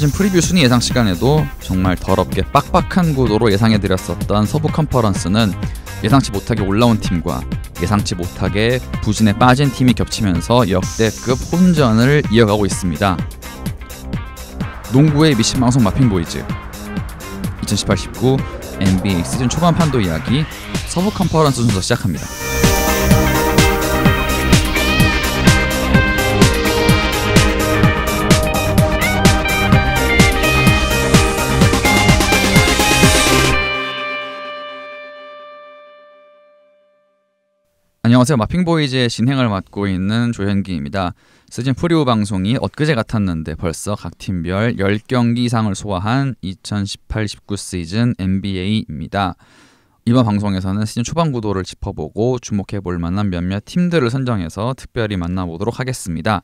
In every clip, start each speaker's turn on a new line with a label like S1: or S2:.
S1: 시즌 프리뷰 순위 예상 시간에도 정말 더럽게 빡빡한 구도로 예상해드렸었던 서부 컨퍼런스는 예상치 못하게 올라온 팀과 예상치 못하게 부진에 빠진 팀이 겹치면서 역대급 혼전을 이어가고 있습니다. 농구의 미션 방송 마핑보이즈 2018-19 NBA 시즌 초반 판도 이야기 서부 컨퍼런스 순서 시작합니다. 안녕하세요. 마핑보이즈의 진행을 맡고 있는 조현기입니다. 시즌 프리뷰 방송이 엊그제 같았는데 벌써 각 팀별 10경기 이상을 소화한 2018-19 시즌 NBA입니다. 이번 방송에서는 시즌 초반 구도를 짚어보고 주목해볼 만한 몇몇 팀들을 선정해서 특별히 만나보도록 하겠습니다.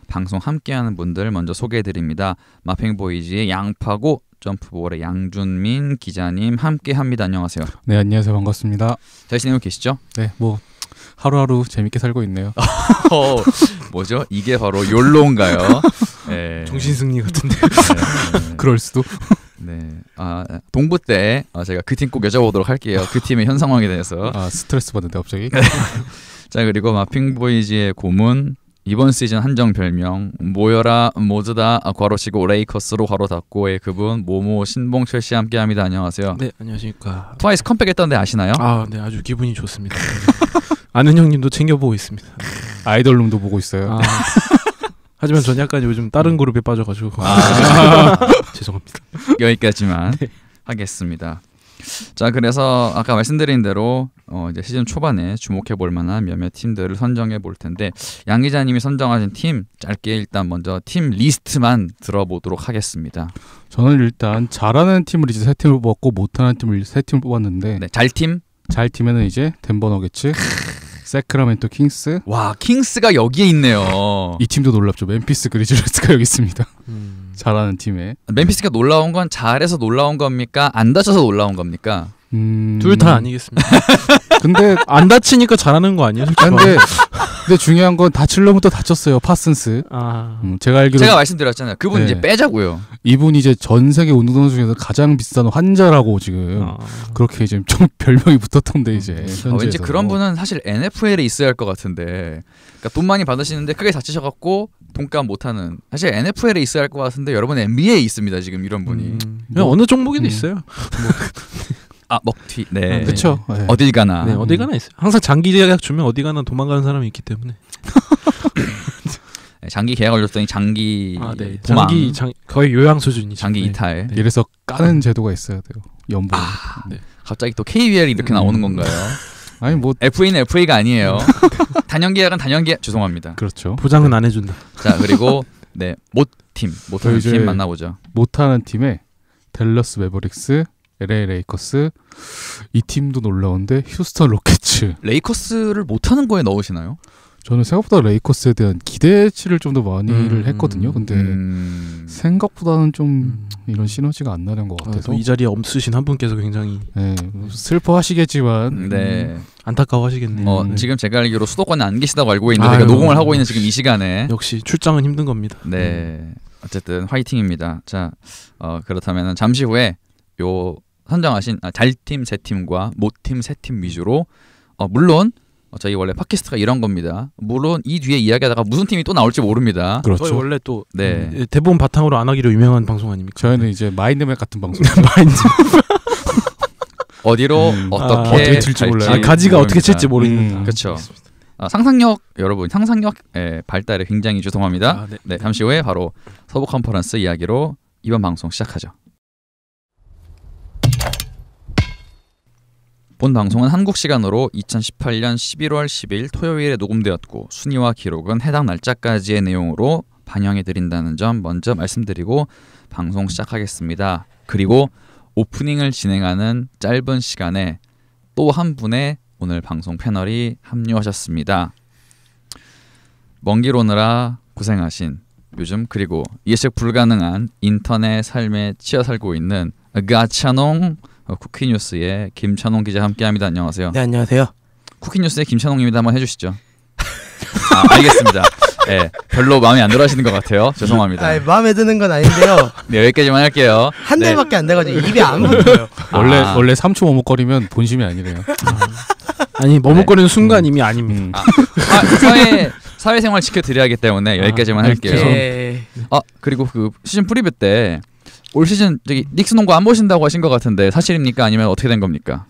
S1: 방송 함께하는 분들 먼저 소개해드립니다. 마핑보이즈의 양파고 점프볼의 양준민 기자님 함께합니다. 안녕하세요.
S2: 네, 안녕하세요. 반갑습니다.
S1: 잘 지내고 계시죠?
S2: 네, 뭐 하루하루 재밌게 살고 있네요.
S1: 뭐죠? 이게 바로 욜로인가요? 네.
S3: 정신승리 같은데.
S1: 네.
S2: 그럴 수도.
S1: 네. 동부 때 제가 그 팀 꼭 여쭤보도록 할게요. 그 팀의 현 상황에 대해서.
S2: 스트레스 받는데 갑자기.
S1: 자, 그리고 마핑보이즈의 고문 이번 시즌 한정 별명 모여라 모즈다 괄호치고 레이커스로 괄호 닫고의 그분 모모 신봉철 씨 함께합니다. 안녕하세요.
S3: 네, 안녕하십니까.
S1: 트와이스 컴백했던데 아시나요?
S3: 네, 아주 기분이 좋습니다. 아는 형님도 챙겨보고 있습니다.
S2: 아이돌룸도 보고 있어요.
S3: 하지만 전 약간 요즘 다른 그룹에 빠져가지고 죄송합니다.
S1: 여기까지만
S3: 네.
S1: 하겠습니다. 자, 그래서 아까 말씀드린 대로 이제 시즌 초반에 주목해볼 만한 몇몇 팀들을 선정해 볼 텐데 양 기자님이 선정하신 팀 짧게 일단 먼저 팀 리스트만 들어보도록 하겠습니다.
S2: 저는 일단 잘하는 팀을 이제 3팀을 뽑았고 못하는 팀을 3팀을 뽑았는데
S1: 네, 잘팀?
S2: 잘팀에는 이제 덴버 너게츠, 세크라멘토 킹스.
S1: 와, 킹스가 여기에 있네요.
S2: 이 팀도 놀랍죠. 멤피스 그리즐리스가 여기 있습니다. 잘하는 팀에.
S1: 멤피스가 놀라운 건 잘해서 놀라운 겁니까? 안 다쳐서 놀라운 겁니까?
S3: 둘 다 아니겠습니까? 근데 안 다치니까 잘하는 거 아니에요?
S2: 근데 중요한 건 다치려면 또 다쳤어요. 파슨스. 제가 알기로
S1: 제가 말씀드렸잖아요. 그분 이제 빼자고요.
S2: 이분 이제 전 세계 운동선수 중에서 가장 비싼 환자라고 지금 그렇게 이제 좀 별명이 붙었던데 이제.
S1: 왠지 그런 분은 사실 NFL에 있어야 할 것 같은데, 그러니까 돈 많이 받으시는데 크게 다치셔갖고 돈값 못하는. 사실 NFL에 있어야 할 것 같은데 여러분 NBA에 있습니다 지금 이런 분이.
S3: 그냥 어느 종목에도 있어요.
S1: 먹튀. 네.
S2: 그렇죠. 네.
S1: 어딜 가나.
S3: 네, 어딜 가나 있어요. 항상 장기 계약 주면 어디 가나 도망가는 사람이 있기 때문에.
S1: 장기 계약 걸렸더니 장기
S3: 네.
S1: 도망.
S3: 거의 요양 수준이죠.
S1: 장기 이탈.
S2: 네. 이래서 까는 제도가 있어야 돼요. 연봉.
S1: 네. 갑자기 또 KBL이 이렇게 나오는 건가요?
S2: 아니 뭐
S1: FA는 FA가 아니에요. 단연 계약은 단연 계약. 죄송합니다.
S2: 그렇죠.
S3: 보장은 안 해준다.
S1: 자, 그리고 네, 못하는 팀 만나보죠.
S2: 못하는 팀에 댈러스 매버릭스, LA 레이커스, 이 팀도 놀라운데 휴스턴 로켓츠.
S1: 레이커스를 못하는 거에 넣으시나요?
S2: 저는 생각보다 레이커스에 대한 기대치를 좀 더 많이를 했거든요. 근데 생각보다는 좀 이런 시너지가 안 나는 것 같아서
S3: 이 자리에 없으신 한 분께서 굉장히
S2: 슬퍼하시겠지만
S3: 안타까워하시겠네요.
S1: 지금 제가 알기로 수도권에 안 계시다고 알고 있는데 제가 녹음을 하고 있는 지금 이 시간에
S3: 역시 출장은 힘든 겁니다.
S1: 네, 어쨌든 화이팅입니다. 자, 그렇다면 잠시 후에 요 선정하신 잘팀 3팀과 못팀 3팀 위주로 물론 저희 원래 팟캐스트가 이런 겁니다. 물론 이 뒤에 이야기하다가 무슨 팀이 또 나올지 모릅니다.
S3: 그렇죠. 저희 원래 또
S1: 네.
S3: 대부분 바탕으로 안 하기로 유명한 방송 아닙니까?
S2: 저희는 이제 마인드맵 같은 방송.
S1: 어디로 어떻게
S2: 칠지 몰라요.
S3: 가지가 어떻게 칠지 모르니까.
S1: 그렇죠. 상상력 여러분, 상상력의 발달에 굉장히 죄송합니다. 네, 잠시 후에 바로 서부 컨퍼런스 이야기로 이번 방송 시작하죠. 본 방송은 한국 시간으로 2018년 11월 10일 토요일에 녹음되었고 순위와 기록은 해당 날짜까지의 내용으로 반영해드린다는 점 먼저 말씀드리고 방송 시작하겠습니다. 그리고 오프닝을 진행하는 짧은 시간에 또 한 분의 오늘 방송 패널이 합류하셨습니다. 먼 길 오느라 고생하신 요즘 그리고 예측 불가능한 인터넷 삶에 치여 살고 있는 가차농 쿠키뉴스의 김찬홍 기자 함께합니다. 안녕하세요.
S3: 네, 안녕하세요.
S1: 쿠키뉴스의 김찬홍입니다. 한번 해주시죠. 알겠습니다. 네, 별로 마음에 안 들어하시는 것 같아요. 죄송합니다.
S4: 아니, 마음에 드는 건 아닌데요.
S1: 네, 여기까지만 할게요.
S4: 한 달밖에 안 돼가지고 입에 안 붙어요.
S2: 원래 3초 머뭇거리면 본심이 아니래요.
S3: 아니 머뭇거리는 순간 이미 아닙니다.
S1: 사회생활 지켜드려야 하기 때문에 여기까지만 할게요.
S4: 예.
S1: 그리고 그 시즌 프리뷰 때 올 시즌 저기 닉스 농구 안 보신다고 하신 것 같은데 사실입니까? 아니면 어떻게 된 겁니까?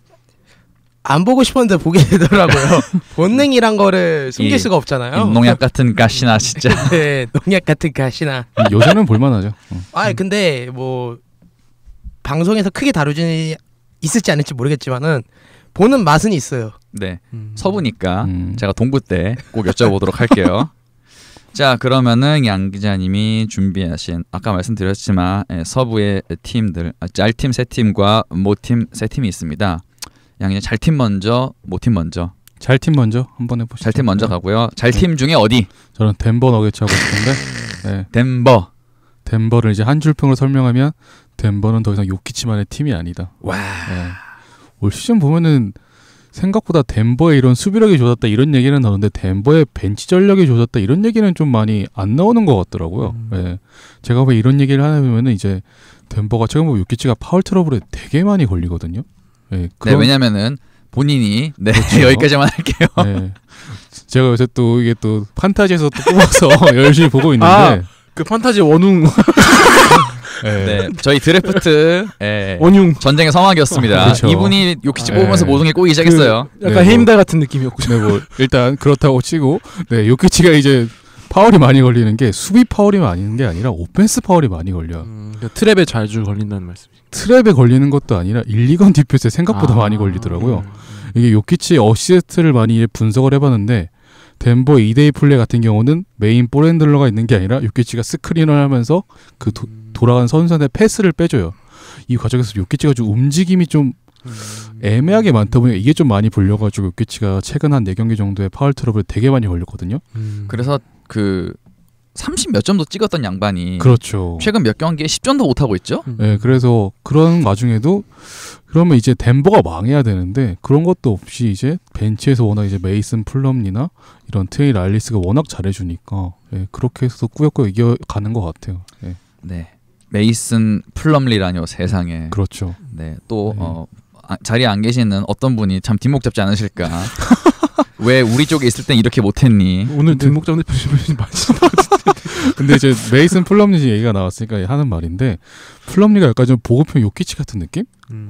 S4: 안 보고 싶었는데 보게 되더라고요. 본능이란 거를 숨길 수가 없잖아요.
S1: 농약 같은 가시나 진짜.
S4: 네, 농약 같은 가시나.
S2: 요새는 볼만하죠.
S4: 근데 뭐 방송에서 크게 다루지 있을지 않을지 모르겠지만은 보는 맛은 있어요.
S1: 네, 서부니까 제가 동부 때 꼭 여쭤보도록 할게요. 자, 그러면은 양 기자님이 준비하신 아까 말씀드렸지만 서부의 팀들 짤팀 3팀과 모팀 3팀이 있습니다. 양 기자 잘팀 먼저, 모팀 먼저.
S2: 잘팀 먼저 한번 해보시죠.
S1: 잘팀 먼저 가고요. 잘팀 중에 어디?
S2: 저는 덴버 너게츠 하고 싶은데. 네. 덴버를 이제 한 줄평으로 설명하면 덴버는 더 이상 요키치만의 팀이 아니다.
S1: 와.
S2: 네. 올 시즌 보면은 생각보다 덴버의 이런 수비력이 좋았다 이런 얘기는 나오는데 덴버의 벤치 전력이 좋았다 이런 얘기는 좀 많이 안 나오는 것 같더라고요. 네. 제가 왜 이런 얘기를 하냐 보면은 이제 덴버가 최근 보면 요키치가 파울 트러블에 되게 많이 걸리거든요. 네,
S1: 왜냐면은 본인이
S2: 그렇죠.
S1: 여기까지만 할게요.
S2: 네. 제가 요새 또 이게 또 판타지에서 또 뽑아서 열심히 보고 있는데
S3: 그 판타지 원웅
S1: 네, 저희 드래프트
S3: 원흉
S1: 전쟁의 성악이었습니다.
S2: 그렇죠.
S1: 이분이 요키치 뽑으면서 모든 게 꼬이기 시작했어요.
S3: 약간 헤임달 같은 느낌이었고.
S2: 네, 뭐 일단 그렇다고 치고 요키치가 이제 파울이 많이 걸리는 게 수비 파울이 많은 게 아니라 오펜스 파울이 많이 걸려.
S3: 그러니까 트랩에 자주 걸린다는 말씀이죠.
S2: 트랩에 걸리는 것도 아니라 1-2건 디펜스에 생각보다 많이 걸리더라고요. 이게 요키치 어시스트를 많이 분석을 해봤는데 덴버 2대2 플레이 같은 경우는 메인 볼핸들러가 있는 게 아니라 요키치가 스크린을 하면서 그 돌아간 선수한테 패스를 빼줘요. 이 과정에서 요키치가 좀 움직임이 좀 애매하게 많다 보니까 이게 좀 많이 불려가지고 요키치가 최근 한 4경기 정도의 파울 트러블 되게 많이 걸렸거든요.
S1: 그래서 그 30 몇 점도 찍었던 양반이
S2: 그렇죠.
S1: 최근 몇 경기에 10점도 못하고 있죠.
S2: 네, 그래서 그런 와중에도 그러면 이제 덴버가 망해야 되는데 그런 것도 없이 이제 벤치에서 워낙 이제 메이슨 플럼리나 이런 트레이 라일리스가 워낙 잘해주니까 그렇게 해서 꾸역꾸역 이겨가는 것 같아요.
S1: 네, 메이슨 플럼리라뇨 세상에.
S2: 그렇죠.
S1: 네, 또 자리에 안 계시는 어떤 분이 참 뒷목 잡지 않으실까. 왜 우리 쪽에 있을 땐 이렇게 못했니?
S3: 오늘 뒷목 잡는 표시 맞으신 것 같은데.
S2: 근데 이제 메이슨 플럼리 얘기가 나왔으니까 하는 말인데 플럼리가 약간 좀 보급형 요키치 같은 느낌?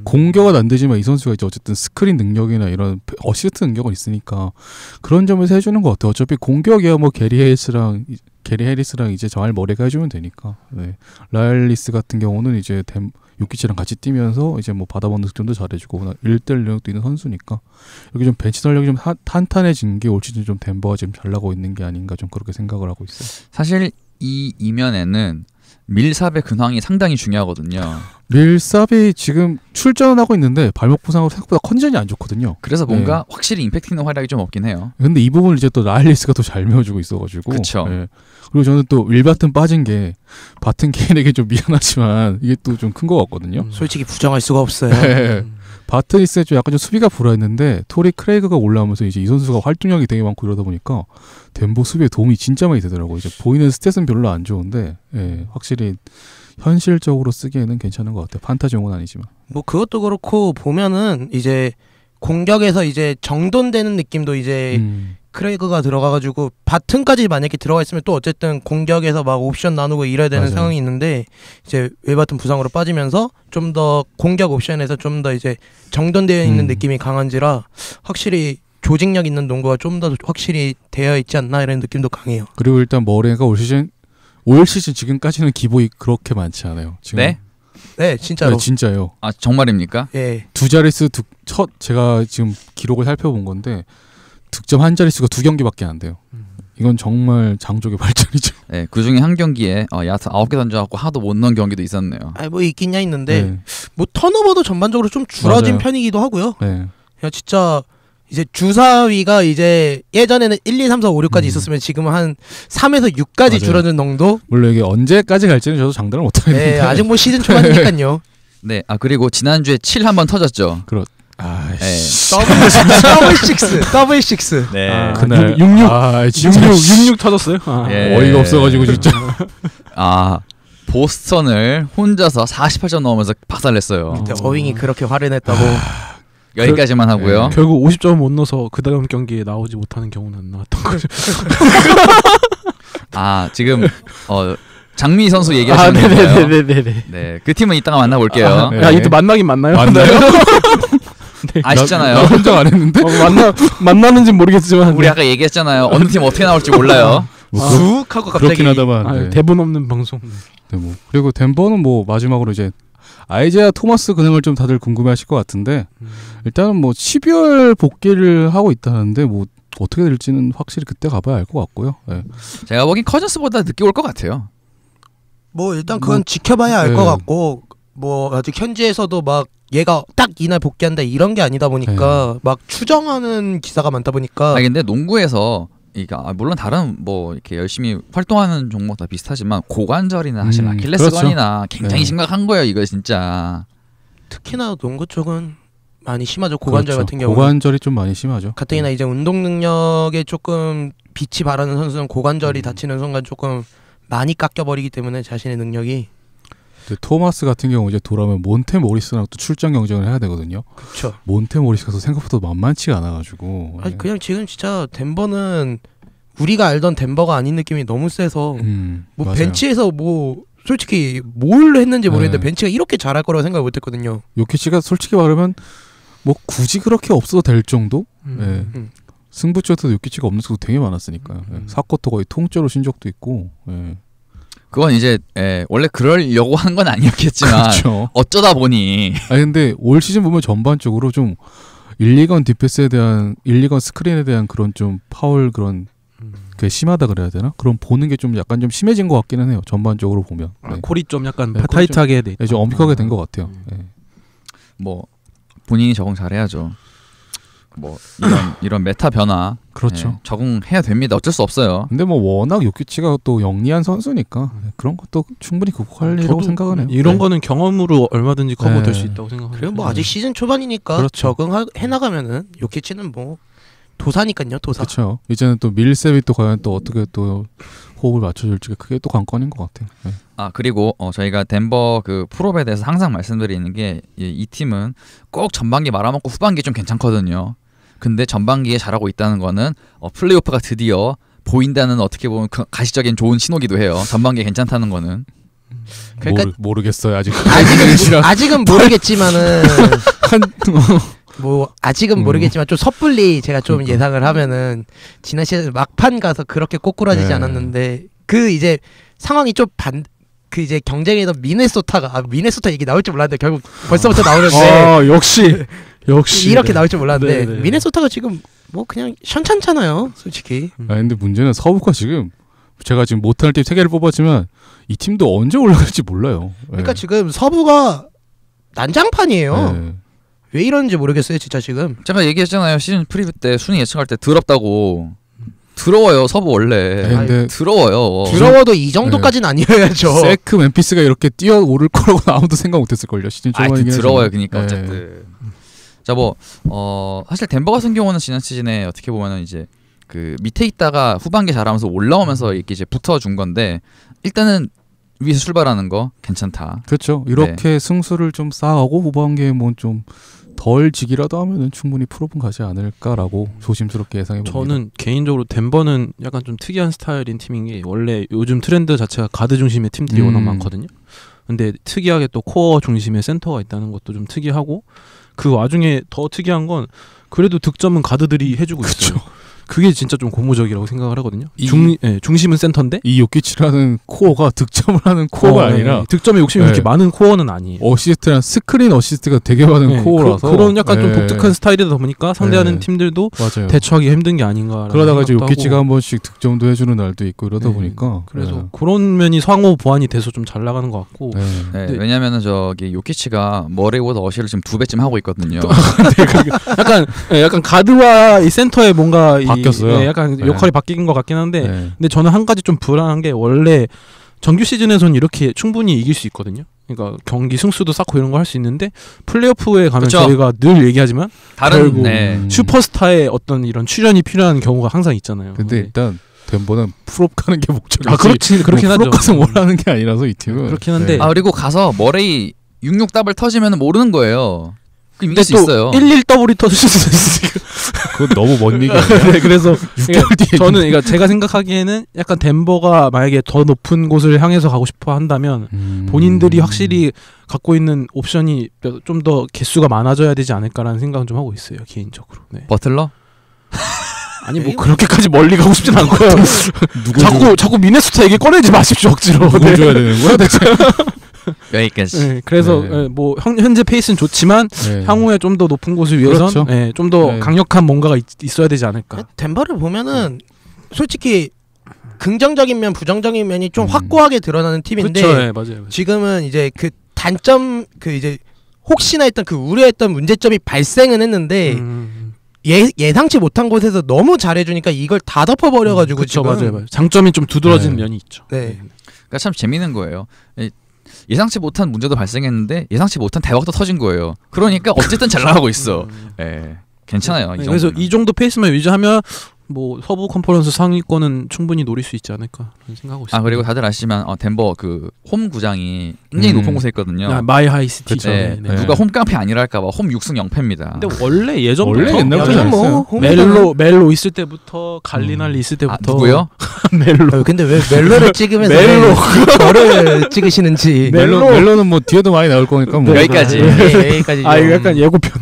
S2: 공격은 안 되지만 이 선수가 이제 어쨌든 스크린 능력이나 이런 어시스트 능력은 있으니까 그런 점에서 해주는 것 같아요. 어차피 공격이야 뭐 게리 해리스랑 이제 정말 머리가 해주면 되니까. 네. 라일리스 같은 경우는 이제 요키치랑 같이 뛰면서 이제 뭐 받아먹는 득점도 잘해주고 1대1 능력도 있는 선수니까 여기 좀 벤치 전력이 좀 탄탄해진 게 올 시즌 좀 덴버가 지금 잘 나가고 있는 게 아닌가 좀 그렇게 생각을 하고 있어요.
S1: 사실 이 이면에는 밀삽의 근황이 상당히 중요하거든요.
S2: 밀삽이 지금 출전하고 있는데 발목 부상으로 생각보다 컨디션이 안 좋거든요.
S1: 그래서 뭔가 확실히 임팩트 있는 활약이 좀 없긴 해요.
S2: 근데 이 부분을 이제 또 라일리스가 더 잘 메워주고 있어가지고.
S1: 그렇죠.
S2: 그리고 저는 또 윌바튼 빠진 게 바튼 개인에게 좀 미안하지만 이게 또 좀 큰 것 같거든요.
S4: 솔직히 부정할 수가 없어요.
S2: 바튼 있을 때 약간 좀 수비가 불안했는데 토리 크레이그가 올라오면서 이제 이 선수가 활동량이 되게 많고 이러다 보니까 덴버 수비에 도움이 진짜 많이 되더라고요. 이제 보이는 스탯은 별로 안 좋은데 확실히 현실적으로 쓰기에는 괜찮은 것 같아요. 판타지용은 아니지만.
S4: 뭐 그것도 그렇고 보면은 이제 공격에서 이제 정돈되는 느낌도 이제 크레이그가 들어가가지고 바튼까지 만약에 들어가 있으면 또 어쨌든 공격에서 막 옵션 나누고 이래야 되는
S2: 맞아요.
S4: 상황이 있는데 이제 웰바튼 부상으로 빠지면서 좀 더 공격 옵션에서 좀 더 이제 정돈되어 있는 느낌이 강한지라 확실히 조직력 있는 농구가 좀 더 확실히 되어 있지 않나 이런 느낌도 강해요.
S2: 그리고 일단 머레가 올 시즌 지금까지는 기복이 그렇게 많지 않아요. 지금.
S1: 네?
S4: 네, 진짜로.
S2: 네, 진짜요.
S1: 아 정말입니까?
S4: 예.
S2: 두 자릿수 첫 제가 지금 기록을 살펴본 건데 득점 한 자릿수가 2경기밖에 안 돼요. 이건 정말 장족의 발전이죠.
S1: 네, 그 중에 한 경기에 야트 9개 던져갖고 하도 못 넣은 경기도 있었네요.
S4: 아, 뭐 있긴야 있는데
S2: 네.
S4: 뭐 턴오버도 전반적으로 좀 줄어진
S2: 맞아요.
S4: 편이기도 하고요.
S2: 네.
S4: 야, 진짜 이제 주사위가 이제 예전에는 1, 2, 3, 4, 5, 6까지 있었으면 지금은 한 3에서 6까지
S2: 맞아요.
S4: 줄어든 정도?
S2: 물론 이게 언제까지 갈지는 저도 장담을 못 하겠는데.
S4: 네, 아직 뭐 시즌 초반이니까요.
S1: 네, 그리고 지난주에 7 한번 터졌죠.
S2: 아이씨.
S4: 더블 식스.
S1: 네.
S3: 아,
S2: 그날
S3: 66 터졌어요.
S1: 예.
S2: 어이가 없어가지고 진짜.
S1: 보스턴을 혼자서 48점 넣으면서 박살냈어요.
S4: 어윙이 그렇게 화를 냈다고.
S1: 여기까지만 하고요.
S3: 결국 50점 못 넣어서 그 다음 경기에 나오지 못하는 경우는 안 나왔던 거죠.
S1: 지금 장미 선수 얘기하시는 건가요?
S3: 네네네네.
S1: 네, 그 팀은 이따가 만나볼게요.
S2: 네.
S3: 야, 이때 만나긴 만나요?
S2: 맞나요?
S1: 아시잖아요.
S2: 나 혼자 안 했는데.
S3: 만나는지 모르겠지만
S1: 우리 아까 얘기했잖아요. 어느 팀 어떻게 나올지 몰라요.
S4: 쑥 하고 갑자기.
S2: 그렇긴 하다만. 네.
S3: 대본 없는 방송.
S2: 네, 뭐. 그리고 덴버는 뭐 마지막으로 이제 아이제아 토마스 근황을 좀 다들 궁금해하실 것 같은데 일단은 뭐 12월 복귀를 하고 있다는데 뭐 어떻게 될지는 확실히 그때 가봐야 알 것 같고요. 네.
S1: 제가 보기엔 커즌스보다 늦게 올 것 같아요.
S4: 뭐 일단 그건 지켜봐야 알 것 같고 뭐 아직 현지에서도 막 얘가 딱 이날 복귀한다 이런 게 아니다 보니까 막 추정하는 기사가 많다 보니까.
S1: 근데 농구에서 물론 다른 뭐 이렇게 열심히 활동하는 종목 다 비슷하지만 고관절이나 사실 아킬레스건이나
S2: 그렇죠.
S1: 굉장히 심각한 거예요. 이거 진짜.
S4: 특히나 농구 쪽은 많이 심하죠. 고관절
S2: 그렇죠.
S4: 같은 경우는.
S2: 고관절이 좀 많이 심하죠.
S4: 가뜩이나 이제 운동 능력에 조금 빛이 바라는 선수는 고관절이 다치는 순간 조금 많이 깎여버리기 때문에 자신의 능력이.
S2: 토마스 같은 경우 이제 돌아오면 몬테 모리스랑 또 출장 경쟁을 해야 되거든요.
S4: 그렇죠.
S2: 몬테 모리스가 생각보다 만만치가 않아가지고.
S4: 아니 그냥 지금 진짜 덴버는 우리가 알던 덴버가 아닌 느낌이 너무 세서 뭐
S2: 맞아요.
S4: 벤치에서 뭐 솔직히 뭘 했는지 모르겠는데
S2: 네.
S4: 벤치가 이렇게 잘할 거라고 생각 못했거든요.
S2: 요키치가 솔직히 말하면 뭐 굳이 그렇게 없어도 될 정도. 네. 승부처에서도 요키치가 없는 수도 되게 많았으니까요. 사쿼터 거의 통째로 신 적도 있고. 네.
S1: 그건 이제 원래 그러려고 한 건 아니었겠지만
S2: 그렇죠.
S1: 어쩌다 보니.
S2: 근데 올 시즌 보면 전반적으로 좀 1-2건 디펜스에 대한 1-2건 스크린에 대한 그런 좀 파울 그런 게 심하다 그래야 되나? 그런 보는 게 좀 약간 좀 심해진 것 같기는 해요. 전반적으로 보면. 네.
S3: 콜이 좀 약간
S2: 네,
S3: 타이트하게 돼.
S2: 좀 엄격하게 된 것 같아요. 네.
S1: 뭐 본인이 적응 잘해야죠. 뭐 이런 메타 변화
S2: 그렇죠.
S1: 적응해야 됩니다. 어쩔 수 없어요.
S2: 근데 뭐 워낙 요키치가 또 영리한 선수니까 그런 것도 충분히 극복할 일이라고 생각은 해요.
S3: 이런 거는 경험으로 얼마든지 커버될 수 있다고 생각합니다.
S4: 그리고 뭐 아직 시즌 초반이니까
S2: 그렇죠.
S4: 적응해 나가면은 요키치는 뭐 도사니까요. 도사.
S2: 그렇죠. 이제는 또 밀셉이 또 과연 또 어떻게 또 호흡을 맞춰줄지 그게 또 관건인 것 같아요. 네.
S1: 그리고 저희가 덴버 그 프롭에 대해서 항상 말씀드리는 게 이 팀은 꼭 전반기 말아먹고 후반기 좀 괜찮거든요. 근데 전반기에 잘하고 있다는 거는 플레이오프가 드디어 보인다는 어떻게 보면 가시적인 좋은 신호기도 해요. 전반기에 괜찮다는 거는.
S4: 그러니까
S2: 모르겠어요.
S4: 아직은 모르겠지만은 뭐 아직은 모르겠지만 좀 섣불리 제가 좀 예상을 하면은 지난 시즌 막판 가서 그렇게 꼬꾸라지지 않았는데 그 이제 상황이 좀 그 이제 경쟁에서 미네소타가 미네소타 얘기 나올 줄 몰랐는데 결국 벌써부터 나오는데
S3: 역시
S4: 이렇게 나올 줄 몰랐는데
S3: 네네.
S4: 미네소타가 지금 뭐 그냥 현찮잖아요, 솔직히.
S2: 근데 문제는 서부가 지금 제가 지금 못하는 팀 3개를 뽑았지만 이 팀도 언제 올라갈지 몰라요.
S4: 그러니까 지금 서부가 난장판이에요.
S2: 네.
S4: 왜 이러는지 모르겠어요, 진짜 지금.
S1: 제가 얘기했잖아요. 시즌 프리뷰 때 순위 예측할 때 더럽다고. 더러워요 서부 원래.
S2: 근데
S1: 더러워요.
S4: 더러워도 이 정도까지는 아니어야죠.
S2: 세크 멤피스가 이렇게 뛰어오를 거라고 아무도 생각 못했을걸요. 시즌 초반이긴
S1: 더러워요. 그러니까
S2: 네.
S1: 어쨌든. 자 뭐 사실 덴버 같은 경우는 지난 시즌에 어떻게 보면은 이제 그 밑에 있다가 후반기 잘하면서 올라오면서 이렇게 이제 붙어준 건데 일단은 위에서 출발하는 거 괜찮다.
S2: 그렇죠. 이렇게 승수를 좀 쌓아가고 후반기에 뭐 좀 덜 지기라도 하면은 충분히 프로분 가지 않을까라고 조심스럽게 예상해 봅니다.
S3: 저는 개인적으로 덴버는 약간 좀 특이한 스타일인 팀인 게 원래 요즘 트렌드 자체가 가드 중심의 팀들이 워낙 많거든요. 근데 특이하게 또 코어 중심의 센터가 있다는 것도 좀 특이하고 그 와중에 더 특이한 건 그래도 득점은 가드들이 해주고 있어요. 그게 진짜 좀 고무적이라고 생각을 하거든요. 중심은 센터인데
S2: 이 요키치라는 코어가 득점을 하는 코어가 아니라
S3: 득점에 욕심이 그렇게 많은 코어는 아니에요.
S2: 어시스트랑 스크린 어시스트가 되게 많은 코어라서
S3: 그런 약간 좀 독특한 스타일이다 보니까 상대하는 팀들도
S2: 맞아요.
S3: 대처하기 힘든 게 아닌가.
S2: 그러다가 이제 요키치가 한 번씩 득점도 해주는 날도 있고 이러다 보니까
S3: 그래서 그런 면이 상호 보완이 돼서 좀 잘 나가는 것 같고.
S1: 왜냐면은 저기 요키치가 머레이보다 어시를 지금 2배쯤 하고 있거든요.
S3: 약간 가드와 이 센터의 뭔가
S2: 바뀌었어요.
S3: 약간 역할이 바뀐 것 같긴 한데 근데 저는 한 가지 좀 불안한 게 원래 정규 시즌에서는 이렇게 충분히 이길 수 있거든요. 그러니까 경기 승수도 쌓고 이런 거 할 수 있는데 플레이오프에 가면
S1: 그쵸.
S3: 저희가 늘 얘기하지만
S1: 다른
S3: 결국
S1: 네.
S3: 슈퍼스타의 어떤 이런 출연이 필요한 경우가 항상 있잖아요.
S2: 근데
S3: 네.
S2: 일단 덴버는 풀업 가는 게 목적이지.
S3: 그렇지 그렇긴 하죠.
S2: 풀업 가서 뭘 하는 게 아니라서 이 팀은.
S3: 그렇긴 한데
S1: 아 그리고 가서 머레이 66 더블 터지면 모르는 거예요. 그럼 이길 수 있어요.
S3: 1-1 더블이 터질 수도 있으니까.
S2: 그건 너무 먼 얘기 아니야?
S3: 네, 그래서
S2: 6개월 뒤에
S3: 저는 그러니까 제가 생각하기에는 약간 덴버가 만약에 더 높은 곳을 향해서 가고 싶어 한다면 본인들이 확실히 갖고 있는 옵션이 좀 더 개수가 많아져야 되지 않을까라는 생각은 좀 하고 있어요 개인적으로. 네.
S1: 버틀러?
S3: 아니 뭐 그렇게까지 멀리 가고 싶진 않고요. 자꾸 미네소타 얘기 꺼내지 마십시오 억지로.
S2: 누굴 줘야 되는 거야 대체?
S1: 여기까지.
S3: 네, 그래서
S2: 네.
S3: 뭐 현재 페이스는 좋지만
S2: 네.
S3: 향후에 좀 더 높은 곳을 위해선
S2: 그렇죠.
S3: 네, 좀 더
S2: 네.
S3: 강력한 뭔가가 있어야 되지 않을까.
S4: 덴버를 보면은 솔직히 긍정적인 면, 부정적인 면이 좀 확고하게 드러나는 팀인데
S3: 그렇죠, 네, 맞아요.
S4: 지금은 이제 그 단점 그 이제 혹시나 했던 그 우려했던 문제점이 발생은 했는데 예상치 못한 곳에서 너무 잘해주니까 이걸 다 덮어버려가지고
S3: 그렇죠,
S4: 지금
S3: 맞아요. 장점이 좀 두드러진
S2: 네.
S3: 면이 있죠.
S4: 네.
S1: 그러니까 참 재밌는 거예요. 예상치 못한 문제도 발생했는데 예상치 못한 대박도 터진 거예요. 그러니까 어쨌든 잘 나가고 있어. 예, 괜찮아요. 이
S3: 그래서
S1: 정도면.
S3: 이 정도 페이스만 유지하면 뭐 서부 컨퍼런스 상위권은 충분히 노릴 수 있지 않을까 생각하고 있습니다.
S1: 아 그리고 다들 아시지만 덴버 그 홈 구장이 굉장히 높은 곳에 있거든요.
S3: 마이 하이시티죠.
S1: 네,
S3: 네.
S1: 누가 홈 깡패 아니랄까봐 홈 6승 0패입니다.
S3: 근데 원래 예전부터
S2: 원래 옛날부터
S4: 여기는 뭐
S2: 잘했어요.
S4: 홈이잖아.
S3: 멜로 있을 때부터 갈리날리 있을 때부터
S1: 누구요?
S3: 멜로.
S4: 근데 왜 멜로를 찍으면서
S3: 멜로.
S4: 저를 찍으시는지
S2: 멜로는 뭐 뒤에도 많이 나올 거니까 뭐.
S1: 여기까지.
S4: 네, 여기까지
S3: 아 이거
S4: 좀.
S3: 약간 예고편.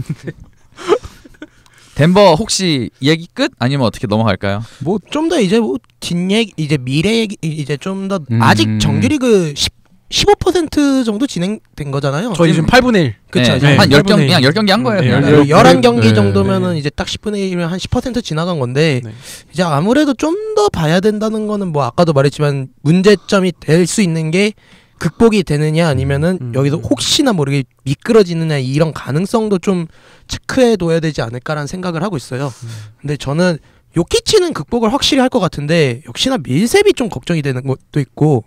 S1: 덴버 혹시 얘기 끝? 아니면 어떻게 넘어갈까요?
S4: 뭐 좀 더 이제 뭐 뒷얘기 이제 미래 얘기 이제 좀 더
S2: 음.
S4: 아직 정규리그 15% 정도 진행된 거잖아요.
S3: 저희 지금 8분의 1.
S4: 그쵸.
S1: 네,
S4: 이제
S1: 한 10경기
S3: 8분의
S1: 그냥 10경기 한 거예요.
S3: 네,
S1: 그냥.
S4: 11경기
S2: 네,
S4: 정도면은
S3: 네.
S4: 이제 딱 10분의 1이면 한 10% 지나간 건데
S3: 네.
S4: 이제 아무래도 좀 더 봐야 된다는 거는 뭐 아까도 말했지만 문제점이 될 수 있는 게 극복이 되느냐 아니면은 여기서 혹시나 모르게 미끄러지느냐 이런 가능성도 좀 체크해 둬야 되지 않을까라는 생각을 하고 있어요. 근데 저는 요키치는 극복을 확실히 할 것 같은데 역시나 밀셉이 좀 걱정이 되는 것도 있고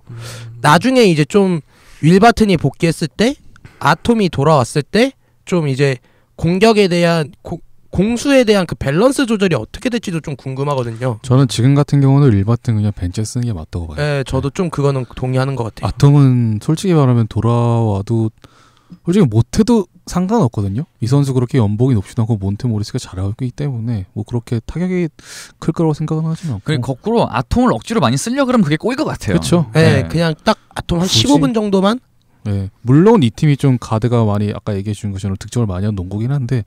S4: 나중에 이제 좀 윌바튼이 복귀했을 때 아톰이 돌아왔을 때 좀 이제 공격에 대한 공수에 대한 그 밸런스 조절이 어떻게 될지도 좀 궁금하거든요.
S2: 저는 지금 같은 경우는 일바튼 그냥 벤치에 쓰는 게 맞다고 봐요.
S4: 네, 저도 좀 그거는 동의하는 것 같아요.
S2: 아톰은 솔직히 말하면 돌아와도 솔직히 못해도 상관없거든요. 이 선수 그렇게 연봉이 높지도 않고 몬테모리스가 잘하고 있기 때문에 뭐 그렇게 타격이 클 거라고 생각은 하지는 않고.
S1: 그리고 거꾸로 아톰을 억지로 많이 쓰려 그러면 그게 꼬일 것 같아요.
S2: 그렇죠.
S4: 네,
S1: 네.
S4: 그냥 딱 아톰 한
S2: 굳이?
S4: 15분 정도만.
S2: 네. 물론 이 팀이 좀 가드가 많이 아까 얘기해 주신 것처럼 득점을 많이 한 농구긴 한데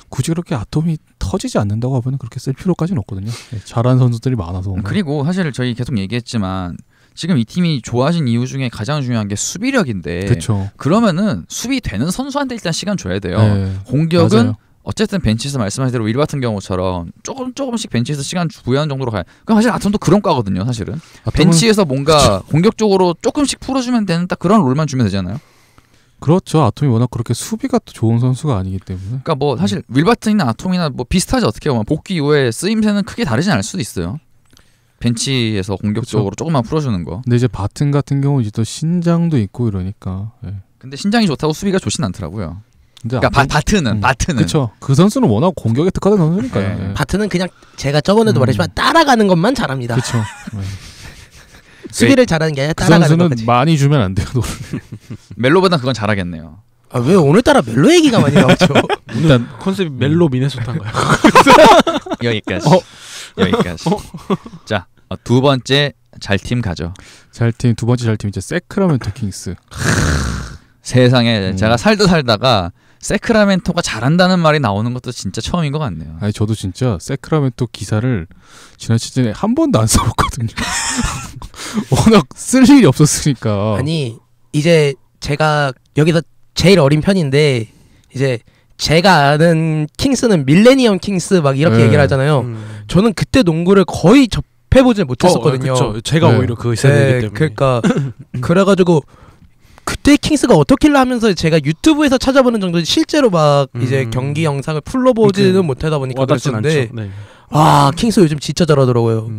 S2: 굳이 그렇게 아톰이 터지지 않는다고 하면 그렇게 쓸 필요까지는 없거든요. 네. 잘하는 선수들이 많아서.
S1: 그리고 사실 저희 계속 얘기했지만 지금 이 팀이 좋아진 이유 중에 가장 중요한 게 수비력인데
S2: 그렇죠.
S1: 그러면은 수비 되는 선수한테 일단 시간 줘야 돼요.
S2: 네.
S1: 공격은
S2: 맞아요.
S1: 어쨌든 벤치에서 말씀하신 대로 윌 같은 경우처럼 조금씩 벤치에서 시간 부여하는 정도로 가요. 그럼 사실 아톰도 그런 과거든요. 사실은 벤치에서 뭔가 공격적으로 조금씩 풀어주면 되는 딱 그런 롤만 주면 되잖아요.
S2: 그렇죠. 아톰이 워낙 그렇게 수비가 또 좋은 선수가 아니기 때문에.
S1: 그러니까 뭐 사실 윌바튼이나 아톰이나 뭐 비슷하지 어떻게 보면 복귀 이후에 쓰임새는 크게 다르진 않을 수도 있어요. 벤치에서 공격적으로 조금만 풀어주는 거.
S2: 근데 이제 바튼 같은 경우 이제 또 신장도 있고 이러니까. 네.
S1: 근데 신장이 좋다고 수비가 좋진 않더라고요.
S2: 근데
S1: 그러니까 바트는
S2: 그렇죠. 그 선수는 워낙 공격에 특화된 선수니까요.
S1: 네.
S2: 네.
S4: 바트는 그냥 제가 저번에도 말했지만 따라가는 것만 잘합니다.
S2: 그렇죠. 네.
S4: 수비를 잘하는 게 아니라
S2: 그
S4: 따라가는
S2: 선수는
S4: 것까지.
S2: 많이 주면 안 돼요.
S1: 멜로보다 그건 잘하겠네요.
S4: 아, 왜 오늘따라 멜로 얘기가 많이 나오죠?
S2: 일단
S3: 컨셉이 멜로 미네소타인가요?
S1: 여기까지. 여기까지. 자, 두 번째 잘 팀 가죠.
S2: 잘팀 두 번째 잘팀 이제 세크라멘토 킹스.
S1: 세상에 제가 살다가 세크라멘토가 잘한다는 말이 나오는 것도 진짜 처음인 것 같네요.
S2: 아니 저도 진짜 세크라멘토 기사를 지난 시즌에 한 번도 안 써봤거든요. 워낙 쓸 일이 없었으니까.
S4: 아니 이제 제가 여기서 제일 어린 편인데 이제 제가 아는 킹스는 밀레니엄 킹스 막 이렇게
S2: 네.
S4: 얘기를 하잖아요. 저는 그때 농구를 거의 접해보지 못했었거든요.
S3: 그렇죠. 제가
S2: 네.
S3: 오히려 그 세대이기 때문에.
S4: 그러니까 그래가지고 그때 킹스가 어떻길래 하면서 제가 유튜브에서 찾아보는 정도 실제로 막 이제 경기 영상을 풀로 보지는
S3: 그러니까
S4: 못하다 보니까
S3: 와닿진
S4: 그랬었는데
S3: 않죠. 네.
S4: 와 킹스 요즘 진짜 잘하더라고요.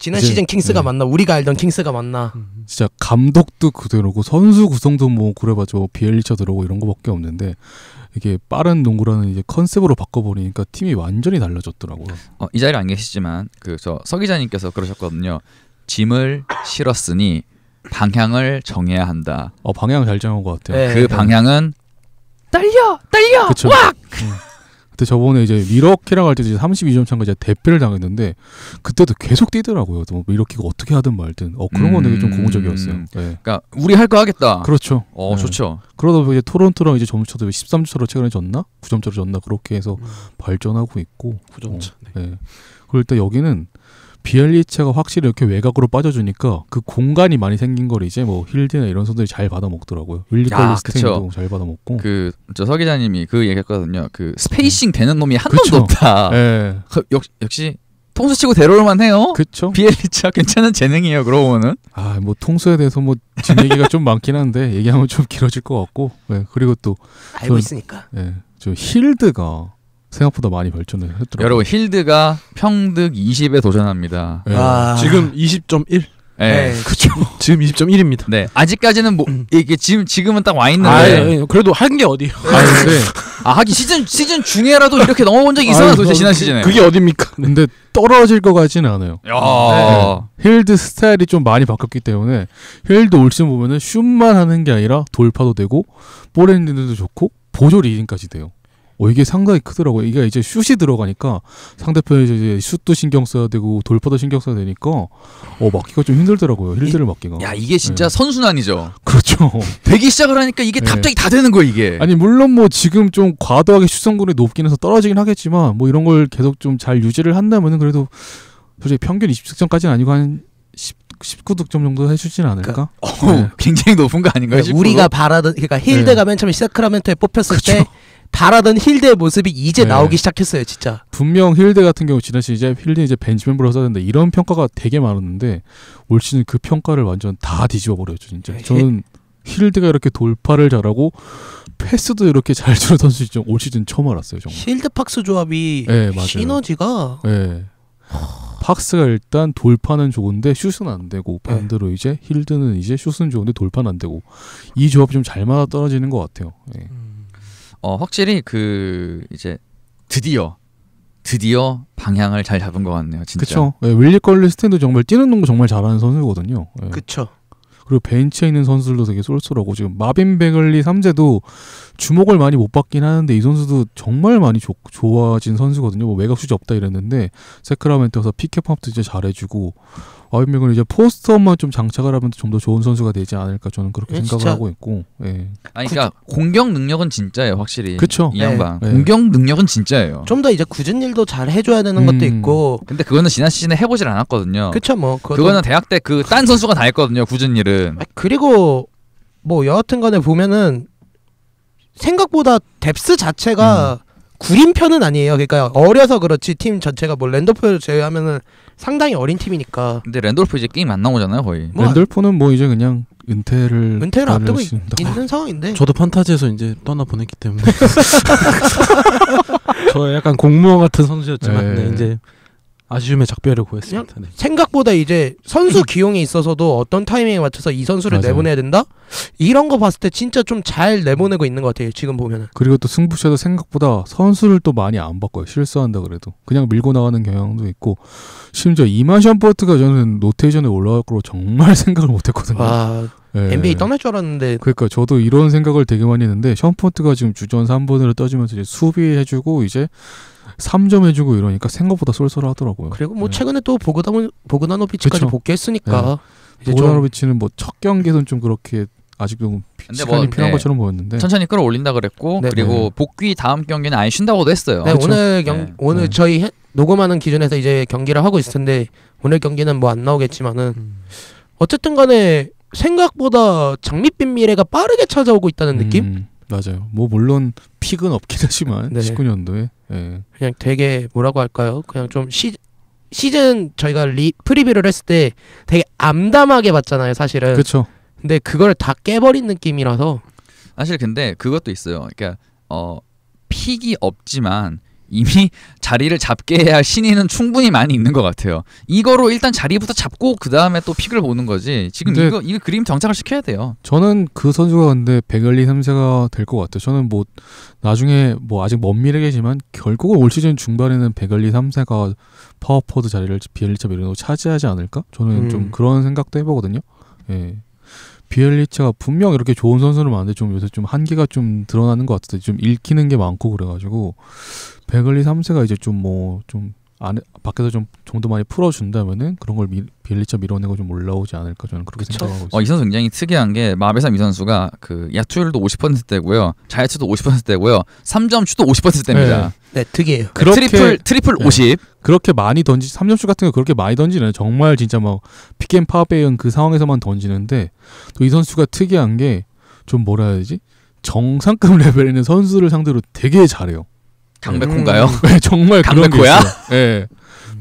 S4: 지난
S2: 이제,
S4: 시즌 킹스가
S2: 네.
S4: 맞나? 우리가 알던 킹스가 맞나?
S2: 진짜 감독도 그대로고 선수 구성도 뭐 그래봤자 비엘리차 들어오고 이런 거밖에 없는데 이게 빠른 농구라는 이제 컨셉으로 바꿔버리니까 팀이 완전히 달라졌더라고요.
S1: 이 자리에 안 계시지만 그 저 서 기자님께서 그러셨거든요. 짐을 실었으니 방향을 정해야 한다.
S2: 방향 잘 정한 것 같아요.
S4: 네.
S1: 그 방향은 달려
S2: 그쵸. 그때 저번에 이제 미러키랑 할 때 이제 32점 차가 이제 대패를 당했는데 그때도 계속 뛰더라고요. 뭐 미러키가 어떻게 하든 말든 그런 건 되게 좀 고무적이었어요. 네.
S1: 그러니까 우리 할 거 하겠다.
S2: 그렇죠.
S1: 네. 좋죠.
S2: 그러다 보니 이제 토론토랑 이제 점수차도 13점차로 최근에 졌나? 9점차로 졌나? 그렇게 해서 발전하고 있고
S3: 9점차.
S2: 네. 그리고 일단 여기는 비엘리차가 확실히 이렇게 외곽으로 빠져주니까 그 공간이 많이 생긴 걸 이제 뭐 힐드나 이런 선수들이 잘 받아먹더라고요. 윌리컬리 스테인도 잘 받아먹고.
S1: 그 저 서 기자님이 그 얘기했거든요. 그 스페이싱 되는 놈이 한
S2: 그쵸.
S1: 놈도 없다.
S2: 네.
S1: 역시 통수 치고 데려올만 해요.
S2: 그렇죠.
S1: 비엘리차 괜찮은 재능이에요. 그러고 보면은.
S2: 뭐 통수에 대해서 뭐 진 얘기가 좀 많긴 한데 얘기하면 좀 길어질 것 같고. 네. 그리고 또
S4: 알고 있으니까.
S2: 저 힐드가 생각보다 많이 발전을 했더라고요.
S1: 여러분 힐드가 평득 20에 도전합니다.
S2: 네.
S3: 지금 20.1.
S1: 네.
S2: 그렇죠.
S3: 지금 20.1입니다.
S1: 네. 아직까지는 뭐 이게 지금은 딱 와 있는데.
S3: 그래도 한 게 어디요?
S2: 근데
S1: 하긴 시즌 중에라도 이렇게 넘어본 적이 있어요. 도대체 지난 시즌에.
S3: 그게 어딥니까?
S2: 근데 떨어질 것 같지는 않아요.
S1: 야.
S2: 힐드 스타일이 좀 많이 바뀌었기 때문에 힐드 올 시즌 보면은 슛만 하는 게 아니라 돌파도 되고 볼 핸들도 좋고 보조 리딩까지 돼요. 이게 상당히 크더라고요. 이게 이제 슛이 들어가니까 상대편이 이제 슛도 신경 써야 되고 돌파도 신경 써야 되니까 막기가 좀 힘들더라고요. 힐드를 막기가.
S1: 야 이게 진짜 선순환이죠.
S2: 그렇죠.
S1: 되기 시작을 하니까 이게 갑자기 다 되는 거 이게.
S2: 아니 물론 뭐 지금 좀 과도하게 슛 성공이 높긴 해서 떨어지긴 하겠지만 뭐 이런 걸 계속 좀 잘 유지를 한다면은 그래도 솔직히 평균 20득점까지는 아니고 한 19득점 정도 해주진 않을까?
S1: 굉장히 높은 거 아닌가요?
S4: 그러니까 우리가 바라던 그러니까 힐드가 맨 처음에 세크라멘토에 뽑혔을 때 바라던 힐드의 모습이 이제 나오기 시작했어요, 진짜.
S2: 분명 힐드 같은 경우 지난 시즌 힐드 이제 벤치 멤버로 써야 되는데 이런 평가가 되게 많았는데 올 시즌 그 평가를 완전 다 뒤집어 버렸죠, 진짜. 저는 힐드가 이렇게 돌파를 잘하고 패스도 이렇게 잘 주는 선수 올 시즌 처음 알았어요, 정말.
S4: 힐드 팍스 조합이
S2: 맞아요.
S4: 시너지가
S2: 팍스가 일단 돌파는 좋은데 슛은 안 되고 반대로 이제 힐드는 이제 슛은 좋은데 돌파는 안 되고 이 조합이 좀 잘 맞아 떨어지는 것 같아요.
S1: 확실히 그 이제 드디어 방향을 잘 잡은 것 같네요, 진짜.
S2: 그렇죠. 윌리컬리 스탠도 정말 뛰는 농구 정말 잘하는 선수거든요.
S4: 그렇죠.
S2: 그리고 벤치에 있는 선수들도 되게 쏠쏠하고 지금 마빈 베글리 3세도 주목을 많이 못 받긴 하는데 이 선수도 정말 많이 좋아진 선수거든요. 뭐 외곽 슛이 없다 이랬는데 세크라멘토에서 피켓팝도 이제 잘해주고 마빈 베글리 이제 포스트업만 좀 장착을 하면 좀 더 좋은 선수가 되지 않을까 저는 그렇게 생각을
S4: 진짜.
S2: 하고 있고.
S1: 아니 그러니까 공격 능력은 진짜예요, 확실히.
S2: 그쵸.
S1: 이 양반.
S2: 네.
S1: 공격 능력은 진짜예요.
S4: 좀 더 이제 굳은 일도 잘 해줘야 되는 것도 있고.
S1: 근데 그거는 지난 시즌에 해보질 않았거든요.
S4: 그쵸 뭐.
S1: 그거는 대학 때 그 딴 선수가 다 했거든요, 굳은 일은.
S4: 그리고 뭐 여하튼간에 보면은 생각보다 뎁스 자체가 구린 편은 아니에요. 그러니까 어려서 그렇지 팀 전체가 뭐 랜더포를 제외하면은 상당히 어린 팀이니까.
S1: 근데 랜돌프 이제 게임 안 나오잖아요, 거의.
S4: 뭐
S2: 랜돌프는 뭐 이제 그냥 은퇴를
S4: 앞두고
S2: 하신다고.
S4: 있는 상황인데.
S3: 저도 판타지에서 이제 떠나 보냈기 때문에 저 약간 공무원 같은 선수였지만
S2: 네.
S3: 이제 아쉬움의 작별을 구했습니다. 네.
S4: 생각보다 이제 선수 기용에 있어서도 어떤 타이밍에 맞춰서 이 선수를
S2: 맞아요.
S4: 내보내야 된다? 이런 거 봤을 때 진짜 좀 잘 내보내고 있는 것 같아요. 지금 보면은.
S2: 그리고 또 승부처도 생각보다 선수를 또 많이 안 바꿔요. 실수한다 그래도 그냥 밀고 나가는 경향도 있고 심지어 이만 샴포트가 저는 로테이션에 올라갈 거로 정말 생각을 못했거든요.
S4: 와, NBA 떠날 줄 알았는데.
S2: 그러니까 저도 이런 생각을 되게 많이 했는데 샴포트가 지금 주전 3번으로 떠지면서 이제 수비해주고 이제 3점 해주고 이러니까 생각보다 쏠쏠하더라고요.
S4: 그리고 뭐 최근에 또 보그다노비치까지
S2: 그쵸.
S4: 복귀했으니까. 이제 좀
S2: 보그다노비치는 뭐 첫 경기에서는 좀 그렇게 아직도 시간이 필요한 것처럼 보였는데
S1: 천천히 끌어올린다 그랬고
S4: 네.
S1: 그리고 복귀 다음 경기는 아예 쉰다고도 했어요.
S4: 네,
S2: 그쵸?
S4: 오늘 저희 녹음하는 기준에서 이제 경기를 하고 있을 텐데 오늘 경기는 뭐 안 나오겠지만은 어쨌든 간에 생각보다 장밋빛 미래가 빠르게 찾아오고 있다는 느낌?
S2: 맞아요. 뭐 물론 픽은 없긴 하지만
S4: 네.
S2: 19년도에
S4: 그냥 되게 뭐라고 할까요? 그냥 좀 시즌 저희가 프리뷰를 했을 때 되게 암담하게 봤잖아요, 사실은.
S2: 그렇죠.
S4: 근데 그걸 다 깨버린 느낌이라서.
S1: 사실 근데 그것도 있어요. 그러니까 픽이 없지만 이미 자리를 잡게 해야 할 신인은 충분히 많이 있는 것 같아요. 이거로 일단 자리부터 잡고 그 다음에 또 픽을 보는 거지. 지금 이거 그림 정착을 시켜야 돼요.
S2: 저는 그 선수가 근데 베글리 3세가 될 것 같아요. 저는 뭐 나중에 뭐 아직 먼 미래겠지만 결국은 올 시즌 중반에는 베글리 3세가 파워포드 자리를 비엘리차 미르노 차지하지 않을까? 저는 좀 그런 생각도 해보거든요. 예. 비엘리차가 분명 이렇게 좋은 선수를 많은데 좀 요새 좀 한계가 좀 드러나는 것 같은데 좀 읽히는 게 많고 그래가지고 베글리 3세가 이제 좀 뭐 좀 안에 밖에서 좀 정도 많이 풀어준다면은 그런 걸 비엘리차 밀어내고 좀 올라오지 않을까 저는 그렇게 생각하고 있어요.
S1: 이 선수 굉장히 특이한 게 마베삼 이 선수가 그 야투율도 50%대고요, 자유투도 50%대고요, 3점 슛도 50%대입니다.
S4: 네, 특이해요.
S1: 트리플 50.
S2: 그렇게 많이 3점슛 같은 거 그렇게 많이 던지는 정말 진짜 막 픽앤팝의 그 상황에서만 던지는데 또 이 선수가 특이한 게 좀 뭐라 해야 되지? 정상급 레벨에 있는 선수를 상대로 되게 잘해요.
S1: 강백호인가요?
S2: 네, 정말 그런 게
S1: 강백호야?
S2: 있어요. 네.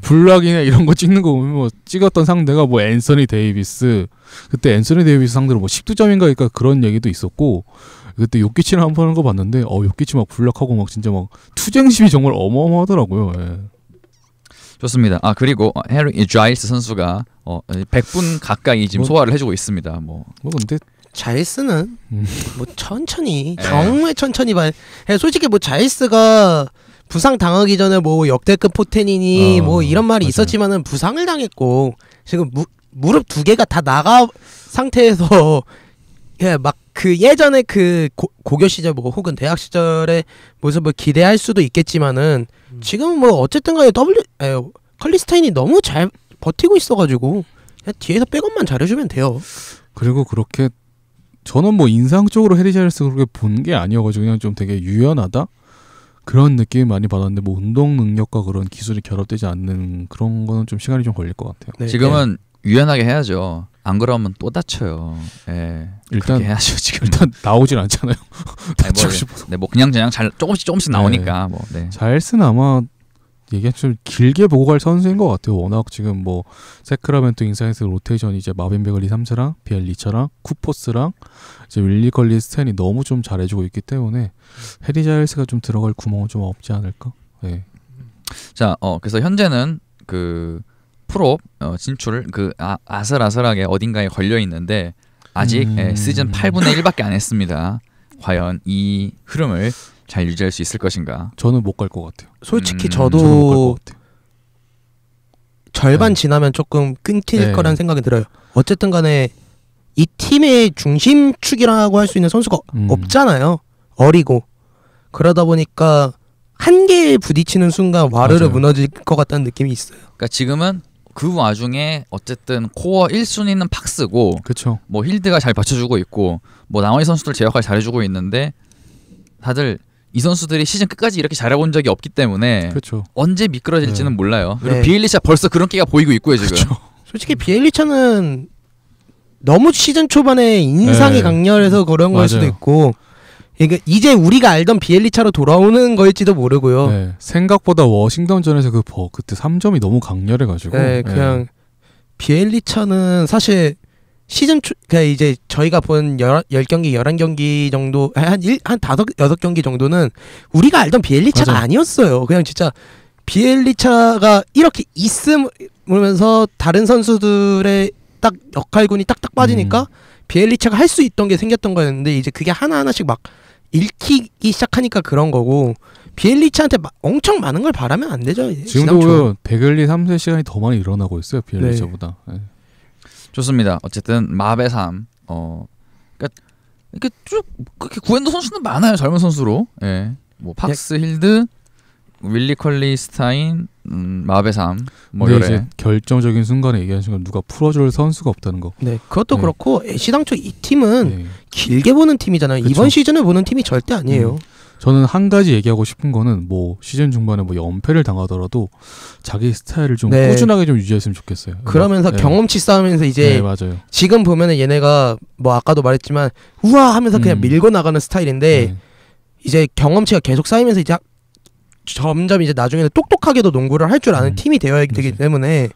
S2: 블락이나 이런 거 찍는 거 보면 뭐 찍었던 상대가 뭐 앤서니 데이비스, 그때 앤서니 데이비스 상대로 뭐 12점인가 그러니까 그런 얘기도 있었고, 그때 요키치를 한번 하는 거 봤는데 요키치 막 블락하고 막 진짜 막 투쟁심이 정말 어마어마하더라고요. 예.
S1: 좋습니다. 그리고 해리 자일스 선수가 100분 가까이 지금 소화를 해주고 있습니다. 뭐
S2: 근데
S4: 자일스는 뭐 천천히 정말 천천히 봐. 솔직히 뭐 자일스가 부상 당하기 전에 뭐 역대급 포텐이니 뭐 이런 말이
S2: 맞아요.
S4: 있었지만은 부상을 당했고 지금 무릎 두 개가 다 나가 상태에서 막 그 예전에 그 고교 시절 뭐 혹은 대학 시절의 모습을 기대할 수도 있겠지만은 지금 뭐 어쨌든 간에 컬리스타인이 너무 잘 버티고 있어가지고 그냥 뒤에서 백업만 잘해주면 돼요.
S2: 그리고 그렇게 저는 뭐 인상적으로 해리 자일스 그렇게 본 게 아니어가지고 그냥 좀 되게 유연하다 그런 느낌이 많이 받았는데 뭐 운동 능력과 그런 기술이 결합되지 않는 그런 거는 좀 시간이 좀 걸릴 것 같아요.
S4: 네,
S1: 지금은 유연하게 해야죠. 안 그러면 또 다쳐요. 예.
S2: 일단
S1: 해야죠. 지금
S2: 일단 나오질 않잖아요. 다치고 싶어서.
S1: 뭐 그냥 잘 조금씩 나오니까 뭐. 네.
S2: 자일스는 아마 얘기 좀 길게 보고 갈 선수인 것 같아요. 워낙 지금 뭐 세크라멘토 잉사이스 로테이션 이제 마빈 베글리 3세랑 비엘리차랑 쿠포스랑 이제 윌리 컬리 스탠이 너무 좀 잘해주고 있기 때문에 해리 자일스가 좀 들어갈 구멍은 좀 없지 않을까. 네.
S1: 자, 그래서 현재는 그 프로 진출 그 아슬아슬하게 어딘가에 걸려 있는데 아직 시즌 8분의 1밖에 안 했습니다. 과연 이 흐름을 잘 유지할 수 있을 것인가?
S2: 저는 못 갈 것 같아요.
S4: 솔직히
S2: 저는 못 갈
S4: 저도
S2: 것 같아요.
S4: 절반 지나면 조금 끊길 거라는 생각이 들어요. 어쨌든 간에 이 팀의 중심축이라고 할 수 있는 선수가 없잖아요. 어리고. 그러다 보니까 한계에 부딪히는 순간 와르르
S2: 맞아요.
S4: 무너질 것 같다는 느낌이 있어요.
S1: 그러니까 지금은 그 와중에 어쨌든 코어 1순위는 팍스고
S2: 그렇죠.
S1: 뭐 힐드가 잘 받쳐주고 있고 뭐 나머지 선수들 제 역할 잘해주고 있는데 다들 이 선수들이 시즌 끝까지 이렇게 잘해본 적이 없기 때문에
S2: 그렇죠.
S1: 언제 미끄러질지는 몰라요. 그리고
S4: 네.
S1: 비엘리차 벌써 그런 끼가 보이고 있고요 지금.
S2: 그렇죠.
S4: 솔직히 비엘리차는 너무 시즌 초반에 인상이
S2: 네.
S4: 강렬해서 그런 걸 수도
S2: 맞아요.
S4: 있고 이제 우리가 알던 비엘리차로 돌아오는 거일지도 모르고요.
S2: 네. 생각보다 워싱턴전에서 그때 3점이 너무 강렬해가지고.
S4: 네, 그냥 비엘리차는 사실 시즌 초 그냥 이제 저희가 본 10경기, 11경기 정도 한 5, 6경기 정도는 우리가 알던 비엘리차가
S2: 맞아.
S4: 아니었어요. 그냥 진짜 비엘리차가 이렇게 있으면서 다른 선수들의 딱 역할군이 딱딱 빠지니까 비엘리차가 할 수 있던 게 생겼던 거였는데 이제 그게 하나하나씩 막 읽히기 시작하니까 그런 거고 비엘리차한테 엄청 많은 걸 바라면 안 되죠. 이제
S2: 지금도 베글리 3세 시간이 더 많이 일어나고 있어요. 비엘리차보다. 네.
S1: 좋습니다. 어쨌든 마베3 그러니까 이렇게 쭉 그렇게 구엔도 선수는 많아요. 젊은 선수로. 예. 뭐 팍스 힐드, 윌리 컬리 스타인, 마베3 뭐
S2: 근데
S1: 이래.
S2: 이제 결정적인 순간에 얘기하는 순간 누가 풀어줄 선수가 없다는 거.
S4: 네, 그것도
S2: 네.
S4: 그렇고 시당초 이 팀은
S2: 네.
S4: 길게 보는 팀이잖아요.
S2: 그쵸.
S4: 이번 시즌을 보는 팀이 절대 아니에요.
S2: 저는 한 가지 얘기하고 싶은 거는 뭐 시즌 중반에 뭐 연패를 당하더라도 자기 스타일을 좀
S4: 네.
S2: 꾸준하게 좀 유지했으면 좋겠어요.
S4: 그러면서
S2: 네.
S4: 경험치 싸움에서 이제
S2: 네, 맞아요.
S4: 지금 보면은 얘네가 뭐 아까도 말했지만 우와 하면서 그냥 밀고 나가는 스타일인데
S2: 네.
S4: 이제 경험치가 계속 쌓이면서 이제 점점 이제 나중에는 똑똑하게도 농구를 할 줄 아는 팀이 되어야 되기 때문에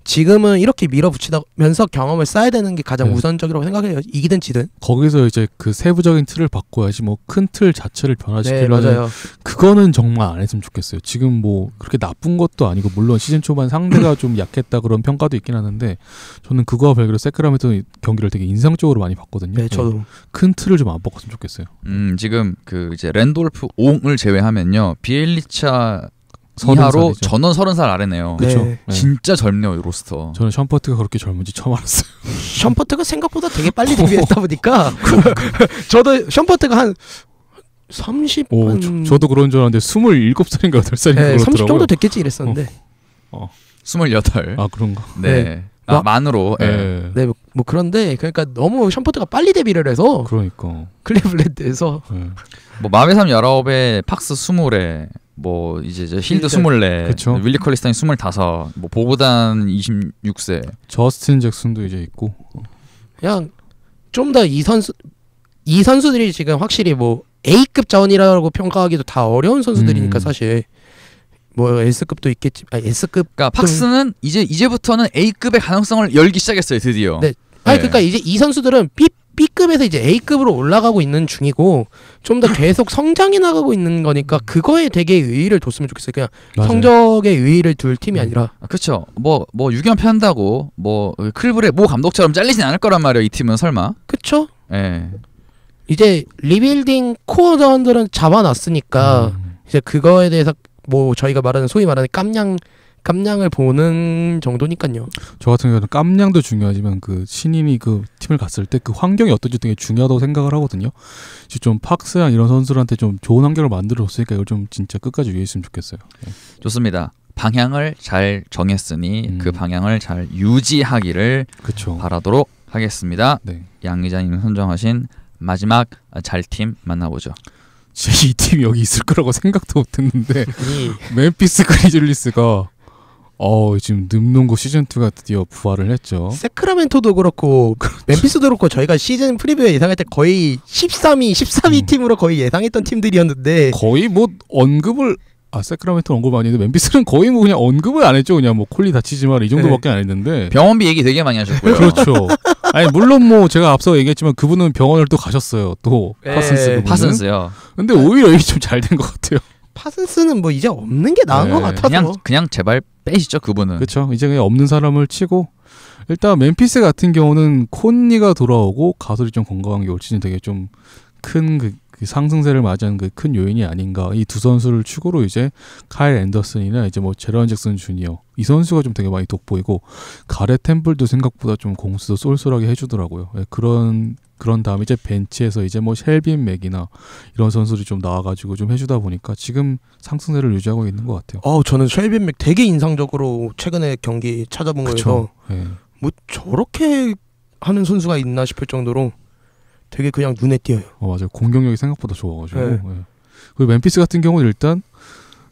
S4: 지금은 이렇게 밀어붙이면서 경험을 쌓아야 되는 게 가장
S2: 네.
S4: 우선적이라고 생각해요. 이기든 지든.
S2: 거기서 이제 그 세부적인 틀을 바꿔야지 뭐 큰 틀 자체를
S4: 네,
S2: 변화시키려는
S4: 맞아요.
S2: 그거는 정말 안 했으면 좋겠어요. 지금 뭐 그렇게 나쁜 것도 아니고 물론 시즌 초반 상대가 좀 약했다 그런 평가도 있긴 하는데 저는 그거와 별개로 세크라멘토 경기를 되게 인상적으로 많이 봤거든요.
S4: 네, 저도.
S2: 큰 틀을 좀 안 바꿨으면 좋겠어요.
S1: 지금 그 이제 랜돌프 옹을 제외하면요 비엘리차
S2: 30
S1: 이하로
S2: 살이죠.
S1: 전원 30살 아래네요.
S2: 그쵸.
S4: 네.
S2: 네.
S1: 진짜 젊네요 이 로스터.
S2: 저는 샴퍼트가 그렇게 젊은지 처음 알았어요.
S4: 션퍼트가 생각보다 되게 빨리 데뷔했다 보니까 저도 션퍼트가 한 30,
S2: 오,
S4: 한
S2: 저도 그런 줄 알았는데 27살인가 8살인가
S4: 네, 30
S2: 그렇더라고요.
S4: 정도 됐겠지 이랬었는데
S1: 28.
S2: 아 그런가?
S1: 네.
S4: 네.
S1: 만으로. 예.
S2: 네.
S4: 네, 뭐 그런데 그러니까 너무 션퍼트가 빨리 데뷔를 해서
S2: 그러니까.
S4: 클리블랜드에서
S2: 네.
S1: 뭐 마베삼 19에 팍스 20에 뭐 이제 저 힐드 24,
S2: 그쵸.
S1: 윌리 컬리스타인 25, 뭐 보보단 26세.
S2: 저스틴 잭슨도 이제 있고.
S4: 그냥 좀 더 이 선수들이 지금 확실히 뭐 A급 자원이라고 평가하기도 다 어려운 선수들이니까 사실 뭐 S급도 있겠지. S급.
S1: 그러니까 팍스는 이제부터는 A급의 가능성을 열기 시작했어요 드디어.
S4: 네. 아니 그러니까 이제 이 선수들은 B급에서 이제 A급으로 올라가고 있는 중이고 좀 더 계속 성장해 나가고 있는 거니까 그거에 되게 의의를 뒀으면 좋겠어요. 그냥
S2: 맞아요.
S4: 성적에 의의를 둘 팀이 아니라.
S1: 그렇죠. 뭐 6연패 한다고 뭐 클브의 모 감독처럼 잘리진 않을 거란 말이에요. 이 팀은 설마.
S4: 그쵸?
S1: 예.
S4: 이제 리빌딩 코어 자원들은 잡아놨으니까 이제 그거에 대해서 뭐 저희가 말하는 소위 말하는 깜냥을 보는 정도니까요.
S2: 저 같은 경우는 깜냥도 중요하지만 그 신인이 그 팀을 갔을 때 그 환경이 어떤지 되게 중요하다고 생각을 하거든요. 좀 팍스랑 이런 선수들한테 좀 좋은 환경을 만들어줬으니까 이걸 좀 진짜 끝까지 유지했으면 좋겠어요. 네.
S1: 좋습니다. 방향을 잘 정했으니 그 방향을 잘 유지하기를
S2: 그렇죠.
S1: 바라도록 하겠습니다.
S2: 네.
S1: 양 기자님 선정하신 마지막 잘 팀 만나보죠.
S2: 이 팀이 여기 있을 거라고 생각도 못했는데
S4: 아니
S2: 멤피스 그리즐리스가 지금 늠농구 시즌2가 드디어 부활을 했죠.
S4: 세크라멘토도 그렇고 멤피스도 그렇고 저희가 시즌 프리뷰에 예상할 때 거의 13위 팀으로 거의 예상했던 팀들이었는데
S2: 거의 뭐 언급을 세크라멘토는 언급 많이 했는데 멤피스는 거의 뭐 그냥 언급을 안 했죠. 그냥 뭐 콜리 다치지 마라 이 정도밖에 안 했는데.
S1: 병원비 얘기 되게 많이 하셨고요.
S2: 그렇죠. 아니 물론 뭐 제가 앞서 얘기했지만 그분은 병원을 또 가셨어요. 또
S4: 네.
S2: 파슨스 그분은.
S1: 파슨스요.
S2: 근데 오히려 이게 좀 잘 된 것 같아요.
S4: 파슨스는 뭐 이제 없는 게 나은
S2: 네.
S4: 것 같아서
S1: 그냥 제발 빼시죠 그분은.
S2: 그렇죠. 이제 그냥 없는 사람을 치고 일단 멤피스 같은 경우는 콘니가 돌아오고 가솔이 좀 건강한 게 올 시즌 되게 좀 큰 그 상승세를 맞이한 그 큰 요인이 아닌가. 이 두 선수를 축으로 이제 카일 앤더슨이나 이제 뭐 제런 잭슨 주니어 이 선수가 좀 되게 많이 돋보이고 가렛 템플도 생각보다 좀 공수도 쏠쏠하게 해주더라고요. 네, 그런 다음에 이제 벤치에서 이제 뭐 셸빈 맥이나 이런 선수들이 좀 나와가지고 좀 해주다 보니까 지금 상승세를 유지하고 있는 것 같아요.
S4: 저는 셸빈 맥 되게 인상적으로 최근에 경기 찾아본 거에서
S2: 네.
S4: 뭐 저렇게 하는 선수가 있나 싶을 정도로 되게 그냥 눈에 띄어요.
S2: 맞아요. 공격력이 생각보다 좋아가지고.
S4: 네.
S2: 네. 그리고 멤피스 같은 경우는 일단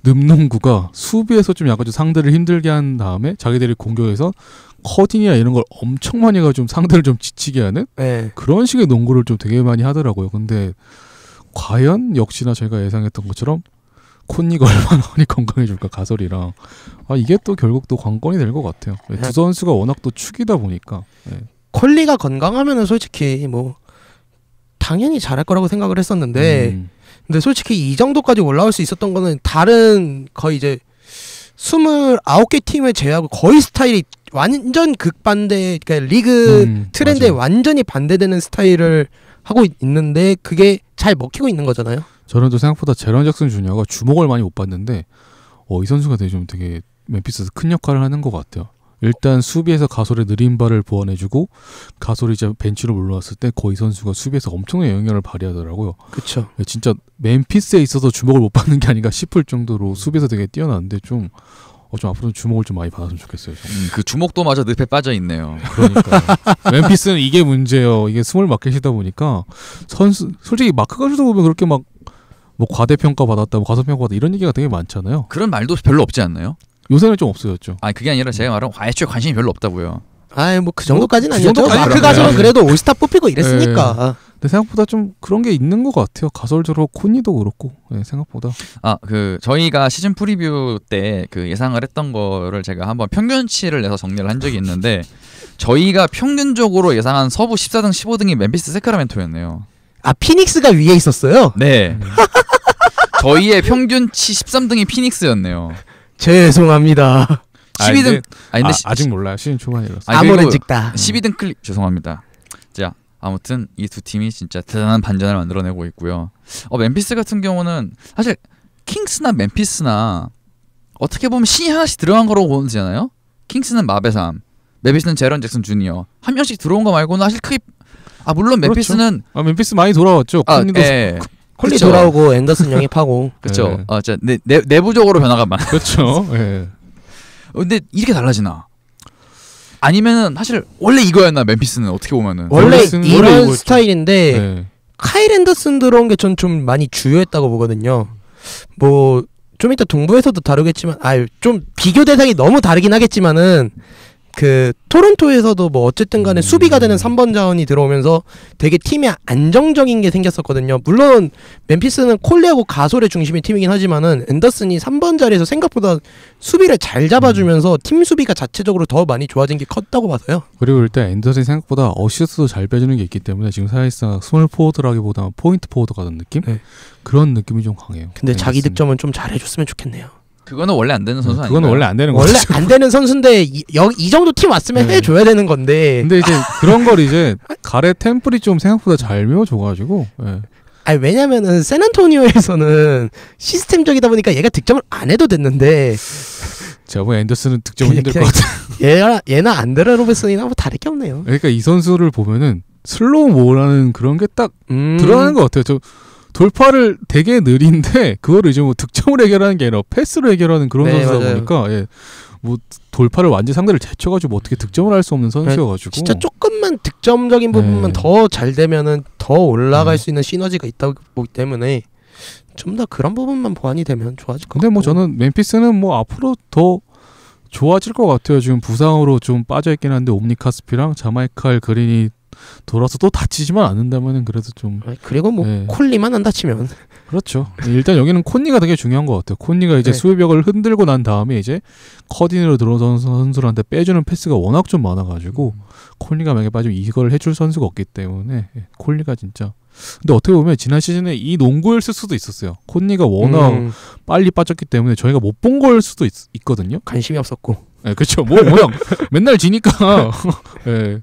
S2: 늠농구가 수비에서 좀 약간 좀 상대를 힘들게 한 다음에 자기들이 공격에서 커딩이나 이런 걸 엄청 많이 해가지고 좀 상대를 좀 지치게 하는
S4: 네.
S2: 그런 식의 농구를 좀 되게 많이 하더라고요. 근데 과연 역시나 제가 예상했던 것처럼 콘니가 얼마나 많이 건강해질까 가솔이랑 이게 또 결국 또 관건이 될 것 같아요. 두 선수가 워낙 또 축이다 보니까. 네.
S4: 콜리가 건강하면은 솔직히 뭐 당연히 잘할 거라고 생각을 했었는데 근데 솔직히 이 정도까지 올라올 수 있었던 거는 다른 거의 이제 29개 팀을 제외하고 거의 스타일이 완전 극반대, 그러니까 리그 트렌드에
S2: 맞아요.
S4: 완전히 반대되는 스타일을 하고 있는데 그게 잘 먹히고 있는 거잖아요.
S2: 저는 또 생각보다 제런 잭슨 주니어가 주목을 많이 못 받는데 이 선수가 되게 멤피스에서 큰 역할을 하는 것 같아요. 일단 수비에서 가솔의 느린 발을 보완해주고 가솔이 이제 벤치로 물러왔을 때 거의 선수가 수비에서 엄청난 영향을 발휘하더라고요.
S4: 그렇죠.
S2: 진짜 멤피스에 있어서 주목을 못 받는 게 아닌가 싶을 정도로 수비에서 되게 뛰어났는데 좀 앞으로 주목을 좀 많이 받았으면 좋겠어요.
S1: 그 주목도 마저 늪에 빠져 있네요.
S2: 그러니까 멤피스는 이게 문제예요. 이게 스몰 마켓이다 보니까 솔직히 마크 가주도 보면 그렇게 막 뭐 과대평가 받았다, 뭐 과소평가 받았다 이런 얘기가 되게 많잖아요.
S1: 그런 말도 별로 없지 않나요?
S2: 요새는 좀 없어졌죠.
S1: 그게 아니라 제가 말한 애초에 관심이 별로 없다고요.
S4: 뭐 그 정도까지는
S2: 그
S4: 아니었죠.
S2: 정도까지는
S4: 마크
S2: 그래요.
S4: 가서는 그래도 올스타 뽑히고 이랬으니까.
S2: 근데 생각보다 좀 그런 게 있는 것 같아요. 가솔저로 코니도 그렇고 생각보다.
S1: 그 저희가 시즌 프리뷰 때 그 예상을 했던 거를 제가 한번 평균치를 내서 정리를 한 적이 있는데 저희가 평균적으로 예상한 서부 14등 15등이 멤피스 세크라멘토였네요.
S4: 피닉스가 위에 있었어요?
S1: 네. 저희의 평균치 13등이 피닉스였네요.
S4: 죄송합니다.
S1: 12등 근데
S2: 아직 몰라요. 시즌 초반이라서.
S4: 아무런 직다.
S1: 12등 클립 죄송합니다. 자, 아무튼 이 두 팀이 진짜 대단한 반전을 만들어내고 있고요. 멤피스 같은 경우는 사실 킹스나 멤피스나 어떻게 보면 신이 하나씩 들어간 거라고 보는잖아요. 킹스는 마베삼, 멤피스는 제런 잭슨 주니어 한 명씩 들어온 거 말고는 사실 크게 물론 멤피스는
S2: 그렇죠. 멤피스 많이 돌아왔죠. 콜리도
S4: 콜리 돌아오고 앤더슨 영입하고
S1: 그렇죠. 내부적으로 변화가 많아.
S2: 그렇죠. 예.
S1: 근데 이렇게 달라지나? 아니면은 사실 원래 이거였나 멤피스는 어떻게 보면은
S4: 원래
S2: 멤피스는
S4: 이런
S2: 원래 이거였죠.
S4: 스타일인데
S2: 네.
S4: 카일 앤더슨 들어온 게 전 좀 많이 주요했다고 보거든요. 뭐 좀 이따 동부에서도 다루겠지만 좀 비교 대상이 너무 다르긴 하겠지만은 그 토론토에서도 뭐 어쨌든 간에 수비가 되는 3번 자원이 들어오면서 되게 팀이 안정적인 게 생겼었거든요. 물론 멤피스는 콜리하고 가솔의 중심의 팀이긴 하지만은 앤더슨이 3번 자리에서 생각보다 수비를 잘 잡아주면서 팀 수비가 자체적으로 더 많이 좋아진 게 컸다고 봐서요.
S2: 그리고 일단 앤더슨이 생각보다 어시스트도 잘 빼주는 게 있기 때문에 지금 사실상 스몰 포워드라기보다 포인트 포워드 같은 느낌?
S4: 네.
S2: 그런 느낌이 좀 강해요.
S4: 근데
S2: 앤더슨이.
S4: 자기 득점은 좀 잘해줬으면 좋겠네요.
S1: 그거는 원래 안 되는 선수 아니에요?
S2: 그건 원래 안 되는
S4: 원래
S2: 거죠.
S4: 안 되는 선수인데 이 정도 팀 왔으면
S2: 네.
S4: 해줘야 되는 건데.
S2: 근데 이제 그런 걸 이제 가레 템플이 좀 생각보다 잘 메워줘가지고. 예.
S4: 왜냐면은 샌안토니오에서는 시스템적이다 보니까 얘가 득점을 안 해도 됐는데
S2: 제가 보기엔 앤더슨은 득점은 힘들 것 같아요.
S4: 얘나 안드레 로베슨이나 뭐 다를 게 없네요.
S2: 그러니까 이 선수를 보면은 슬로우 모라는 그런 게 딱 드러나는 것 같아요. 저 돌파를 되게 느린데 그거를 이제 뭐 득점을 해결하는 게 아니라 패스로 해결하는 그런
S4: 네,
S2: 선수다
S4: 맞아요.
S2: 보니까 뭐 돌파를 완전 상대를 제쳐가지고 뭐 어떻게 득점을 할 수 없는 선수여가지고
S4: 진짜 조금만 득점적인 부분만 더 잘 되면은 더 올라갈 수 있는 시너지가 있다고 보기 때문에 좀 더 그런 부분만 보완이 되면 좋아질 것
S2: 근데
S4: 같고.
S2: 뭐 저는 멤피스는 뭐 앞으로 더 좋아질 것 같아요. 지금 부상으로 좀 빠져있긴 한데 옴니카스피랑 자마이칼 그린이 돌아서 또 다치지만 않는다면은 그래도 좀
S4: 그리고 뭐
S2: 네.
S4: 콜리만 안 다치면
S2: 그렇죠. 일단 여기는 콘니가 되게 중요한 것 같아요. 콘니가 이제
S4: 네.
S2: 수비벽을 흔들고 난 다음에 이제 커딘으로 들어선 선수한테 빼주는 패스가 워낙 좀 많아가지고 콘니가 만약에 빠지면 이걸 해줄 선수가 없기 때문에 콘니가 진짜. 근데 어떻게 보면 지난 시즌에 이 농구였을 수도 있었어요. 콘니가 워낙 빨리 빠졌기 때문에 저희가 못 본 걸 수도 있거든요.
S4: 관심이 없었고.
S2: 네, 그렇죠. 뭐 그냥 맨날 지니까. 네.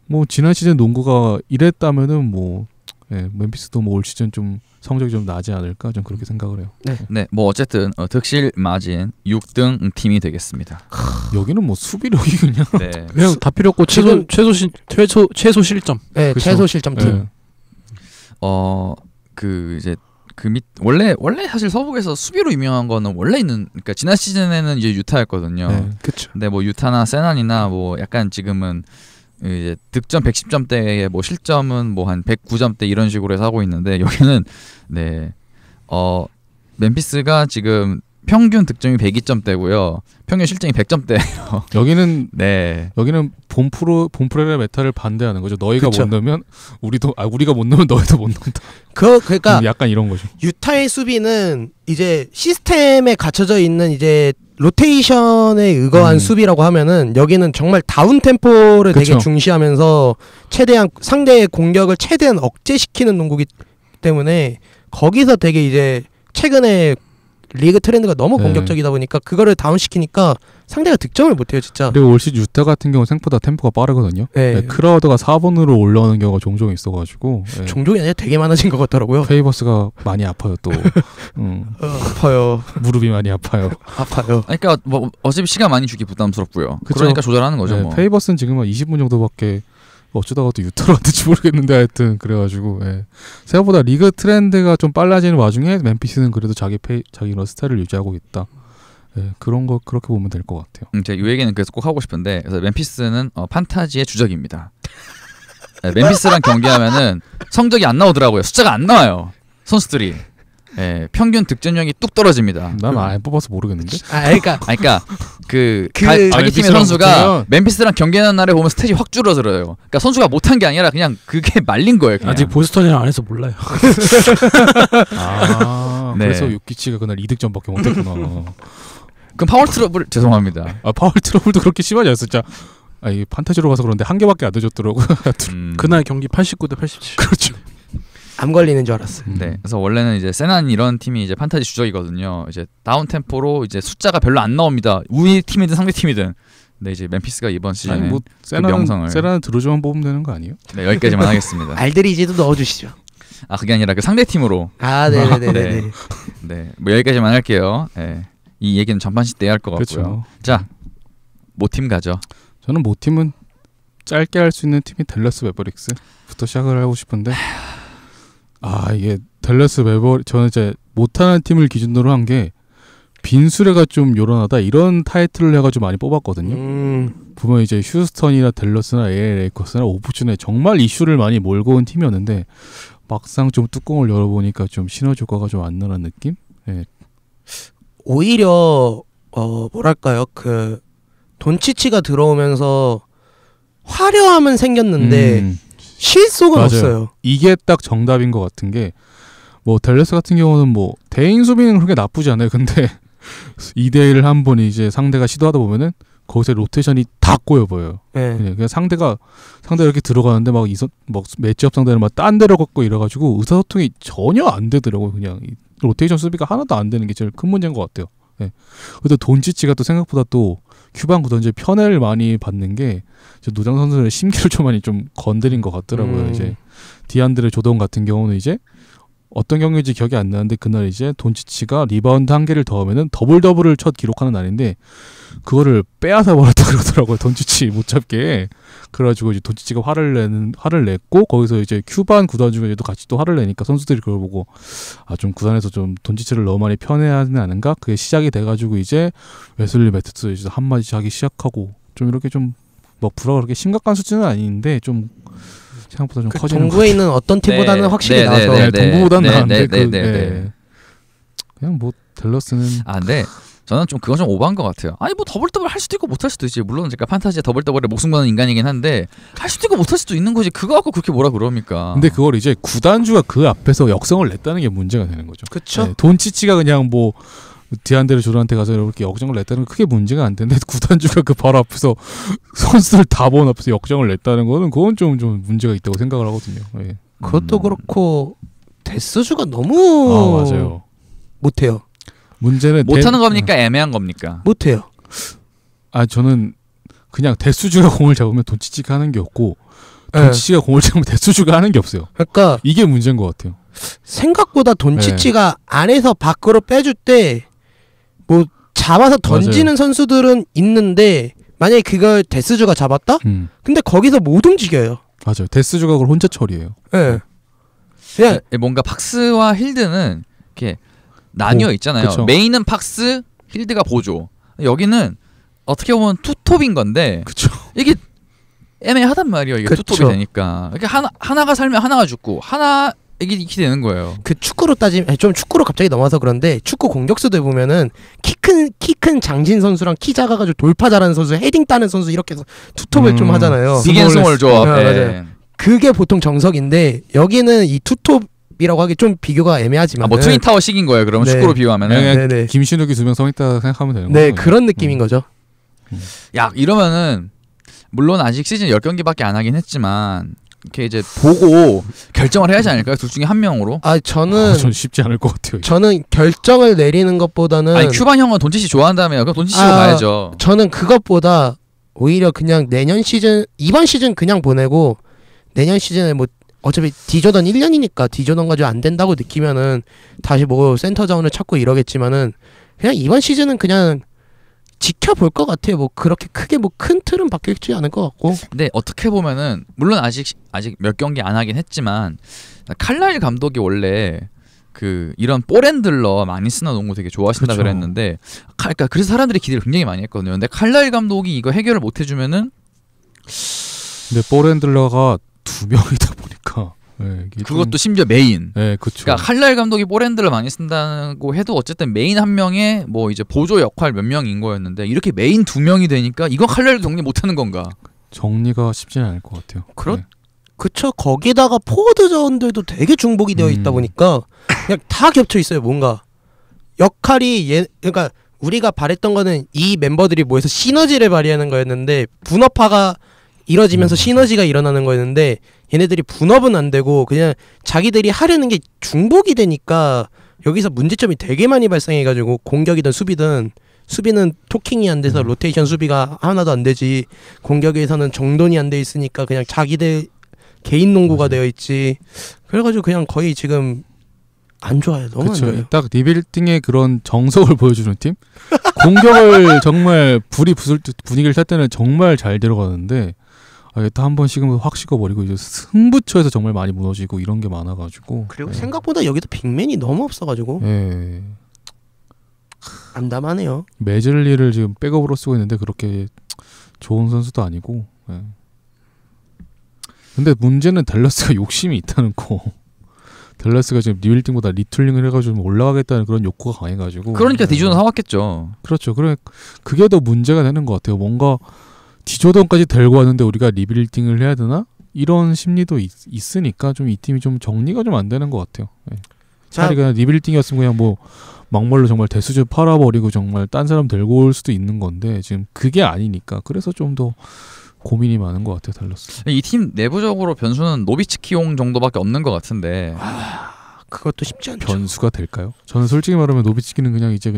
S2: 뭐 지난 시즌 농구가 이랬다면은 뭐 멤피스도 뭐 올 시즌 좀 성적이 좀 나지 않을까 좀 그렇게 생각을 해요.
S1: 네, 뭐 어쨌든 득실 마진 6등 팀이 되겠습니다.
S2: 여기는 뭐 수비력이 그냥
S1: 네.
S3: 그냥 다 필요 없고 최소 실점.
S4: 네,
S2: 그쵸.
S4: 최소 실점 팀.
S2: 네.
S1: 그 이제 그 밑 원래 사실 서부에서 수비로 유명한 거는 원래 있는 그러니까 지난 시즌에는 이제 유타였거든요.
S2: 네.
S4: 그렇죠.
S1: 근데 뭐 유타나 세난이나 뭐 약간 지금은 이제 득점 110점대에 뭐 실점은 뭐 한 109점대 이런 식으로 해서 하고 있는데 여기는 멤피스가 지금 평균 득점이 102점대고요. 평균 실점이 100점대예요.
S2: 여기는 본프레의 메타를 반대하는 거죠. 너희가
S4: 그쵸.
S2: 못 넣으면 우리가 못 넣으면 너희도 못 넣는다.
S4: 그러니까
S2: 약간 이런 거죠.
S4: 유타의 수비는 이제 시스템에 갖춰져 있는 이제 로테이션에 의거한 수비라고 하면은 여기는 정말 다운 템포를 되게
S2: 그쵸.
S4: 중시하면서 최대한 상대의 공격을 최대한 억제시키는 농구기 때문에 거기서 되게 이제 최근에 리그 트렌드가 너무
S2: 네.
S4: 공격적이다 보니까 그거를 다운시키니까 상대가 득점을 못해요 진짜.
S2: 그리고 올 시즌 유타 같은 경우 생각보다 템포가 빠르거든요.
S4: 네.
S2: 크라우드가 4번으로 올라오는 경우가 종종 있어가지고
S4: 종종이 아니라 되게 많아진 것 같더라고요.
S2: 페이버스가 많이 아파요 또.
S4: 아파요.
S2: 무릎이 많이 아파요.
S4: 아파요.
S1: 그러니까 뭐 어차피 시간 많이 주기 부담스럽고요.
S2: 그쵸.
S1: 그러니까 조절하는 거죠.
S2: 네,
S1: 뭐.
S2: 페이버스는 지금 한 20분 정도밖에 어쩌다가 또 유타로 왔는지 모르겠는데 하여튼 그래가지고 생각보다 리그 트렌드가 좀 빨라지는 와중에 멤피스는 그래도 자기 스타일을 유지하고 있다. 그런 거 그렇게 보면 될 것 같아요.
S1: 제가 이 얘기는 그래서 꼭 하고 싶은데 그래서 멤피스는 판타지의 주적입니다. 멤피스랑 경기하면은 성적이 안 나오더라고요. 숫자가 안 나와요. 선수들이. 평균 득점력이 뚝 떨어집니다.
S2: 난 아예 뽑아서 모르겠는데.
S4: 그러니까
S1: 그러니까 자기 팀의 선수가 멤피스랑 경기하는 날에 보면 스탯이 확 줄어들어요. 그러니까 선수가 못한 게 아니라 그냥 그게 말린 거예요. 그냥.
S3: 아직 보스턴이랑 안 해서 몰라요.
S2: 네. 그래서 요키치가 그날 2득점밖에 못했구나.
S1: 그럼 파울 트러블 죄송합니다.
S2: 파울 트러블도 그렇게 심하지 않았어. 진짜. 이 판타지로 가서 그런데 한 개밖에 안 되줬더라고.
S3: 그날 경기 89대 87.
S2: 그렇죠.
S4: 암 걸리는 줄 알았어.
S1: 네, 그래서 원래는 이제 세난 이런 팀이 이제 판타지 주적이거든요. 이제 다운 템포로 이제 숫자가 별로 안 나옵니다. 우리 팀이든 상대 팀이든. 근데 이제 멤피스가 이번 시즌에
S2: 뭐 세나는 드로즈만 뽑으면 되는 거 아니에요?
S1: 네, 여기까지만 하겠습니다.
S4: 알드리지도 넣어주시죠.
S1: 그게 아니라 그 상대 팀으로.
S4: 네네네네.
S1: 네, 뭐 여기까지만 할게요. 네, 이 얘기는 전반식 때 할 것 같고요.
S2: 그렇죠.
S1: 자, 모팀 가죠.
S2: 저는 모팀은 짧게 할 수 있는 팀이 댈러스 매버릭스부터 시작을 하고 싶은데. 이게 댈러스 저는 이제 못하는 팀을 기준으로 한 게 빈수레가 좀 요란하다 이런 타이틀을 해가지고 많이 뽑았거든요. 보면 이제 휴스턴이나 댈러스나 LA 레이커스나 오프준에 정말 이슈를 많이 몰고 온 팀이었는데 막상 좀 뚜껑을 열어보니까 좀 시너지 효과가 좀 안 나는 느낌? 네.
S4: 오히려 뭐랄까요, 그 돈치치가 들어오면서 화려함은 생겼는데 실속은
S2: 맞아요.
S4: 없어요.
S2: 이게 딱 정답인 것 같은 게 뭐 댈러스 같은 경우는 뭐 대인 수비는 그렇게 나쁘지 않아요. 근데 2대1을 한 번 이제 상대가 시도하다 보면은 거기서 로테이션이 다 꼬여 보여요.
S4: 네.
S2: 그냥 상대가 이렇게 들어가는데 막 매치업 상대는 막 딴 데로 걷고 이래가지고 의사소통이 전혀 안 되더라고요. 그냥 이 로테이션 수비가 하나도 안 되는 게 제일 큰 문제인 것 같아요. 네. 그래도 돈치치가 또 생각보다 또 큐반 구단주의 편애를 많이 받는 게 노장 선수의 심기를 좀 많이 좀 건드린 것 같더라고요. 이제 디안드레 조던 같은 경우는 이제 어떤 경기인지 기억이 안 나는데 그날 이제 돈치치가 리바운드 1개를 더하면은 더블을 첫 기록하는 날인데 그거를 빼앗아 버렸다 그러더라고요. 돈치치 못 잡게. 그래가지고 이제 돈치치가 화를 냈고 거기서 이제 큐반 구단주가 또 같이 또 화를 내니까 선수들이 그걸 보고 좀 구단에서 좀 돈치치를 너무 많이 편애하는 않은가? 그게 시작이 돼가지고 이제 웨슬리 매트스 이제 한마디씩 하기 시작하고 좀 이렇게 좀 뭐 불화가 그렇게 심각한 수준은 아닌데 좀 생각보다 좀 커지는
S4: 동부에 있는 어떤 팀보다는 확실히 나아서
S2: 동부보다는 나은데 그냥 뭐 댈러스는
S1: 근데 저는 좀 그건 좀 오버한 것 같아요. 아니 뭐 더블 할 수도 있고 못 할 수도 있지. 물론 제가 판타지에 더블에 목숨 거는 인간이긴 한데 할 수도 있고 못 할 수도 있는 거지. 그거 갖고 그렇게 뭐라 그럽니까?
S2: 근데 그걸 이제 구단주가 그 앞에서 역성을 냈다는 게 문제가 되는 거죠.
S4: 그렇죠.
S2: 돈치치가 그냥 뭐 디안드레 조던한테 가서 이렇게 역정을 냈다는 건 크게 문제가 안 되는데 구단주가 그 바로 앞에서 선수들 다 보는 앞에서 역정을 냈다는 거는 그건 좀 문제가 있다고 생각을 하거든요. 예.
S4: 그것도 그렇고 데스주가 너무
S2: 맞아요.
S4: 못해요.
S2: 문제는
S1: 못하는 겁니까? 애매한 겁니까?
S4: 못해요.
S2: 저는 그냥 데스주가 공을 잡으면 돈치치가 하는 게 없고 돈치치가 공을 잡으면 데스주가 하는 게 없어요.
S4: 그러니까
S2: 이게 문제인 것 같아요.
S4: 생각보다 돈치치가 안에서 밖으로 빼줄 때 뭐 잡아서 던지는
S2: 맞아요.
S4: 선수들은 있는데 만약에 그걸 데스주가 잡았다? 근데 거기서 못 움직여요.
S2: 맞아요. 데스주가 그걸 혼자 처리해요.
S4: 네. 그냥
S1: 뭔가 팍스와 힐드는 이렇게 나뉘어 있잖아요.
S2: 그쵸.
S1: 메인은 팍스, 힐드가 보조. 여기는 어떻게 보면 투톱인 건데
S2: 그쵸.
S1: 이게 애매하단 말이에요. 이게
S4: 그쵸.
S1: 투톱이 되니까. 이렇게 하나가 살면 하나가 죽고 이게 되는 거예요.
S4: 그 축구로 따지면 좀 축구로 갑자기 넘어서 그런데 축구 공격수들 보면은 키 큰 장진 선수랑 키 작아가지고 돌파 잘하는 선수, 헤딩 따는 선수 이렇게 해서 투톱을 좀 하잖아요.
S1: 빅앤스몰 조합.
S4: 맞아요. 그게 보통 정석인데 여기는 이 투톱이라고 하기 좀 비교가 애매하지만
S1: 뭐 트윈 타워식인 거예요. 그러면
S4: 네.
S1: 축구로 비유하면은.
S4: 네네.
S2: 김신욱이 2명 성 있다 생각하면 되는
S4: 네,
S2: 거예요.
S4: 그런 느낌인 거죠.
S1: 야 이러면은 물론 아직 시즌 10경기밖에 안 하긴 했지만 이렇게 이제 보고 결정을 해야 하지 않을까요? 둘 중에 한 명으로.
S4: 저는
S2: 쉽지 않을 것 같아요.
S4: 저는 결정을 내리는 것보다는
S1: 아니 큐반 형은 돈치치 좋아한다며요. 그럼 돈치치로 가야죠.
S4: 저는 그것보다 오히려 그냥 이번 시즌 그냥 보내고 내년 시즌에 뭐 어차피 디조던 1년이니까 디조던 가지고 안 된다고 느끼면은 다시 뭐 센터 자원을 찾고 이러겠지만은 그냥 이번 시즌은 그냥 지켜볼 것 같아요. 뭐 그렇게 크게 뭐 큰 틀은 바뀌지 않을 것 같고.
S1: 근데 어떻게 보면은 물론 아직 몇 경기 안 하긴 했지만 칼라일 감독이 원래 그 이런 볼핸들러 많이 쓰는 농구 되게 좋아하신다
S2: 그쵸.
S1: 그랬는데 그러니까 그래서 사람들이 기대를 굉장히 많이 했거든요. 근데 칼라일 감독이 이거 해결을 못 해주면은
S2: 근데 볼핸들러가 2명이다 보니까 네,
S1: 그것도 심지어 메인.
S2: 네, 그렇죠.
S1: 그러니까 칼날 감독이 볼핸드를 많이 쓴다고 해도 어쨌든 메인 한 명에 뭐 이제 보조 역할 몇 명인 거였는데 이렇게 메인 2명이 되니까 이건 칼날도 정리 못하는 건가?
S2: 정리가 쉽지는 않을 것 같아요.
S4: 그렇 그쵸. 거기다가 포워드 자원들도 되게 중복이 되어 있다 보니까 그냥 다 겹쳐 있어요. 뭔가 역할이 그러니까 우리가 바랬던 거는 이 멤버들이 모여서 시너지를 발휘하는 거였는데 분업화가 이뤄지면서 시너지가 일어나는 거였는데 얘네들이 분업은 안 되고 그냥 자기들이 하려는 게 중복이 되니까 여기서 문제점이 되게 많이 발생해가지고 공격이든 수비는 토킹이 안 돼서 로테이션 수비가 하나도 안 되지, 공격에서는 정돈이 안 돼 있으니까 그냥 자기들 개인 농구가 되어 있지. 그래가지고 그냥 거의 지금 안 좋아요. 너무
S2: 그쵸.
S4: 안 좋아요.
S2: 딱 리빌딩의 그런 정석을 보여주는 팀. 공격을 정말 불이 붙을 때 분위기를 탈 때는 정말 잘 들어가는데 또 한 번 식으면 확 식어버리고 이제 승부처에서 정말 많이 무너지고 이런 게 많아가지고.
S4: 그리고 생각보다 여기도 빅맨이 너무 없어가지고 암담하네요.
S2: 매즐리를 지금 백업으로 쓰고 있는데 그렇게 좋은 선수도 아니고. 근데 문제는 댈러스가 욕심이 있다는 거. 댈러스가 지금 리빌딩보다 리툴링을 해가지고 좀 올라가겠다는 그런 욕구가 강해가지고.
S1: 그러니까 디조는 사왔겠죠.
S2: 그렇죠. 그게 더 문제가 되는 것 같아요. 뭔가 디조던까지 데리고 왔는데 우리가 리빌딩을 해야 되나? 이런 심리도 있으니까 좀 이 팀이 좀 정리가 좀 안 되는 것 같아요. 차라리 그냥 리빌딩이었으면 그냥 뭐 막말로 정말 대수주 팔아버리고 정말 딴 사람 데리고 올 수도 있는 건데 지금 그게 아니니까 그래서 좀 더 고민이 많은 것 같아요. 댈러스.
S1: 이 팀 내부적으로 변수는 노비츠키용 정도밖에 없는 것 같은데
S4: 그것도 쉽지 않죠.
S2: 변수가 될까요? 저는 솔직히 말하면 노비츠키는 그냥 이제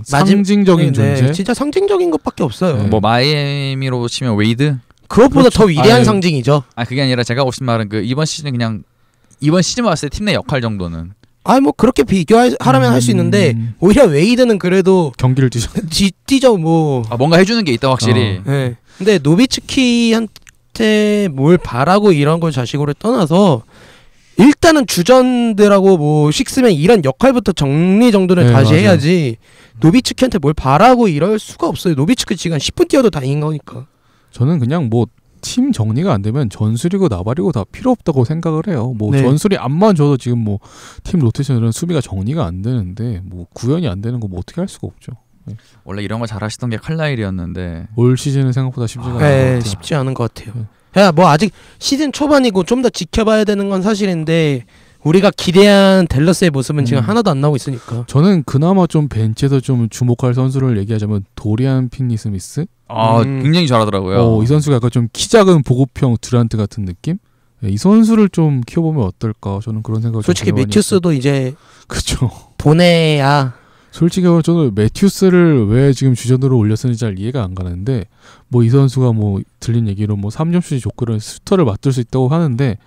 S2: 상징적인 존재.
S4: 진짜 상징적인 것밖에 없어요.
S1: 뭐 마이애미로 치면 웨이드?
S4: 그것보다 더 위대한 상징이죠.
S1: 그게 아니라 제가 하고 싶은 말은 이번 시즌 그냥 이번 시즌 봤을 때 팀 내 역할 정도는.
S4: 뭐 그렇게 비교하라면 할 수 있는데 오히려 웨이드는 그래도
S2: 경기를
S4: 뛰죠 뭐.
S1: 뭔가 해주는 게 있다 확실히.
S4: 네. 근데 노비츠키한테 뭘 바라고 이런 걸 자식으로 떠나서 일단은 주전들하고 뭐 식스맨 이런 역할부터 정리정돈을 다시
S2: 맞아요.
S4: 해야지. 노비츠키한테 뭘 바라고 이럴 수가 없어요. 노비츠키 지금 10분 뛰어도 다행인 거니까.
S2: 저는 그냥 뭐 팀 정리가 안 되면 전술이고 나발이고 다 필요 없다고 생각을 해요. 뭐 전술이 안만 줘도 지금 뭐 팀 로테이션이랑 수비가 정리가 안 되는데 뭐 구현이 안 되는 거 뭐 어떻게 할 수가 없죠.
S1: 원래 이런 거 잘하시던 게 칼라일이었는데
S2: 올 시즌은 생각보다 쉽지가 않은 것 같아요.
S4: 쉽지 않은 것 같아요. 야, 뭐 아직 시즌 초반이고 좀 더 지켜봐야 되는 건 사실인데 우리가 기대한 댈러스의 모습은 지금 하나도 안 나오고 있으니까.
S2: 저는 그나마 좀 벤치에서 좀 주목할 선수를 얘기하자면 도리안 피니스미스.
S1: 굉장히 잘하더라고요.
S2: 이 선수가 약간 좀 키 작은 보급형 듀란트 같은 느낌? 이 선수를 좀 키워보면 어떨까? 저는 그런 생각을.
S4: 솔직히 매튜스도 이제
S2: 그쵸.
S4: 보내야.
S2: 솔직히 저는 매튜스를 왜 지금 주전으로 올렸는지 잘 이해가 안 가는데 뭐 이 선수가 뭐 들린 얘기로 뭐 3점슛이 좋고 슈터를 맡을 수 있다고 하는데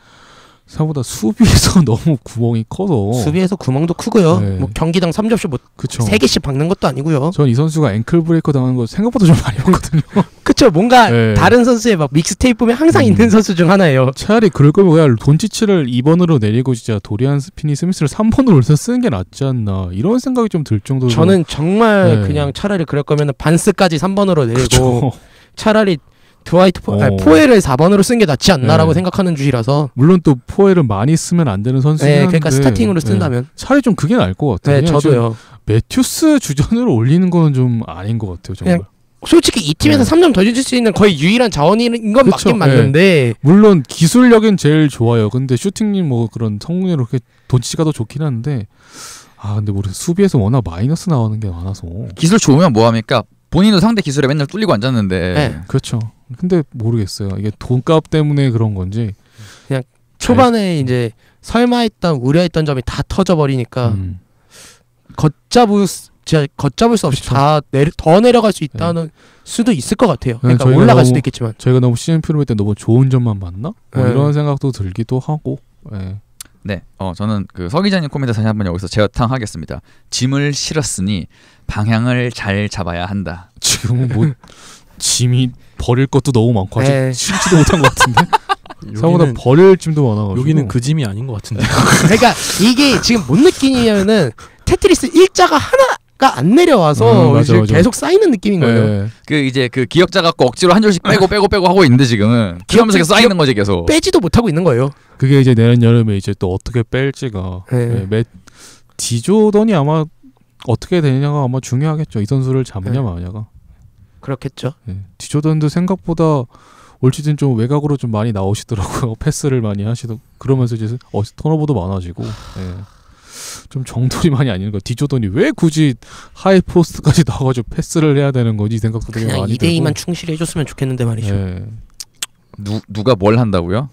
S2: 생각보다 수비에서 너무 구멍이 커서.
S4: 수비에서 구멍도 크고요. 뭐 경기당 3점슛 뭐 3개씩 박는 것도 아니고요.
S2: 전 이 선수가 앵클 브레이커 당하는 거 생각보다 좀 많이 봤거든요.
S4: 그쵸. 뭔가 다른 선수의 막 믹스테이프 보면 항상 있는 선수 중 하나예요.
S2: 차라리 그럴 거면 그냥 돈치치를 2번으로 내리고 진짜 도리안 스피니 스미스를 3번으로 올려서 쓰는 게 낫지 않나 이런 생각이 좀 들 정도로.
S4: 저는 정말 그냥 차라리 그럴 거면 반스까지 3번으로 내리고 그쵸. 차라리 드와이트 포엘을 4번으로 쓴 게 낫지 않나라고 생각하는 주의라서.
S2: 물론 또 포엘을 많이 쓰면 안 되는 선수긴 한데
S4: 그러니까 스타팅으로 쓴다면
S2: 차라리 좀 그게 나을 것 같아요.
S4: 저도요.
S2: 매튜스 주전으로 올리는 거는 좀 아닌 것 같아요. 정말.
S4: 솔직히 이 팀에서 3점 더 줄 수 있는 거의 유일한 자원인 건 맞긴 맞는데
S2: 물론 기술력은 제일 좋아요. 근데 슈팅님 뭐 그런 성공률로 그렇게 돈치가 더 좋긴 한데 근데 우리 수비에서 워낙 마이너스 나오는 게 많아서.
S1: 기술 좋으면 뭐합니까? 본인도 상대 기술에 맨날 뚫리고 앉았는데.
S2: 그렇죠. 근데 모르겠어요. 이게 돈값 때문에 그런 건지
S4: 그냥 초반에 이제 설마했던 우려했던 점이 다 터져버리니까 걷잡을 수 없이 다 더 내려갈 수 있다는 수도 있을 것 같아요. 그러니까 올라갈 수도 있겠지만
S2: 저희가 너무 시즌 피로일 때 너무 좋은 점만 봤나? 뭐 이런 생각도 들기도 하고.
S1: 저는 서 기자님 코멘트 다시 한번 여기서 재탕하겠습니다. 짐을 실었으니 방향을 잘 잡아야 한다.
S2: 지금은 뭐 짐이 버릴 것도 너무 많고 아직 실지도 못한 것 같은데. 생각보다 버릴 짐도 많아가지고.
S3: 여기는 그 짐이 아닌 것 같은데.
S4: 그러니까 이게 지금 뭔 느낌이냐면은 테트리스 일자가 하나 안 내려와서
S2: 맞아.
S4: 계속 쌓이는 느낌인 거예요.
S2: 네.
S1: 그 이제 그 기억자 갖고 억지로 한 줄씩 빼고 하고 있는데 지금은 그러면서 계속 쌓이는 거지 계속.
S4: 빼지도 못하고 있는 거예요.
S2: 그게 이제 내년 여름에 이제 또 어떻게 뺄지가 디조던이 아마 어떻게 되느냐가 아마 중요하겠죠. 이 선수를 잡느냐 마느냐가.
S4: 그렇겠죠.
S2: 디조던도 생각보다 올 시즌 좀 외곽으로 좀 많이 나오시더라고요. 패스를 많이 하시고 그러면서 이제 턴오버도 많아지고 좀 정돌이 많이 아닌 거. 디조던이 왜 굳이 하이 포스트까지 나와가지고 패스를 해야 되는 거지 생각도 되게
S4: 그냥
S2: 많이
S4: 2대2만 충실해줬으면 좋겠는데 말이죠.
S1: 누가 뭘 한다고요?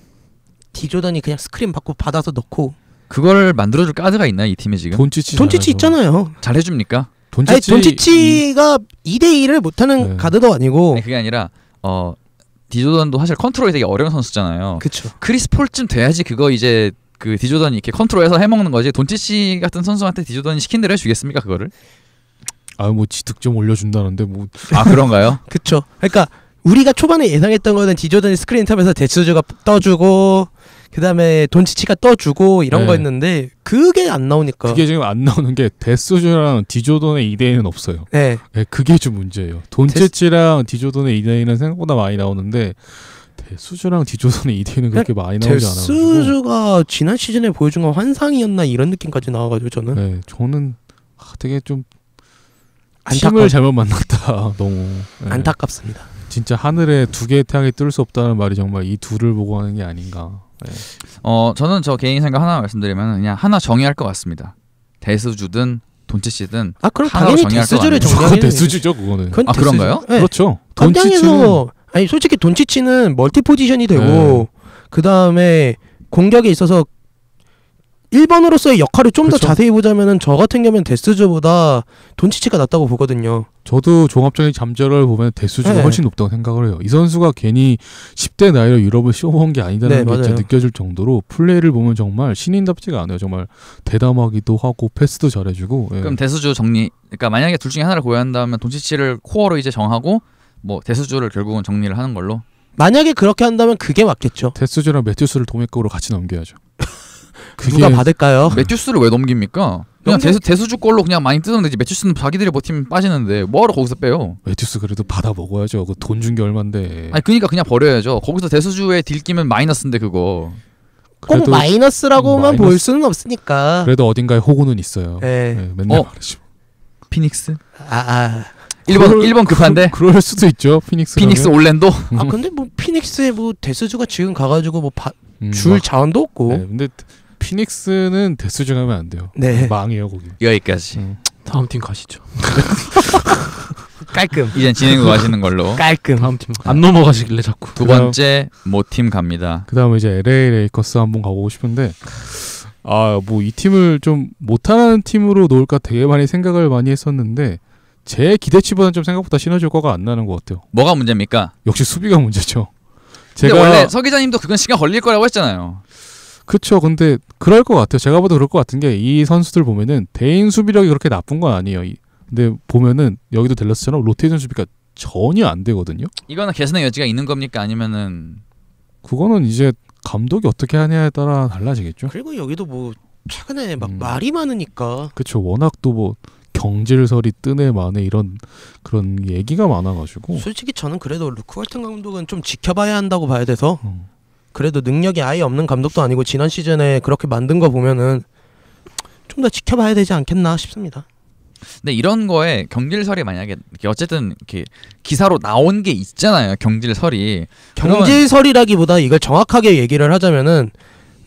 S4: 디조던이 그냥 스크린 받고 받아서 넣고.
S1: 그걸 만들어줄 카드가 있나요 이 팀에 지금?
S4: 돈치치 있잖아요.
S1: 잘 해줍니까?
S4: 돈치치가 2대2를 못하는 가드도 아니고.
S1: 아니, 그게 아니라 디조던도 사실 컨트롤이 되게 어려운 선수잖아요.
S4: 그렇죠.
S1: 크리스 폴쯤 돼야지 그거 이제 그 디조던이 이렇게 컨트롤해서 해먹는 거지. 돈치치 같은 선수한테 디조던이 시킨 대로 해주겠습니까 그거를?
S2: 뭐 지 득점 올려준다는데 뭐.
S1: 그런가요?
S4: 그렇죠. 그러니까 우리가 초반에 예상했던 거는 디조던이 스크린 탑에서 데스주가 떠주고 그다음에 돈치치가 떠주고 이런 거였는데 그게 안 나오니까.
S2: 그게 지금 안 나오는 게 데스주랑 디조던의 2대1은 없어요.
S4: 네.
S2: 그게 좀 문제예요. 돈치치랑 디조던의 2대1은 생각보다 많이 나오는데 데스주랑 디조던의 2대1은 그렇게 많이 나오지 않아요.
S4: 데스주가 지난 시즌에 보여준 건 환상이었나 이런 느낌까지 나와가지고 저는.
S2: 저는 되게 좀 팀을 잘못 만났다. 너무
S4: 안타깝습니다.
S2: 진짜 하늘에 두 개의 태양이 뜰 수 없다는 말이 정말 이 둘을 보고 하는 게 아닌가.
S1: 저는 저 개인 생각 하나 말씀드리면 그냥 하나 정의할 것 같습니다. 데스주든 돈치치든
S4: 그럼 당연히 데스주를 정의하는
S2: 데스주죠 그거는.
S1: 그런가요?
S4: 네.
S2: 그렇죠.
S4: 돈치치는 아니 솔직히 돈치치는 멀티 포지션이 되고 그 다음에 공격에 있어서 1번으로서의 역할을 좀 더 자세히 보자면은 저 같은 경우는 데스주보다 돈치치가 낫다고 보거든요.
S2: 저도 종합적인 잠재력을 보면 데스주가 훨씬 높다고 생각을 해요. 이 선수가 괜히 10대 나이로 유럽을 씌워본 게 아니다는 게 진짜 느껴질 정도로 플레이를 보면 정말 신인답지가 않아요. 정말 대담하기도 하고 패스도 잘해주고.
S1: 그럼 데스주 정리. 그러니까 만약에 둘 중에 하나를 고려야 한다면 돈치치를 코어로 이제 정하고 뭐 데스주를 결국은 정리를 하는 걸로.
S4: 만약에 그렇게 한다면 그게 맞겠죠.
S2: 데스주랑 매튜스를 도매급으로 같이 넘겨야죠.
S4: 누가 받을까요?
S1: 매튜스를 왜 넘깁니까? 그냥 데스주 걸로 그냥 많이 뜯으면 되지. 매튜스는 자기들이 버티면 빠지는데 뭐하러 거기서 빼요?
S2: 매튜스 그래도 받아 먹어야죠. 그 돈 준 게 얼만데.
S1: 그러니까 그냥 버려야죠. 거기서 데스주에 딜끼면 마이너스인데 그거.
S4: 꼭 마이너스라고만 볼 수는 없으니까.
S2: 그래도 어딘가에 호구는 있어요. 맨날 말하죠.
S1: 피닉스?
S2: 1번
S1: 급한데?
S2: 그럴 수도 있죠.
S1: 피닉스 올랜도?
S4: 근데 뭐 피닉스에 뭐 데스주가 지금 가가지고 뭐 줄 자원도 없고.
S2: 근데 피닉스는 데스주 가면 안 돼요. 망해요 거기.
S1: 여기까지.
S3: 다음 팀 가시죠.
S4: 깔끔.
S1: 이젠 진행으로 가시는 걸로.
S4: 깔끔.
S3: 다음 팀 안 넘어가시길래 자꾸.
S1: 두 번째 모팀 갑니다.
S2: 그다음에 이제 LA 레이커스 한번 가보고 싶은데 뭐 이 팀을 좀 못하는 팀으로 놓을까 되게 많이 생각을 많이 했었는데 제 기대치보다는 좀 생각보다 시너지 효과가 안 나는 것 같아요.
S1: 뭐가 문제입니까?
S2: 역시 수비가 문제죠.
S1: 근데 원래 서 기자님도 그건 시간 걸릴 거라고 했잖아요.
S2: 그렇죠. 근데 그럴 것 같아요. 제가 봐도 그럴 것 같은 게 이 선수들 보면은 대인 수비력이 그렇게 나쁜 건 아니에요. 근데 보면은 여기도 댈러스처럼 로테이션 수비가 전혀 안 되거든요.
S1: 이거는 개선의 여지가 있는 겁니까? 아니면은
S2: 그거는 이제 감독이 어떻게 하냐에 따라 달라지겠죠.
S4: 그리고 여기도 뭐 최근에 막 말이 많으니까.
S2: 그렇죠. 워낙 또 뭐 경질설이 뜨네 마네 이런 그런 얘기가 많아가지고.
S4: 솔직히 저는 그래도 루크 왈튼 감독은 좀 지켜봐야 한다고 봐야 돼서. 그래도 능력이 아예 없는 감독도 아니고 지난 시즌에 그렇게 만든 거 보면은 좀 더 지켜봐야 되지 않겠나 싶습니다.
S1: 근데 이런 거에 경질설이 만약에 어쨌든 이렇게 기사로 나온 게 있잖아요. 경질설이.
S4: 경질설이라기보다 이걸 정확하게 얘기를 하자면은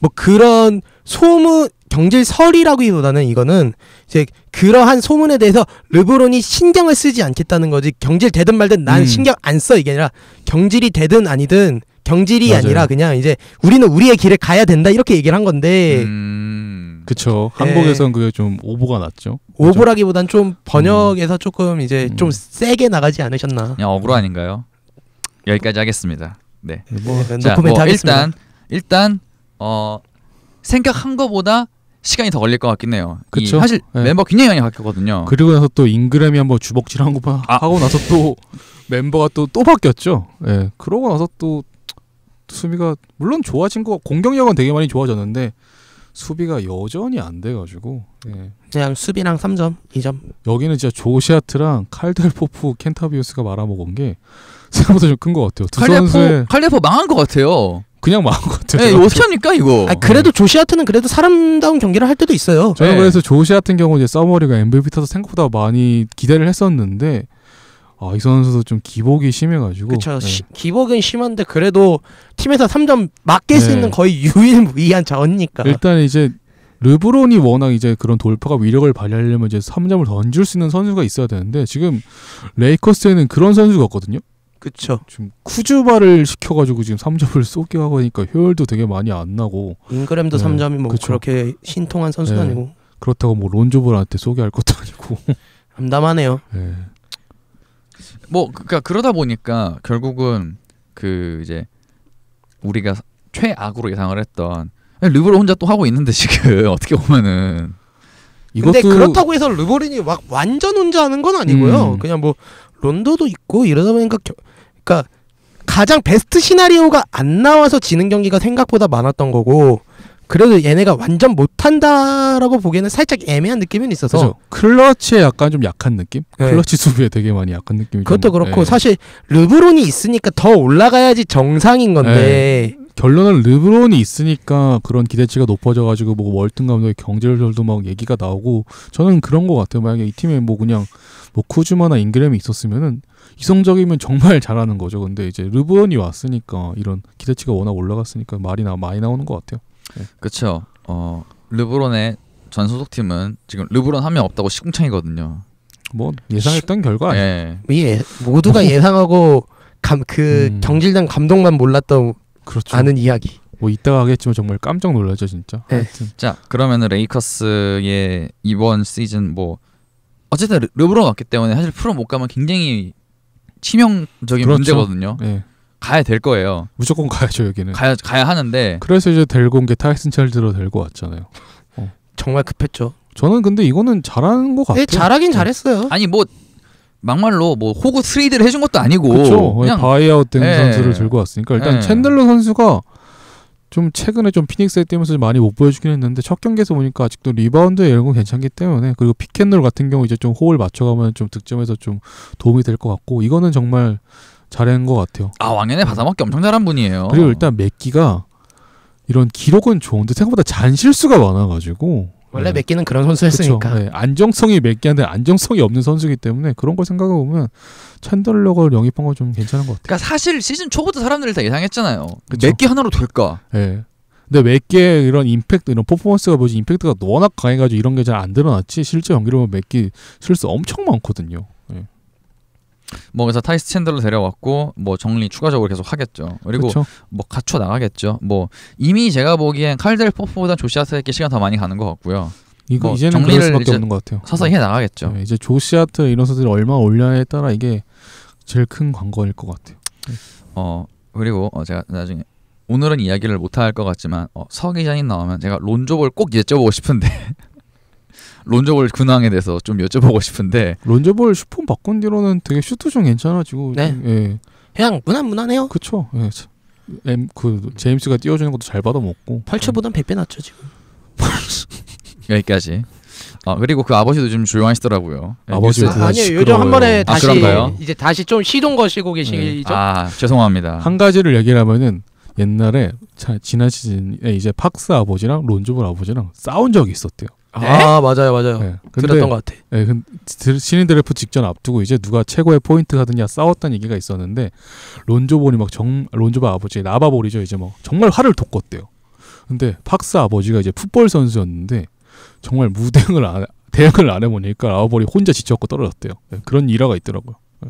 S4: 뭐 그런 소문 경질설이라기보다는 이거는 이제 그러한 소문에 대해서 르브론이 신경을 쓰지 않겠다는 거지. 경질 되든 말든 난 신경 안 써 이게 아니라 경질이 되든 아니든 경질이
S2: 맞아요.
S4: 아니라 그냥 이제 우리는 우리의 길을 가야 된다 이렇게 얘기를 한 건데.
S2: 그쵸. 한국에선 그게 좀 오보가 났죠.
S4: 오보라기보단 좀 번역에서 조금 이제 좀 세게 나가지 않으셨나.
S1: 그냥 억울 아닌가요? 여기까지 하겠습니다. 네.
S4: 자, 뭐
S1: 일단 생각한 거보다 시간이 더 걸릴 것 같긴 해요.
S2: 그쵸?
S1: 사실 멤버 굉장히 많이 바뀌었거든요.
S2: 그리고 나서 또 잉그램이 한번 주먹질한 거 하고 나서 또 멤버가 또 바뀌었죠. 그러고 나서 또 수비가 물론 좋아진 거 공격력은 되게 많이 좋아졌는데 수비가 여전히 안 돼가지고.
S4: 그냥 수비랑 3점, 2점.
S2: 여기는 진짜 조시아트랑 칼델 포프, 켄타비우스가 말아먹은 게 생각보다 좀 큰 것 같아요. 두 선수의
S1: 칼데포 망한 것 같아요.
S2: 그냥 망한 것 같아요.
S1: 네, 이거 어떻게 합니까 이거?
S4: 그래도 조시아트는 그래도 사람다운 경기를 할 때도 있어요.
S2: 저는
S1: 네.
S2: 그래서 조시 같은 경우 이제 서머리가 MVP 타서 생각보다 많이 기대를 했었는데 이 선수도 좀 기복이 심해가지고.
S4: 그렇죠.
S2: 네.
S4: 기복은 심한데 그래도 팀에서 3점 맞게
S2: 네.
S4: 쓰는 거의 유일무이한 자원이니까.
S2: 일단 이제 르브론이 워낙 이제 그런 돌파가 위력을 발휘하려면 이제 3점을 던질 수 있는 선수가 있어야 되는데 지금 레이커스에는 그런 선수가 없거든요.
S4: 그렇죠.
S2: 지금 쿠즈바를 시켜가지고 지금 3점을 쏘게 하고 하니까 효율도 되게 많이 안 나고.
S4: 잉그램도
S2: 네.
S4: 3점이 뭐
S2: 그쵸.
S4: 그렇게 신통한 선수는
S2: 네.
S4: 아니고
S2: 그렇다고 뭐 론조볼한테 쏘게 할 것도 아니고.
S4: 암담하네요.
S2: 네.
S1: 뭐 그러니까 그러다 보니까 결국은 그 이제 우리가 최악으로 예상을 했던 르브론 혼자 또 하고 있는데 지금 어떻게 보면은
S4: 근데
S2: 이것도
S4: 그렇다고 해서 르브론이 막 완전 혼자 하는 건 아니고요. 그냥 뭐 론도도 있고 이러다 보니까 그러니까 가장 베스트 시나리오가 안 나와서 지는 경기가 생각보다 많았던 거고 그래도 얘네가 완전 못한다라고 보기에는 살짝 애매한 느낌은 있어서
S2: 그죠. 클러치에 약간 좀 약한 느낌?
S4: 네.
S2: 클러치 수비에 되게 많이 약한 느낌이
S4: 그것도
S2: 좀,
S4: 그렇고
S2: 네.
S4: 사실 르브론이 있으니까 더 올라가야지 정상인 건데
S2: 결론은 르브론이 있으니까 그런 기대치가 높아져가지고 뭐 월튼 감독의 경질절도 막 얘기가 나오고 저는 그런 것 같아요. 만약에 이 팀에 뭐 그냥 뭐 쿠즈마나 잉그램이 있었으면은 이성적이면 정말 잘하는 거죠. 근데 이제 르브론이 왔으니까 이런 기대치가 워낙 올라갔으니까 많이 나오는 것 같아요.
S1: 그렇죠. 르브론의 전 소속팀은 지금 르브론 한 명 없다고 시궁창이거든요.
S2: 뭐 예상했던 결과 아니에요.
S1: 예.
S4: 모두가 예상하고 경질된 감독만 몰랐던
S2: 그렇죠.
S4: 아는 이야기.
S2: 뭐 이따가 하겠지만 정말 깜짝 놀라죠 진짜.
S4: 네.
S2: 하여튼.
S1: 자 그러면은 레이커스의 이번 시즌 뭐 어쨌든 르브론 왔기 때문에 사실 프로 못 가면 굉장히 치명적인
S2: 그렇죠.
S1: 문제거든요.
S2: 네.
S1: 가야 될 거예요.
S2: 무조건 가야죠 여기는.
S1: 가야 하는데
S2: 그래서 이제 데리고 온 게 타이슨 찰드로 데리고 왔잖아요.
S4: 정말 급했죠.
S2: 저는 근데 이거는 잘하는 것 같아요.
S4: 네, 잘하긴 잘했어요.
S1: 아니 뭐 막말로 뭐 호구 트레이드를 해준 것도 아니고
S2: 그렇죠.
S1: 그냥
S2: 바이아웃 된
S1: 예.
S2: 선수를 들고 왔으니까 일단
S1: 예.
S2: 챈들러 선수가 좀 최근에 좀 피닉스에 뛰면서 많이 못 보여주긴 했는데 첫 경기에서 보니까 아직도 리바운드 이런 거 괜찮기 때문에 그리고 픽앤롤 같은 경우 이제 좀 호흡을 맞춰가면 좀 득점에서 좀 도움이 될 것 같고 이거는 정말 잘한 것 같아요.
S1: 아 왕년에 받아먹기 엄청 잘한 분이에요.
S2: 그리고 일단 맥기가 이런 기록은 좋은데 생각보다 잔실수가 많아가지고
S4: 원래
S2: 네.
S4: 맥기는 그런 선수였으니까.
S2: 그쵸. 네. 안정성이 맥기한테 안정성이 없는 선수이기 때문에 그런 걸 생각해 보면 챈들러가 영입한 건 좀 괜찮은 것 같아요.
S1: 그러니까 사실 시즌 초부터 사람들이 다 예상했잖아요.
S2: 그쵸.
S1: 몇 개 하나로 될까?
S2: 예. 근데 맥기의 이런 임팩트, 이런 퍼포먼스가 뭐지 임팩트가 워낙 강해가지고 이런 게 잘 안 드러났지 실제 경기로 보면 맥기 실수 엄청 많거든요. 예.
S1: 뭐 그래서 타이스 챈들러 데려왔고 뭐 정리 추가적으로 계속 하겠죠. 그리고
S2: 그쵸?
S1: 뭐 갖춰 나가겠죠. 뭐 이미 제가 보기엔 칼델 포프보다 조시아트에게 시간 더 많이 가는 것 같고요.
S2: 이거
S1: 뭐
S2: 이제는
S1: 정리를
S2: 그럴 수밖에
S1: 이제
S2: 없는 것 같아요.
S1: 서서히 해 나가겠죠.
S2: 네, 이제 조시아트 이런 선수들이 얼마나 올려냐에 따라 이게 제일 큰 관건일 것 같아요.
S1: 그리고 제가 나중에 오늘은 이야기를 못 할 것 같지만 서 기자님 나오면 제가 론조볼 꼭 여쭤보고 싶은데 론조볼 근황에 대해서 좀 여쭤보고 싶은데
S2: 론저볼 슈폰 바꾼 뒤로는 되게 슈트 좀 괜찮아지고
S4: 네.
S2: 예.
S4: 그냥 무난무난해요.
S2: 그쵸. 예. 제임스가 띄워주는 것도 잘 받아먹고
S4: 8초보단 100배 낫죠 지금.
S1: 여기까지. 그리고 그 아버지도 좀 조용하시더라고요.
S2: 아버지가
S1: 뉴스-
S2: 아,
S4: 아니요 요즘
S2: 시끄러워요.
S4: 한 번에 다시
S1: 그런가요?
S4: 이제 다시 좀 시동 거시고 계시죠.
S1: 죄송합니다.
S2: 한 가지를 얘기를 하면은 옛날에 지난 시즌에 이제 팍스 아버지랑 론조볼 아버지랑 싸운 적이 있었대요.
S4: 아 맞아요.
S2: 네. 근데,
S4: 들었던 것 같아.
S2: 네, 신인 드래프트 직전 앞두고 이제 누가 최고의 포인트 가드냐 싸웠다는 얘기가 있었는데 론조볼이 론조볼 아버지 나바볼이죠 이제 뭐 정말 화를 돋궜대요. 근데 팍스 아버지가 이제 풋볼 선수였는데 정말 대응을 안 해보니까 나바볼이 혼자 지쳐갖고 떨어졌대요. 네, 그런 일화가 있더라고요. 네.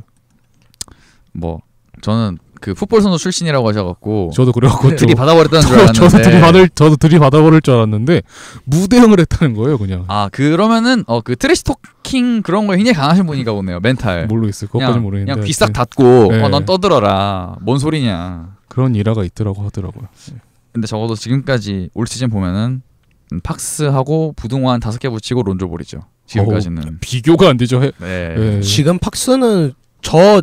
S1: 뭐 저는 그 풋볼 선수 출신이라고 하셔갖고
S2: 저도 그래갖고
S1: 들이 받아버렸다는 줄 알았는데
S2: 저도 들이받아버릴 줄 알았는데 무대응을 했다는 거예요 그냥.
S1: 그러면은 그 트래시 토킹 그런 거에 굉장히 강하신 분인가 보네요. 멘탈.
S2: 모르겠어요. 그것까지 모르겠는데.
S1: 그냥 귀싹 닫고
S2: 네.
S1: 넌 떠들어라. 뭔 소리냐.
S2: 그런 일화가 있더라고 하더라고요.
S1: 근데 적어도 지금까지 올 시즌 보면은 팍스하고 부동완 5개 붙이고 론조볼이죠. 지금까지는.
S2: 비교가 안 되죠.
S1: 네.
S4: 지금 팍스는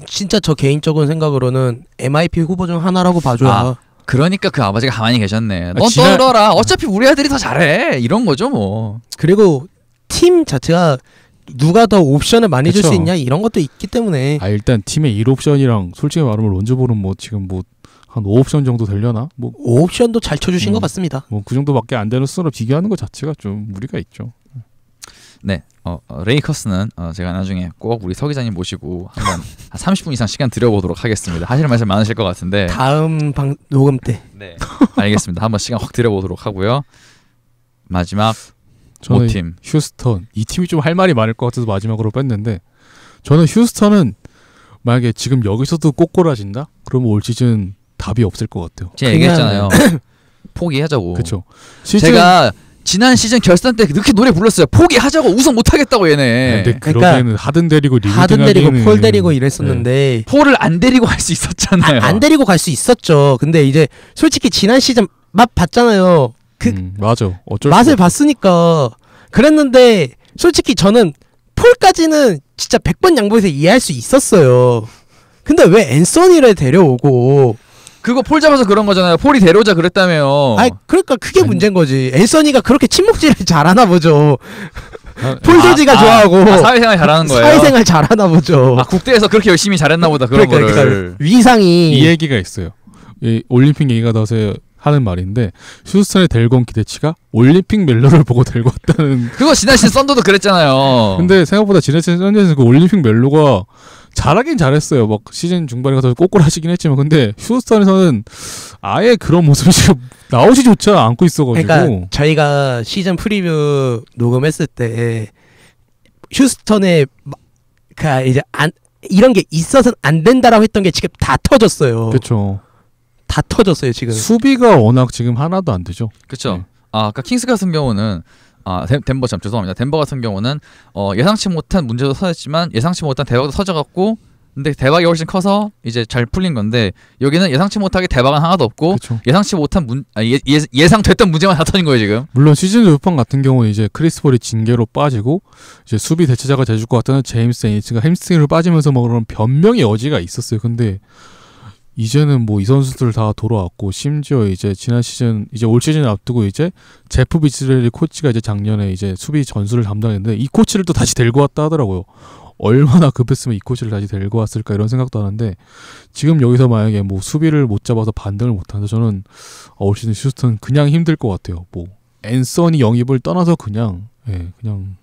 S4: 진짜 저 개인적인 생각으로는 MIP 후보 중 하나라고 봐줘야.
S1: 그러니까 그 아버지가 가만히 계셨네. 넌
S2: 지난-
S1: 떠들어라. 어차피 우리 아들이 더 잘해. 이런 거죠 뭐.
S4: 그리고 팀 자체가 누가 더 옵션을 많이 줄 수
S2: 그쵸.
S4: 있냐 이런 것도 있기 때문에
S2: 일단 팀의 1옵션이랑 솔직히 말하면 론즈볼은 뭐 지금 뭐 한 5옵션 정도 되려나? 뭐
S4: 5옵션도 잘 쳐주신 것 같습니다.
S2: 뭐 그 정도밖에 안 되는 수로 비교하는 것 자체가 좀 무리가 있죠.
S1: 네, 레이커스는 제가 나중에 꼭 우리 서 기자님 모시고 한번 한 30분 이상 시간 드려보도록 하겠습니다. 하실 말씀 많으실 것 같은데.
S4: 다음 녹음 때.
S1: 네, 알겠습니다. 한번 시간 확 드려보도록 하고요. 마지막
S2: 저는
S1: 5팀.
S2: 휴스턴 이 팀이 좀 할 말이 많을 것 같아서 마지막으로 뺐는데 저는 휴스턴은 만약에 지금 여기서도 꼬꼬라진다? 그러면 올 시즌 답이 없을 것 같아요.
S1: 제가 얘기했잖아요. 포기하자고.
S2: 그렇죠.
S1: 제가 지난 시즌 결산 때 이렇게 노래 불렀어요. 포기하자고. 우승 못하겠다고 얘네.
S2: 근데
S4: 그러니까
S2: 그러기에는 하든 데리고
S4: 하든 데리고
S2: 리빌딩
S4: 폴 데리고 이랬었는데
S1: 폴을 안 데리고 할 수 있었잖아요.
S4: 안 데리고 갈 수 있었죠. 근데 이제 솔직히 지난 시즌 맛 봤잖아요.
S2: 맞아. 어쩔
S4: 맛을
S2: 수 없어.
S4: 봤으니까 그랬는데 솔직히 저는 폴까지는 진짜 100번 양보해서 이해할 수 있었어요. 근데 왜 앤서니를 데려오고
S1: 그거 폴 잡아서 그런 거잖아요. 폴이 데려오자 그랬다며.
S4: 그러니까 그게
S2: 아니.
S4: 문제인 거지. 앤서니가 그렇게 친목질을 잘하나 보죠. 폴
S1: 아,
S4: 조지가 좋아하고
S1: 사회생활 잘하는 거예요.
S4: 사회생활 잘하나 보죠.
S1: 국대에서 그렇게 열심히 잘했나 보다. 그런 거를.
S4: 그러니까 위상이
S2: 이 얘기가 있어요. 이 올림픽 얘기가 나와서 하는 말인데 휴스턴의 데리고 온 기대치가 올림픽 멜로를 보고 데리고 왔다는.
S1: 그거 지난 시즌 썬더도 그랬잖아요.
S2: 근데 생각보다 지난 시즌 썬더에서 그 올림픽 멜로가 잘하긴 잘했어요. 막 시즌 중반에 가서 꼬꼬라지긴 했지만 근데 휴스턴에서는 아예 그런 모습이 지금 나오지조차 않고 있어가지고.
S4: 그러니까 저희가 시즌 프리뷰 녹음했을 때 휴스턴에 그 이제 이런 게 있어서는 안 된다라고 했던 게 지금 다 터졌어요.
S2: 그렇죠.
S4: 다 터졌어요 지금.
S2: 수비가 워낙 지금 하나도 안 되죠.
S1: 그렇죠.
S2: 네.
S1: 아까 킹스 같은 경우는 덴버 참 죄송합니다. 덴버 같은 경우는 예상치 못한 문제도 터졌지만 예상치 못한 대박도 터져갖고 근데 대박이 훨씬 커서 이제 잘 풀린 건데 여기는 예상치 못하게 대박은 하나도 없고
S2: 그쵸.
S1: 예상치 못한 예상됐던 문제만 다 터진 거예요 지금.
S2: 물론 시즌 조판 같은 경우는 이제 크리스폴이 징계로 빠지고 이제 수비 대체자가 돼줄 것 같다는 제임스 애니츠가 햄스트링으로 빠지면서 뭐 그런 변명의 여지가 있었어요. 근데 이제는 뭐 이 선수들 다 돌아왔고 심지어 이제 지난 시즌 이제 올 시즌 앞두고 이제 제프 비츠렐리 코치가 이제 작년에 이제 수비 전술을 담당했는데 이 코치를 또 다시 데리고 왔다 하더라고요. 얼마나 급했으면 이 코치를 다시 데리고 왔을까 이런 생각도 하는데 지금 여기서 만약에 뭐 수비를 못 잡아서 반등을 못 하는데 저는 올 시즌 휴스턴 그냥 힘들 것 같아요. 뭐 앤서니 영입을 떠나서 그냥 그냥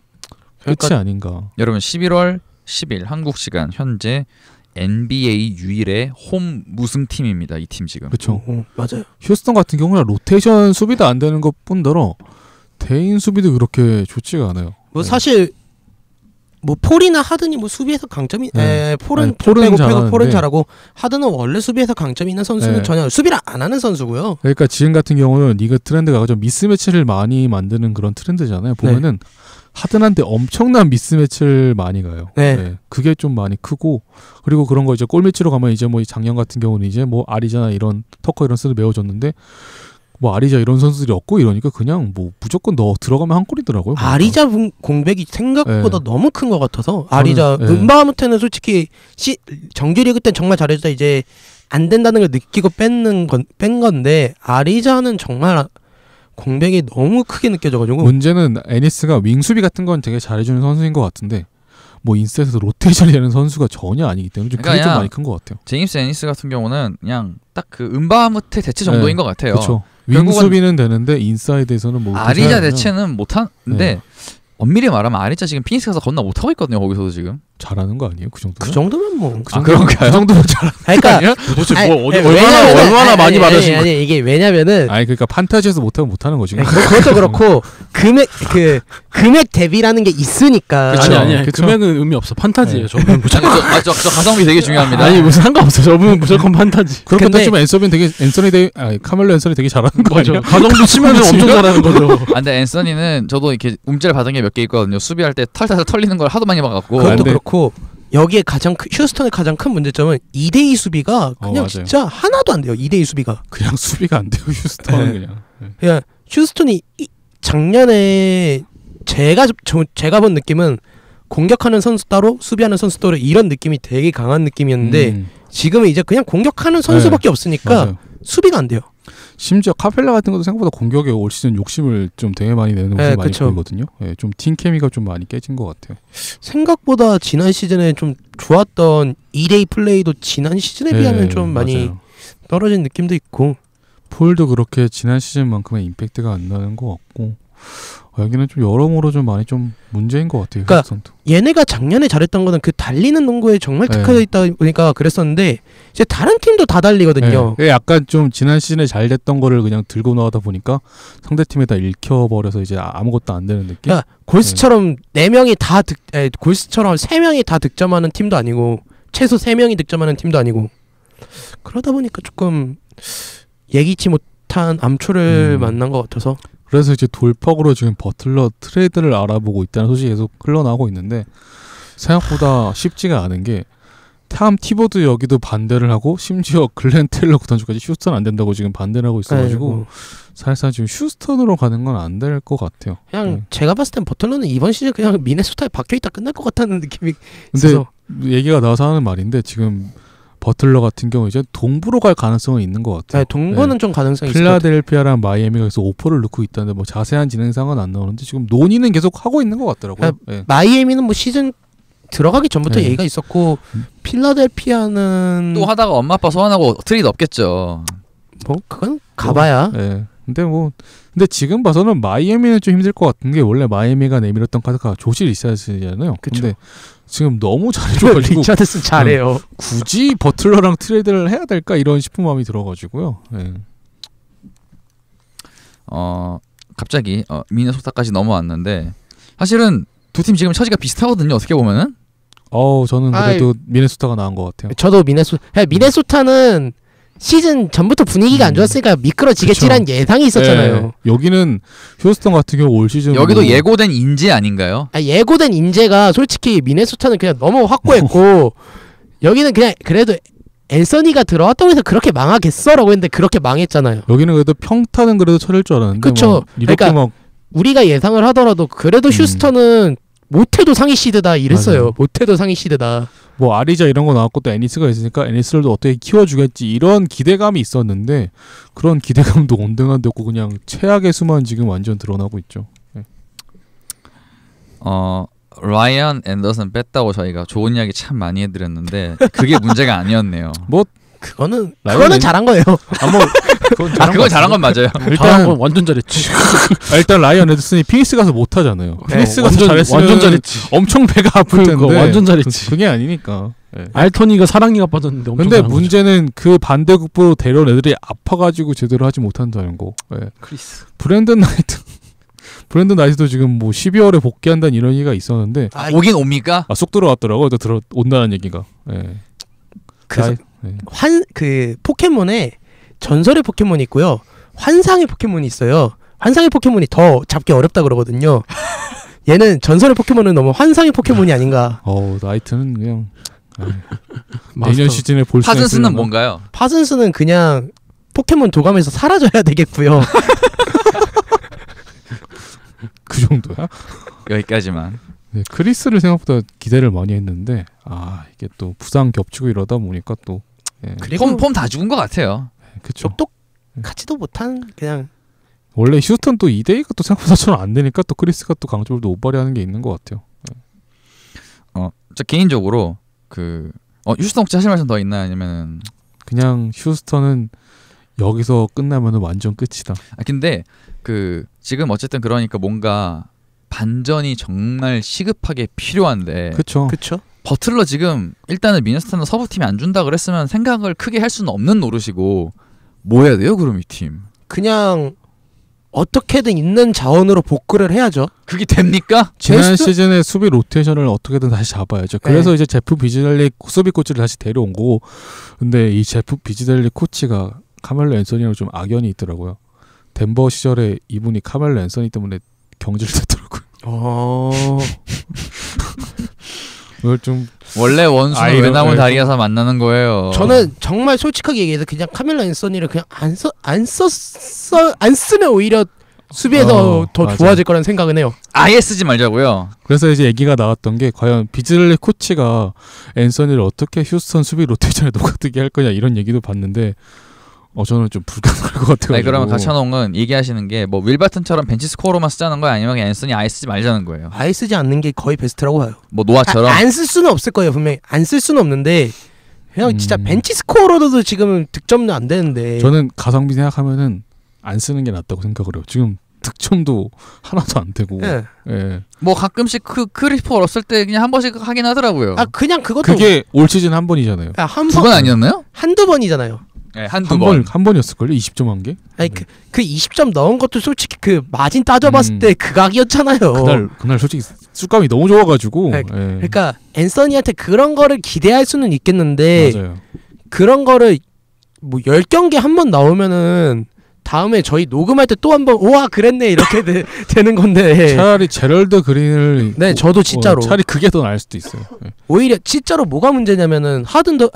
S2: 끝이
S4: 그러니까
S2: 아닌가.
S1: 여러분 11월 10일 한국 시간 현재 NBA 유일의 홈 무승팀입니다. 이 팀 지금.
S2: 그렇죠.
S4: 맞아요.
S2: 휴스턴 같은 경우는 로테이션 수비도 안 되는 것뿐더러 대인 수비도 그렇게 좋지가 않아요.
S4: 뭐 사실 뭐 폴이나 하든이 뭐 수비에서 강점이 폴은
S2: 아니, 폴은
S4: 빼고
S2: 잘하는데.
S4: 폴은 잘하고 하든은 원래 수비에서 강점이 있는 선수는
S2: 네.
S4: 전혀 수비를 안 하는 선수고요.
S2: 그러니까 지금 같은 경우는 리그 트렌드가 좀 미스매치를 많이 만드는 그런 트렌드잖아요. 보면은 하든한테 엄청난 미스매치를 많이 가요.
S4: 네.
S2: 그게 좀 많이 크고 그리고 그런 거 이제 골밑으로 가면 이제 뭐 작년 같은 경우는 이제 뭐 아리자나 이런 터커 이런 선수 메워줬는데 뭐 아리자 이런 선수들이 없고 이러니까 그냥 뭐 무조건 너 들어가면 한 골이더라고요.
S4: 아리자 공백이 생각보다 너무 큰 것 같아서 아리자
S2: 저는,
S4: 은바하무테는 솔직히 정규리그 땐 정말 잘해주다 이제 안 된다는 걸 느끼고 뺀 건데 아리자는 정말 공백이 너무 크게 느껴져가지고
S2: 문제는 애니스가 윙수비 같은 건 되게 잘해주는 선수인 것 같은데 뭐 인셋에서 로테이션이 되는 선수가 전혀 아니기 때문에 좀 그게
S1: 그러니까
S2: 좀
S1: 그냥
S2: 많이 큰 것 같아요.
S1: 제임스 애니스 같은 경우는 그냥 딱 그 은바무테 대체 정도인 것 같아요.
S2: 그렇죠.
S1: 결국은
S2: 윙수비는 되는데 인사이드에서는 뭐
S1: 아리자
S2: 그냥
S1: 대체는 못하는데
S2: 네.
S1: 엄밀히 말하면 아리자 지금 피닉스 가서 겁나 못하고 있거든요. 거기서도 지금.
S2: 잘하는 거 아니에요? 그 정도?
S4: 그 정도면 뭐
S1: 그런가요?
S2: 그 정도면 잘.
S4: 그러니까
S3: 도대체
S4: 아니,
S3: 뭐 어디
S4: 왜냐면은-
S3: 얼마나 많이
S4: 아니,
S3: 받으신 거예요?
S4: 아니 이게 왜냐면은
S2: 아니 그러니까 판타지에서 못하면 못하는 거지.
S4: 그것도 그렇고 금액 대비라는 게 있으니까
S2: 그쵸.
S3: 아니
S2: 그쵸.
S3: 금액은 의미 없어. 판타지예요.
S2: 네.
S3: 저분은 무조건.
S1: 저 가성비 되게 중요합니다.
S3: 아니 무슨 상관없어. 저분은 무조건 판타지.
S2: 그렇게
S4: 근데-
S2: 따지면 카멜로 앤서니 되게 잘하는 거
S3: 맞아.
S2: 아니야?
S3: 가성비 치면은 엄청 잘하는 거죠.
S1: 근데 앤서니는 저도 이렇게 움찔 받은 게 몇 개 있거든요. 수비할 때 털털 털리는 걸 하도 많이 봐갖고.
S4: 그것도
S2: 근데-
S4: 그렇고 여기에 휴스턴의 가장 큰 문제점은 2대2 수비가 그냥
S2: 맞아요.
S4: 진짜 하나도 안 돼요. 2대2 수비가.
S2: 그냥 수비가 안 돼요 휴스턴은
S4: 네.
S2: 그냥. 네.
S4: 그냥 휴스턴이 작년에 제가 본 느낌은 공격하는 선수 따로 수비하는 선수 따로 이런 느낌이 되게 강한 느낌이었는데 지금은 이제 그냥 공격하는 선수밖에 없으니까
S2: 맞아요.
S4: 수비가 안 돼요.
S2: 심지어 카펠라 같은 것도 생각보다 공격에 올 시즌 욕심을 좀 되게 많이 내는 모습이 많이
S4: 그쵸.
S2: 보이거든요. 예, 좀 팀 케미가 좀 많이 깨진 것 같아요.
S4: 생각보다 지난 시즌에 좀 좋았던 2대2 플레이도 지난 시즌에 비하면 좀 많이
S2: 맞아요.
S4: 떨어진 느낌도 있고.
S2: 폴도 그렇게 지난 시즌만큼의 임팩트가 안 나는 것 같고 여기는 좀 여러모로 좀 많이 좀 문제인 것 같아요.
S4: 그러니까
S2: 휴스턴도.
S4: 얘네가 작년에 잘했던 거는 그 달리는 농구에 정말
S2: 네.
S4: 특화되어 있다 보니까 그랬었는데 이제 다른 팀도 다 달리거든요.
S2: 예, 약간 좀 지난 시즌에 잘 됐던 거를 그냥 들고 나가다 보니까 상대 팀에다 읽혀버려서 이제 아무것도 안 되는 느낌.
S4: 그러니까 골스처럼 4명이 다 골스처럼 3명이 다 득점하는 팀도 아니고 최소 3명이 득점하는 팀도 아니고 그러다 보니까 조금 예기치 못한 암초를 만난 것 같아서.
S2: 그래서 이제 돌파구로 지금 버틀러 트레이드를 알아보고 있다는 소식이 계속 흘러나오고 있는데 생각보다 쉽지가 않은 게 탐 티보드 여기도 반대를 하고 심지어 글렌 테일러 구단주까지 휴스턴 안 된다고 지금 반대를 하고 있어가지고 사실상 지금 휴스턴으로 가는 건 안 될 것 같아요.
S4: 그냥 제가 봤을 땐 버틀러는 이번 시즌 그냥 미네소타에 박혀있다 끝날 것 같다는 느낌이
S2: 근데
S4: 있어서.
S2: 얘기가 나와서 하는 말인데 지금 버틀러 같은 경우 이제 동부로 갈 가능성은 있는 것 같아요.
S4: 동부는 좀 가능성이 있을 것 같아요.
S2: 필라델피아랑 마이애미가 그래서 오퍼를 넣고 있다는데 뭐 자세한 진행상은 안 나오는데 지금 논의는 계속 하고 있는 것 같더라고요. 예.
S4: 마이애미는 뭐 시즌 들어가기 전부터
S2: 네.
S4: 얘기가 있었고 필라델피아는
S1: 또 하다가 엄마 아빠 소환하고 트레이드 없겠죠.
S4: 뭐 그건 가봐야.
S2: 예. 근데 지금 봐서는 마이애미는 좀 힘들 것 같은 게 원래 마이애미가 내밀었던 카드가 조시 리차드슨이잖아요.
S4: 그쵸.
S2: 근데 지금 너무 잘해줘가지고
S4: 리차드슨 잘해요.
S2: 굳이 버틀러랑 트레이드를 해야 될까 이런 싶은 마음이 들어가지고요. 예.
S1: 갑자기 미네소타까지 넘어왔는데 사실은 두 팀 지금 처지가 비슷하거든요. 어떻게 보면은.
S2: 저는 그래도 미네소타가 나은 것 같아요.
S4: 저도 미네소타는 시즌 전부터 분위기가 안 좋았으니까 미끄러지겠지란 예상이 있었잖아요.
S2: 예. 여기는 휴스턴 같은 경우 올 시즌
S1: 여기도 예고된 인재 아닌가요?
S4: 예고된 인재가 솔직히 미네소타는 그냥 너무 확고했고 여기는 그냥 그래도 앤서니가 들어왔다고 해서 그렇게 망하겠어라고 했는데 그렇게 망했잖아요.
S2: 여기는 그래도 평타는 그래도 쳐질 줄 알았는데
S4: 그쵸.
S2: 막 이렇게
S4: 그러니까
S2: 막
S4: 우리가 예상을 하더라도 그래도 휴스턴은 못해도 상위 시드다 이랬어요.
S2: 맞아요.
S4: 못해도 상위 시드다.
S2: 뭐 아리자 이런 거 나왔고 또 애니스가 있으니까 애니스를 또 어떻게 키워주겠지 이런 기대감이 있었는데 그런 기대감도 온등한데 없고 그냥 최악의 수만 지금 완전 드러나고 있죠. 네.
S1: 라이언 앤더슨 뺐다고 저희가 좋은 이야기 참 많이 해드렸는데 그게 문제가 아니었네요.
S2: 뭐
S4: 그거는
S2: 라이언
S4: 잘한 거예요.
S1: 그건 잘한 건 맞아요.
S3: 잘한 건 완전 잘했지.
S2: 일단 라이언 앤더슨이 피닉스 가서 못 하잖아요. 피닉스 가서
S3: 완전
S2: 잘했으면
S3: 완전 잘했지.
S2: 엄청 배가 아플 텐데
S3: 그러니까 완전 잘했지.
S2: 그게 아니니까. 네.
S3: 알토니가 사랑니가 빠졌는데 엄청
S2: 근데
S3: 잘한 거죠.
S2: 문제는 그 반대국부로 데려온 애들이 아파가지고 제대로 하지 못한다는 거. 네.
S3: 크리스.
S2: 브랜든 나이트도 지금 뭐 12월에 복귀한다는 이런 얘기가 있었는데
S1: 오긴 옵니까?
S2: 쏙 들어왔더라고요. 온다는 얘기가. 네.
S4: 그래서
S2: 네.
S4: 그 포켓몬에 전설의 포켓몬이 있고요. 환상의 포켓몬이 있어요. 환상의 포켓몬이 더 잡기 어렵다 그러거든요. 얘는 전설의 포켓몬은 너무 환상의 포켓몬이 아닌가.
S2: 나이트는 그냥
S3: 마스터.
S2: 내년 시즌에 볼 수
S1: 파슨스는 뭔가요?
S4: 파슨스는 그냥 포켓몬 도감에서 사라져야 되겠고요.
S2: 그 정도야?
S1: 여기까지만.
S2: 네, 크리스를 생각보다 기대를 많이 했는데 이게 또 부상 겹치고 이러다 보니까 또
S4: 그리고
S1: 폼 다 죽은 것 같아요.
S2: 그쵸.
S4: 똑똑하지도 못한 그냥
S2: 원래 휴스턴 또 2대2가 또 생각보다처럼 안 되니까 또 크리스가 또 강점을 또 오버리하는 게 있는 것 같아요.
S1: 저 개인적으로 휴스턴 혹시 하실 말씀 더 있나요? 아니면
S2: 그냥 휴스턴은 여기서 끝나면 완전 끝이다.
S1: 근데 지금 어쨌든 그러니까 뭔가 반전이 정말 시급하게 필요한데
S2: 그쵸.
S1: 버틀러 지금 일단은 미네소타는 서부팀이 안 준다 그랬으면 생각을 크게 할 수는 없는 노릇이고 뭐 해야 돼요 그럼 이 팀?
S4: 그냥 어떻게든 있는 자원으로 복구를 해야죠.
S1: 그게 됩니까?
S2: 지난 시즌에 수비 로테이션을 어떻게든 다시 잡아야죠. 그래서 이제 제프 비지델리 수비 코치를 다시 데려온 거고 근데 이 제프 비지델리 코치가 카멜로 앤서니랑 좀 악연이 있더라고요. 덴버 시절에 이분이 카멜로 앤서니 때문에 경질됐더라고요. 그걸 좀
S1: 원래 원수는 외나무 다리에서 만나는 거예요.
S4: 저는 정말 솔직하게 얘기해서 그냥 카멜로 앤서니를 그냥 안 쓰면 오히려 수비에서 더
S2: 맞아.
S4: 좋아질 거라는 생각은 해요.
S1: 아예 쓰지 말자고요.
S2: 그래서 이제 얘기가 나왔던 게 과연 비즈렐리 코치가 앤서니를 어떻게 휴스턴 수비 로테이션에 녹아들게 할 거냐 이런 얘기도 봤는데 저는 좀 불가능할 것 같아요.
S1: 아니 그러면 가찬홍은 얘기하시는 게 뭐 윌바튼처럼 ben치 스코어로만 쓰자는 거야 아니면 앤서니 아예 쓰지 말자는 거예요?
S4: 아예 쓰지 않는 게 거의 베스트라고 봐요.
S1: 뭐 노아처럼
S4: 안 쓸 수는 없을 거예요. 분명히 안 쓸 수는 없는데 그냥 진짜 벤치 스코어로도 지금 득점도 안 되는데.
S2: 저는 가성비 생각하면은 안 쓰는 게 낫다고 생각을 해요. 지금 득점도 하나도 안 되고.
S4: 예.
S2: 예.
S1: 뭐 가끔씩 크리스포 없을 때 그냥 한 번씩 하긴 하더라고요.
S4: 그냥 그것도
S2: 그게 올 시즌 한 번이잖아요.
S1: 두 번 아니었나요?
S4: 한두 번이잖아요.
S1: 네, 한
S2: 번이었을걸요? 20점 한 게?
S4: 아니 그 20점 넣은 것도 솔직히 그 마진 따져봤을 때 그 각이었잖아요.
S2: 그날 솔직히 쑥감이 너무 좋아가지고.
S4: 네, 그러니까 앤서니한테 그런 거를 기대할 수는 있겠는데
S2: 맞아요.
S4: 그런 거를 뭐 10경기 한 번 나오면은 다음에 저희 녹음할 때 또 한 번 우와 그랬네 이렇게 되는 건데
S2: 차라리 제럴드 그린을
S4: 네 저도 진짜로
S2: 차라리 그게 더 나을 수도 있어요. 네.
S4: 오히려 진짜로 뭐가 문제냐면은 하든도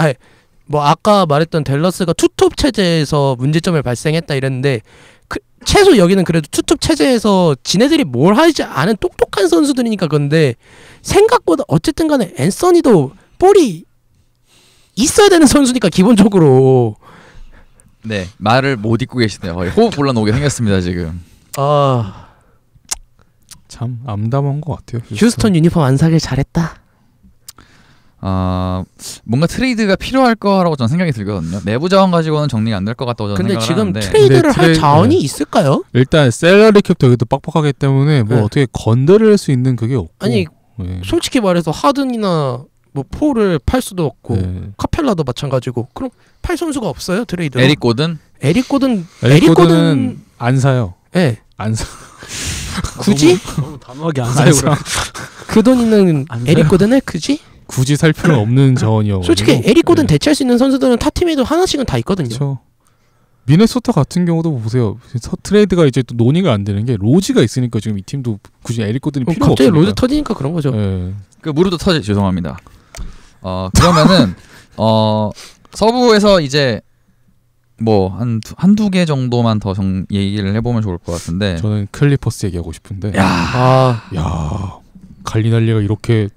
S4: 뭐 아까 말했던 댈러스가 투톱 체제에서 문제점을 발생했다 이랬는데 최소 여기는 그래도 투톱 체제에서 지네들이 뭘 하지 않은 똑똑한 선수들이니까 그런데 생각보다 어쨌든 간에 앤서니도 볼이 있어야 되는 선수니까 기본적으로
S1: 네 말을 못 잇고 계시네요. 거의 호흡 곤란오게 생겼습니다 지금.
S2: 참 암담한 것 같아요.
S4: 휴스턴 유니폼 안 사길 잘했다.
S1: 뭔가 트레이드가 필요할 거라고 저는 생각이 들거든요. 내부 자원 가지고는 정리가 안 될 것 같다고 저는 생각을 하는데.
S4: 근데 지금 트레이드를 할 자원이 있을까요?
S2: 일단 셀러리 캡도 여기도 빡빡하기 때문에 뭐 어떻게 건드릴 수 있는 그게 없고.
S4: 아니 솔직히 말해서 하든이나 뭐 폴을 팔 수도 없고 카펠라도 마찬가지고 그럼 팔 선수가 없어요 트레이드.
S1: 에릭 고든
S2: 안 사요.
S4: 네.
S2: 안 사.
S4: 굳이?
S3: 너무 단호하게 안 사요.
S4: 그 돈 있는 에릭 고든을 굳이
S2: 살 필요는 없는 자원이요.
S4: 솔직히 에릭 고든 대체할 수 있는 선수들은 타 팀에도 하나씩은 다 있거든요.
S2: 그렇죠. 미네소타 같은 경우도 보세요. 트레이드가 이제 또 논의가 안 되는 게 로지가 있으니까 지금 이 팀도 굳이 에릭 고든이 필요가
S4: 갑자기
S2: 없으니까.
S4: 로즈 터지니까 그런 거죠.
S2: 네.
S1: 그 무릎도 터지 죄송합니다. 그러면은 서부에서 이제 뭐 한두 개 정도만 더 얘기를 해보면 좋을 것 같은데
S2: 저는 클리퍼스 얘기하고 싶은데
S1: 야
S2: 갈리날리가 이렇게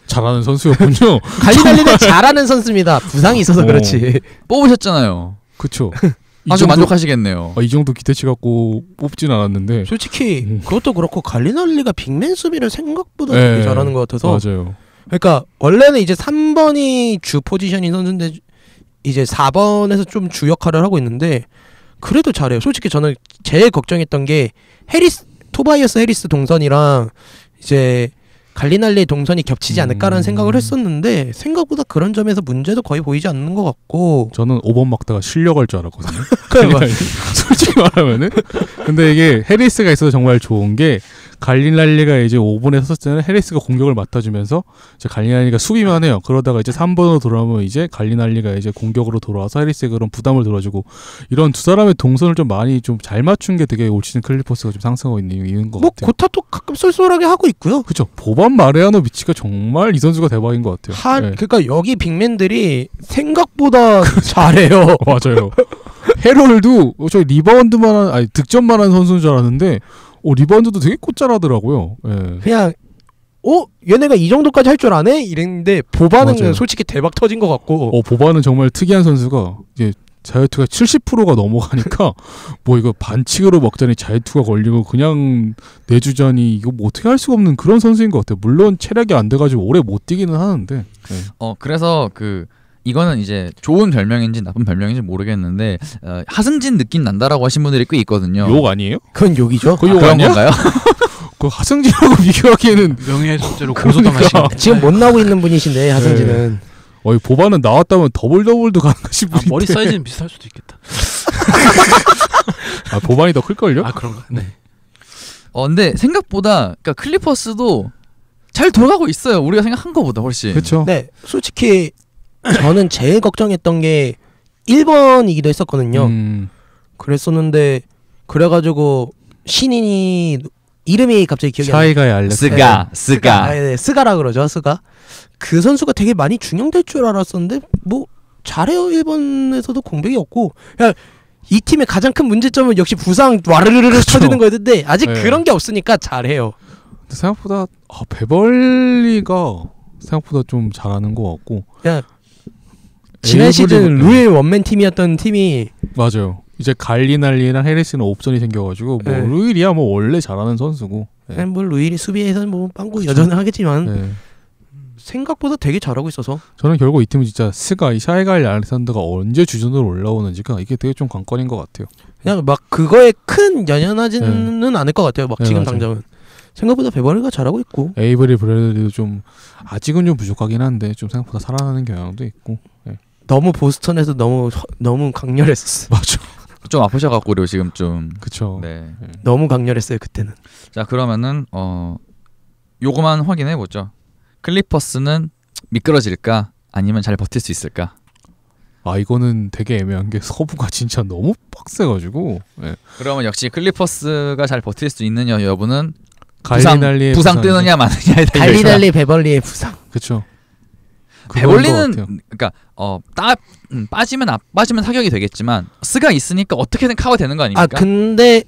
S2: 잘하는 선수였군요.
S4: 갈리날리는 잘하는 선수입니다. 부상이 있어서 그렇지.
S1: 뽑으셨잖아요.
S2: 그쵸.
S1: 아주 만족하시겠네요.
S2: 이 정도 기대치 갖고 뽑진 않았는데
S4: 솔직히 그것도 그렇고 갈리날리가 빅맨 수비를 생각보다 되게 잘하는 것 같아서
S2: 맞아요.
S4: 그러니까 원래는 이제 3번이 주 포지션인 선수인데 이제 4번에서 좀 주 역할을 하고 있는데 그래도 잘해요. 솔직히 저는 제일 걱정했던 게 토바이어스 해리스 동선이랑 이제 갈리날리의 동선이 겹치지 않을까라는 생각을 했었는데 생각보다 그런 점에서 문제도 거의 보이지 않는 것 같고
S2: 저는 5번 막다가 실려갈 줄 알았거든요. 솔직히 말하면은 근데 이게 해리스가 있어서 정말 좋은 게 갈리날리가 이제 5번에 섰을 때는 해리스가 공격을 맡아주면서 이제 갈리날리가 수비만 해요. 그러다가 이제 3번으로 돌아오면 이제 갈리날리가 이제 공격으로 돌아와서 해리스에 그런 부담을 들어주고 이런 두 사람의 동선을 좀 많이 좀 잘 맞춘 게 되게 올 시즌 클리퍼스가 좀 상승하고 있는 이유인 것 같아요.
S4: 고타도 가끔 쏠쏠하게 하고 있고요.
S2: 그렇죠. 보반 마레아노비치가 정말 이 선수가 대박인 것 같아요.
S4: 그러니까 여기 빅맨들이 생각보다 잘해요.
S2: 맞아요. 헤럴도 저 리바운드만한 아니 득점만한 선수인 줄 알았는데 리바운드도 되게 꽃잘하더라고요.
S4: 그냥 얘네가 이 정도까지 할 줄 아네? 이랬는데 보반은
S2: 맞아요.
S4: 솔직히 대박 터진 것 같고
S2: 보반은 정말 특이한 선수가 이제 자유투가 70%가 넘어가니까 뭐 이거 반칙으로 먹자니 자유투가 걸리고 그냥 내주자니 이거 뭐 어떻게 할 수가 없는 그런 선수인 것 같아요. 물론 체력이 안 돼가지고 오래 못 뛰기는 하는데
S1: 그래서 이거는 이제 좋은 별명인지 나쁜 별명인지 모르겠는데 하승진 느낌 난다라고 하신 분들이 꽤 있거든요.
S2: 욕 아니에요?
S4: 그건 욕이죠.
S2: 그건 욕
S1: 그런
S2: 아니야?
S1: 건가요?
S2: 그 하승진하고 비교하기에는
S3: 명예훼손죄로 고소당하신
S4: 지금 못 나오고 있는 분이신데 하승진은
S2: 보반은 나왔다면 더블도 가능하신 분인데
S3: 머리 사이즈는 비슷할 수도 있겠다.
S2: 보반이 더 클걸요?
S3: 그런가? 네.
S1: 근데 생각보다 그러니까 클리퍼스도 잘 돌아가고 있어요. 우리가 생각한 것보다 훨씬.
S2: 그렇죠.
S4: 네, 솔직히 저는 제일 걱정했던 게 1번이기도 했었거든요. 그랬었는데 그래가지고 신인이 이름이 갑자기 기억이 안 나요.
S2: 샤이가의 알렉스.
S1: 스가.
S4: 스가라 그러죠. 스가. 그 선수가 되게 많이 중용될 줄 알았었는데 뭐 잘해요. 1번에서도 공백이 없고 이 팀의 가장 큰 문제점은 역시 부상 와르르르 터지는 거였는데 아직 그런 게 없으니까 잘해요.
S2: 근데 생각보다 베벌리가 생각보다 좀 잘하는 것 같고
S4: 지난 시즌 루일 원맨 팀이었던 팀이
S2: 맞아요. 이제 갈리날리랑 해리스는 옵션이 생겨가지고 뭐
S4: 네.
S2: 루일이야 뭐 원래 잘하는 선수고. 네.
S4: 뭐 루일이 수비에서는 뭐 빵구 여전히 하겠지만
S2: 네.
S4: 생각보다 되게 잘하고 있어서
S2: 저는 결국 이 팀은 진짜 스가이 샤이갈 알렉산더가 언제 주전으로 올라오는지가 이게 되게 좀 관건인 것 같아요.
S4: 그냥 막 그거에 큰 연연하지는 않을 것 같아요. 막
S2: 네,
S4: 지금
S2: 맞아요.
S4: 당장은 생각보다 베버리가 잘하고 있고
S2: 에이브리 브래들리도 좀 아직은 좀 부족하긴 한데 좀 생각보다 살아나는 경향도 있고. 네.
S4: 너무 보스턴에서 너무 강렬했었어.
S2: 맞아.
S1: 좀 아프셔갖고 그리고 지금 좀
S2: 그쵸.
S1: 네.
S4: 너무 강렬했어요 그때는.
S1: 자 그러면은 요거만 확인해 보죠. 클리퍼스는 미끄러질까 아니면 잘 버틸 수 있을까?
S2: 아 이거는 되게 애매한 게 서부가 진짜 너무 빡세가지고. 네.
S1: 그러면 역시 클리퍼스가 잘 버틸 수 있느냐 여부는
S2: 갈리날리의
S1: 부상 뜨느냐 마느냐에 달려 있어요.
S4: 갈리날리 베벌리의 부상.
S2: 그쵸.
S1: 베벌리는 그러니까 빠지면 타격이 되겠지만 스가 있으니까 어떻게든 카워 되는 거 아닙니까?
S4: 아 근데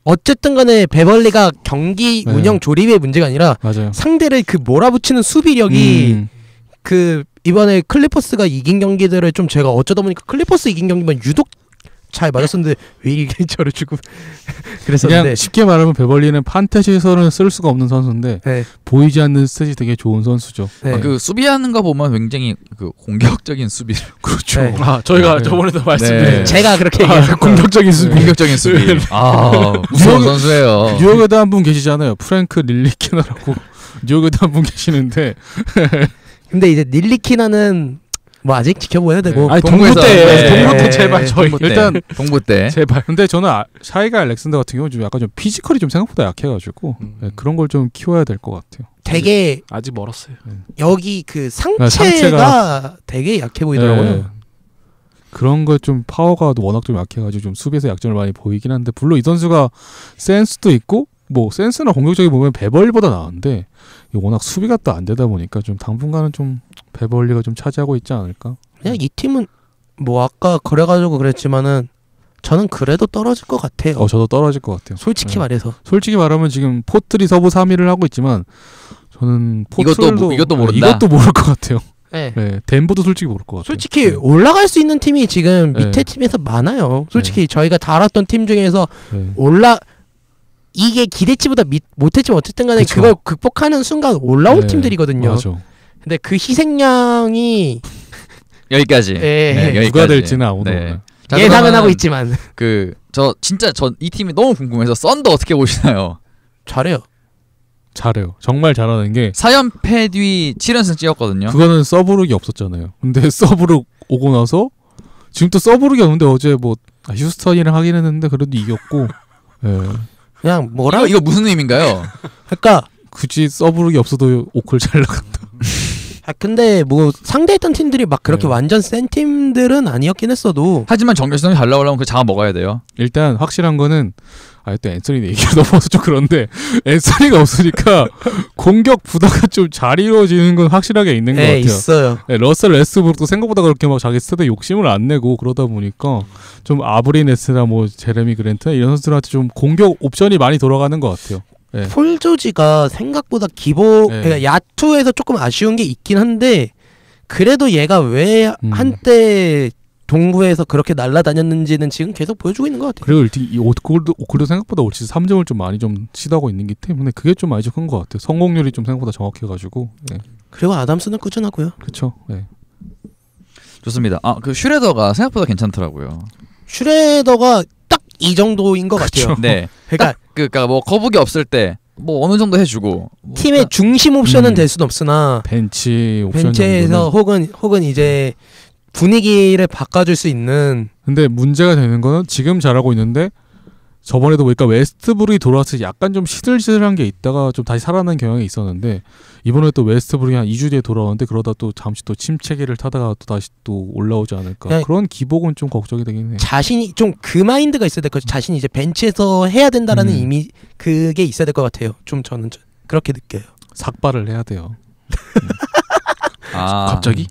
S4: 어쨌든 간에 베벌리가 경기
S2: 네.
S4: 운영 조립의 문제가 아니라
S2: 맞아요.
S4: 상대를 그 몰아붙이는 수비력이 그 이번에 클리퍼스가 이긴 경기들을 좀 제가 어쩌다 보니까 클리퍼스 이긴 경기만 유독 잘 맞았었는데 왜 이게 저를 주고 그랬었는데
S2: 그냥 쉽게 말하면 베벌리는 판타지에서는 쓸 수가 없는 선수인데
S4: 네,
S2: 보이지 않는 스탯이 되게 좋은 선수죠.
S4: 네.
S1: 그 수비하는 거 보면 굉장히 그 공격적인 수비를
S2: 그렇죠.
S4: 네.
S3: 아 저희가
S2: 네.
S3: 저번에도 말씀드린
S1: 네.
S4: 제가 그렇게 얘기했어요.
S2: 공격적인 수비.
S1: 공격적인 수비. 무서운 선수예요.
S2: 뉴욕에도 한 분 계시잖아요. 프랭크 릴리키나라고. 뉴욕에도 한 분 계시는데
S4: 근데 이제 닐리키나는 뭐 아직 지켜봐야 되고
S2: 아니,
S1: 동부에서
S2: 동부
S4: 때
S3: 제발 저희
S2: 일단
S1: 동부 때
S2: 제발. 근데 저는 샤이가 알렉산더 같은 경우 좀 약간 좀 피지컬이 좀 생각보다 약해가지고 네, 그런 걸 좀 키워야 될 것 같아요.
S4: 되게
S3: 아직 멀었어요.
S4: 여기 그 상체가,
S2: 상체가
S4: 되게 약해 보이더라고요.
S2: 네. 그런 거 좀 파워가 워낙 좀 약해가지고 좀 수비에서 약점을 많이 보이긴 한데 물론 이 선수가 센스도 있고 뭐 센스나 공격적이 보면 베벌리보다 나은데 워낙 수비가 또 안 되다 보니까 좀 당분간은 좀 베벌리가 좀 차지하고 있지 않을까?
S4: 그냥 이 팀은 뭐 아까 그래가지고 그랬지만은 저는 그래도 떨어질 것 같아요.
S2: 저도 떨어질 것 같아요.
S4: 솔직히
S2: 네.
S4: 말해서.
S2: 솔직히 말하면 지금 포틀이 서부 3위를 하고 있지만 저는 포틀도
S1: 이것도 모른다.
S2: 이것도 모를 것 같아요.
S4: 네.
S2: 네, 덴버도 솔직히 모를 것 같아요.
S4: 솔직히
S2: 네.
S4: 올라갈 수 있는 팀이 지금 밑에
S2: 네.
S4: 팀에서 많아요. 솔직히 저희가 다 알았던 팀 중에서
S2: 네.
S4: 이게 기대치보다 못했지만 어쨌든 간에
S2: 그쵸.
S4: 그걸 극복하는 순간 올라올
S2: 네.
S4: 팀들이거든요.
S2: 맞아.
S4: 근데 그 희생양이
S1: 여기까지.
S4: 네.
S1: 여기까지.
S2: 누가 될지는 아무도
S1: 네.
S2: 몰라요.
S1: 자,
S4: 예상은
S1: 그러면
S4: 하고 있지만
S1: 진짜 이 팀이 너무 궁금해서 썬더 어떻게 보시나요?
S4: 잘해요.
S2: 잘해요. 정말 잘하는 게
S1: 4연패 뒤 7연승 찍었거든요.
S2: 그거는 서브룩이 없었잖아요. 근데 서브룩 오고 나서 지금 또 서브룩이 없는데 어제 뭐 휴스턴이랑 하긴 했는데 그래도 이겼고. 예.
S4: 그냥 뭐라
S1: 이거 무슨 의미인가요?
S4: 그러니까
S2: 굳이 서브룩이 없어도 오클 잘 나간다.
S4: 근데 뭐 상대했던 팀들이 막 그렇게
S2: 네.
S4: 완전 센 팀들은 아니었긴 했어도
S1: 하지만 정결승이 잘 나오려면 그 잡아 먹어야 돼요.
S2: 일단 확실한 거는 또 앤서니 얘기가 넘어서 좀 그런데 앤서니가 없으니까 공격 부담가 좀 잘 이루어지는 건 확실하게 있는 것 같아요.
S4: 있어요.
S2: 네, 러셀 웨스트브룩도 생각보다 그렇게 막 자기 스탯에 욕심을 안 내고 그러다 보니까 좀 아브리네스나 뭐 제레미 그랜트 이런 선수들한테 좀 공격 옵션이 많이 돌아가는 것 같아요. 네.
S4: 폴 조지가 생각보다
S2: 네.
S4: 그러니까 야투에서 조금 아쉬운 게 있긴 한데 그래도 얘가 왜 한때 동부에서 그렇게 날아다녔는지는 지금 계속 보여주고 있는 것 같아요.
S2: 그리고 이 오클도 생각보다 올 시즌 3점을 좀 많이 좀 시도하고 있는 게 때문에 그게 좀 많이 큰 것 같아요. 성공률이 좀 생각보다 정확해가지고. 네.
S4: 그리고 아담스는 꾸준하고요.
S2: 그렇죠. 네.
S1: 좋습니다. 그 슈레더가 생각보다 괜찮더라고요.
S4: 슈레더가 딱 이 정도인 것 같아요.
S1: 네.
S4: 그러니까
S1: 그러니까 뭐 거북이 없을 때 뭐 어느 정도 해주고 뭐
S4: 팀의 중심 옵션은 될 수는 없으나
S2: 벤치 옵션
S4: 벤치에서
S2: 정도는.
S4: 혹은 이제 분위기를 바꿔줄 수 있는.
S2: 근데 문제가 되는 거는 지금 잘하고 있는데 저번에도 보니까 웨스트브룩이 돌아왔을 때 약간 좀 시들시들한 게 있다가 좀 다시 살아난 경향이 있었는데 이번에 또 웨스트브룩이 한 2주 뒤에 돌아왔는데 그러다 또 잠시 또 침체기를 타다가 또 다시 또 올라오지 않을까.
S4: 네.
S2: 그런 기복은 좀 걱정이 되긴 해요.
S4: 자신이 좀 그 마인드가 있어야 될 것 같아요. 자신이 이제 벤치에서 해야 된다라는 이미 그게 있어야 될 것 같아요. 좀 저는 그렇게 느껴요.
S2: 삭발을 해야 돼요.
S3: 갑자기?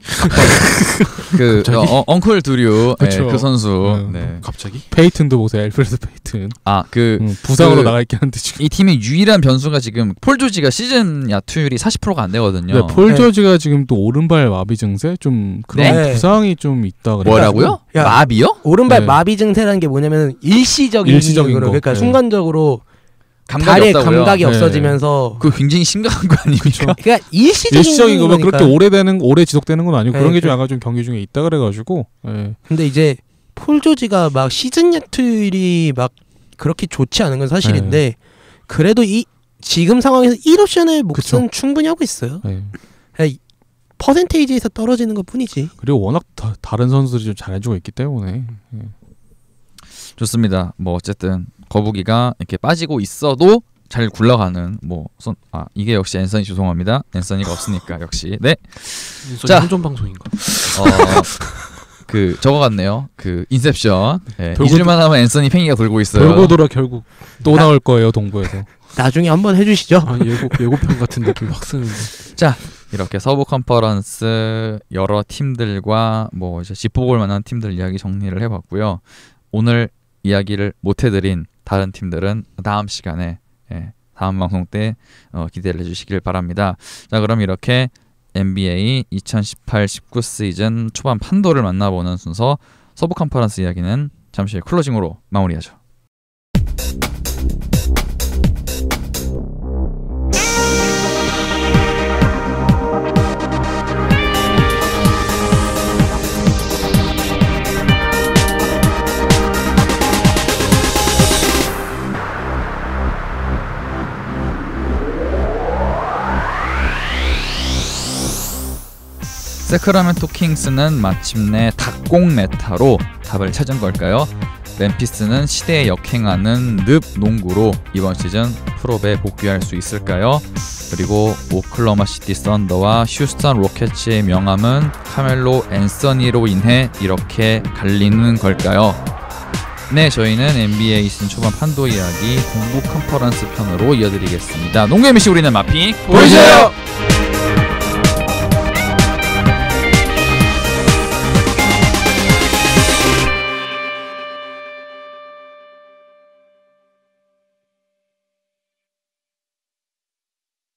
S1: 그 엉클 드류
S2: 그쵸.
S1: 그 선수. 네.
S3: 갑자기?
S2: 페이튼도 보세요. 엘프레드 페이튼.
S1: 그
S2: 부상으로 나가 있긴 한데 지금.
S1: 이 팀의 유일한 변수가 지금 폴 조지가 시즌 야투율이 40%가 안 되거든요.
S2: 네, 폴 조지가 지금 또 오른발 마비 증세 좀 그런
S4: 네.
S2: 부상이 좀 있다 그래요.
S1: 뭐라고요?
S4: 야,
S1: 마비요?
S4: 오른발
S2: 네.
S4: 마비 증세라는 게 뭐냐면 일시적인
S2: 일시적인
S4: 거로
S2: 거.
S4: 그러니까
S2: 네.
S4: 순간적으로
S1: 감각이
S4: 다리에
S1: 없다고요?
S4: 감각이
S2: 네.
S4: 없어지면서
S1: 그 굉장히 심각한 거 아닙니까?
S4: 그러니까
S2: 일시적인 거면
S4: 거니까.
S2: 그렇게 오래 지속되는 건 아니고
S4: 네,
S2: 그런 게 좀 약간 좀 경기 중에 있다 그래가지고. 네.
S4: 근데 이제 폴 조지가 막 시즌 야투율이 막 그렇게 좋지 않은 건 사실인데 그래도 이 지금 상황에서 1옵션의 몫은 충분히 하고 있어요.
S2: 네.
S4: 퍼센테이지에서 떨어지는 것 뿐이지.
S2: 그리고 워낙 다른 선수들이 좀 잘해주고 있기 때문에.
S1: 좋습니다. 뭐 어쨌든 거북이가 이렇게 빠지고 있어도 잘 굴러가는 이게 역시 앤서니 죄송합니다. 앤서니가 없으니까 역시 네.
S3: 자, 현존 방송인가?
S1: 그 저거 같네요. 그 인셉션. 네.
S2: 돌고
S1: 2주만 하면 앤서니 팽이가 돌고 있어요.
S2: 돌고 돌아 결국 또 나올 거예요 동부에서.
S4: 나중에 한번 해주시죠.
S3: 예고편 같은 느낌 확 쓰는데.
S1: 자, 이렇게 서부 컨퍼런스 여러 팀들과 뭐 이제 짚어볼 만한 팀들 이야기 정리를 해봤고요. 오늘 이야기를 못해드린 다른 팀들은 다음 시간에 다음 방송 때 기대를 해주시길 바랍니다. 자, 그럼 이렇게 NBA 2018-19 시즌 초반 판도를 만나보는 순서 서부 컨퍼런스 이야기는 잠시 클로징으로 마무리하죠. 세크라멘토 킹스는 마침내 닭공 메타로 답을 찾은 걸까요? 멤피스는 시대에 역행하는 늪 농구로 이번 시즌 프로배에 복귀할 수 있을까요? 그리고 오클라호마 시티 썬더와 휴스턴 로켓츠의 명함은 카멜로 앤서니로 인해 이렇게 갈리는 걸까요? 네, 저희는 NBA 시즌 초반 판도 이야기 동부 컨퍼런스 편으로 이어드리겠습니다. 농구 MC 우리는 마픽
S2: 보이세요?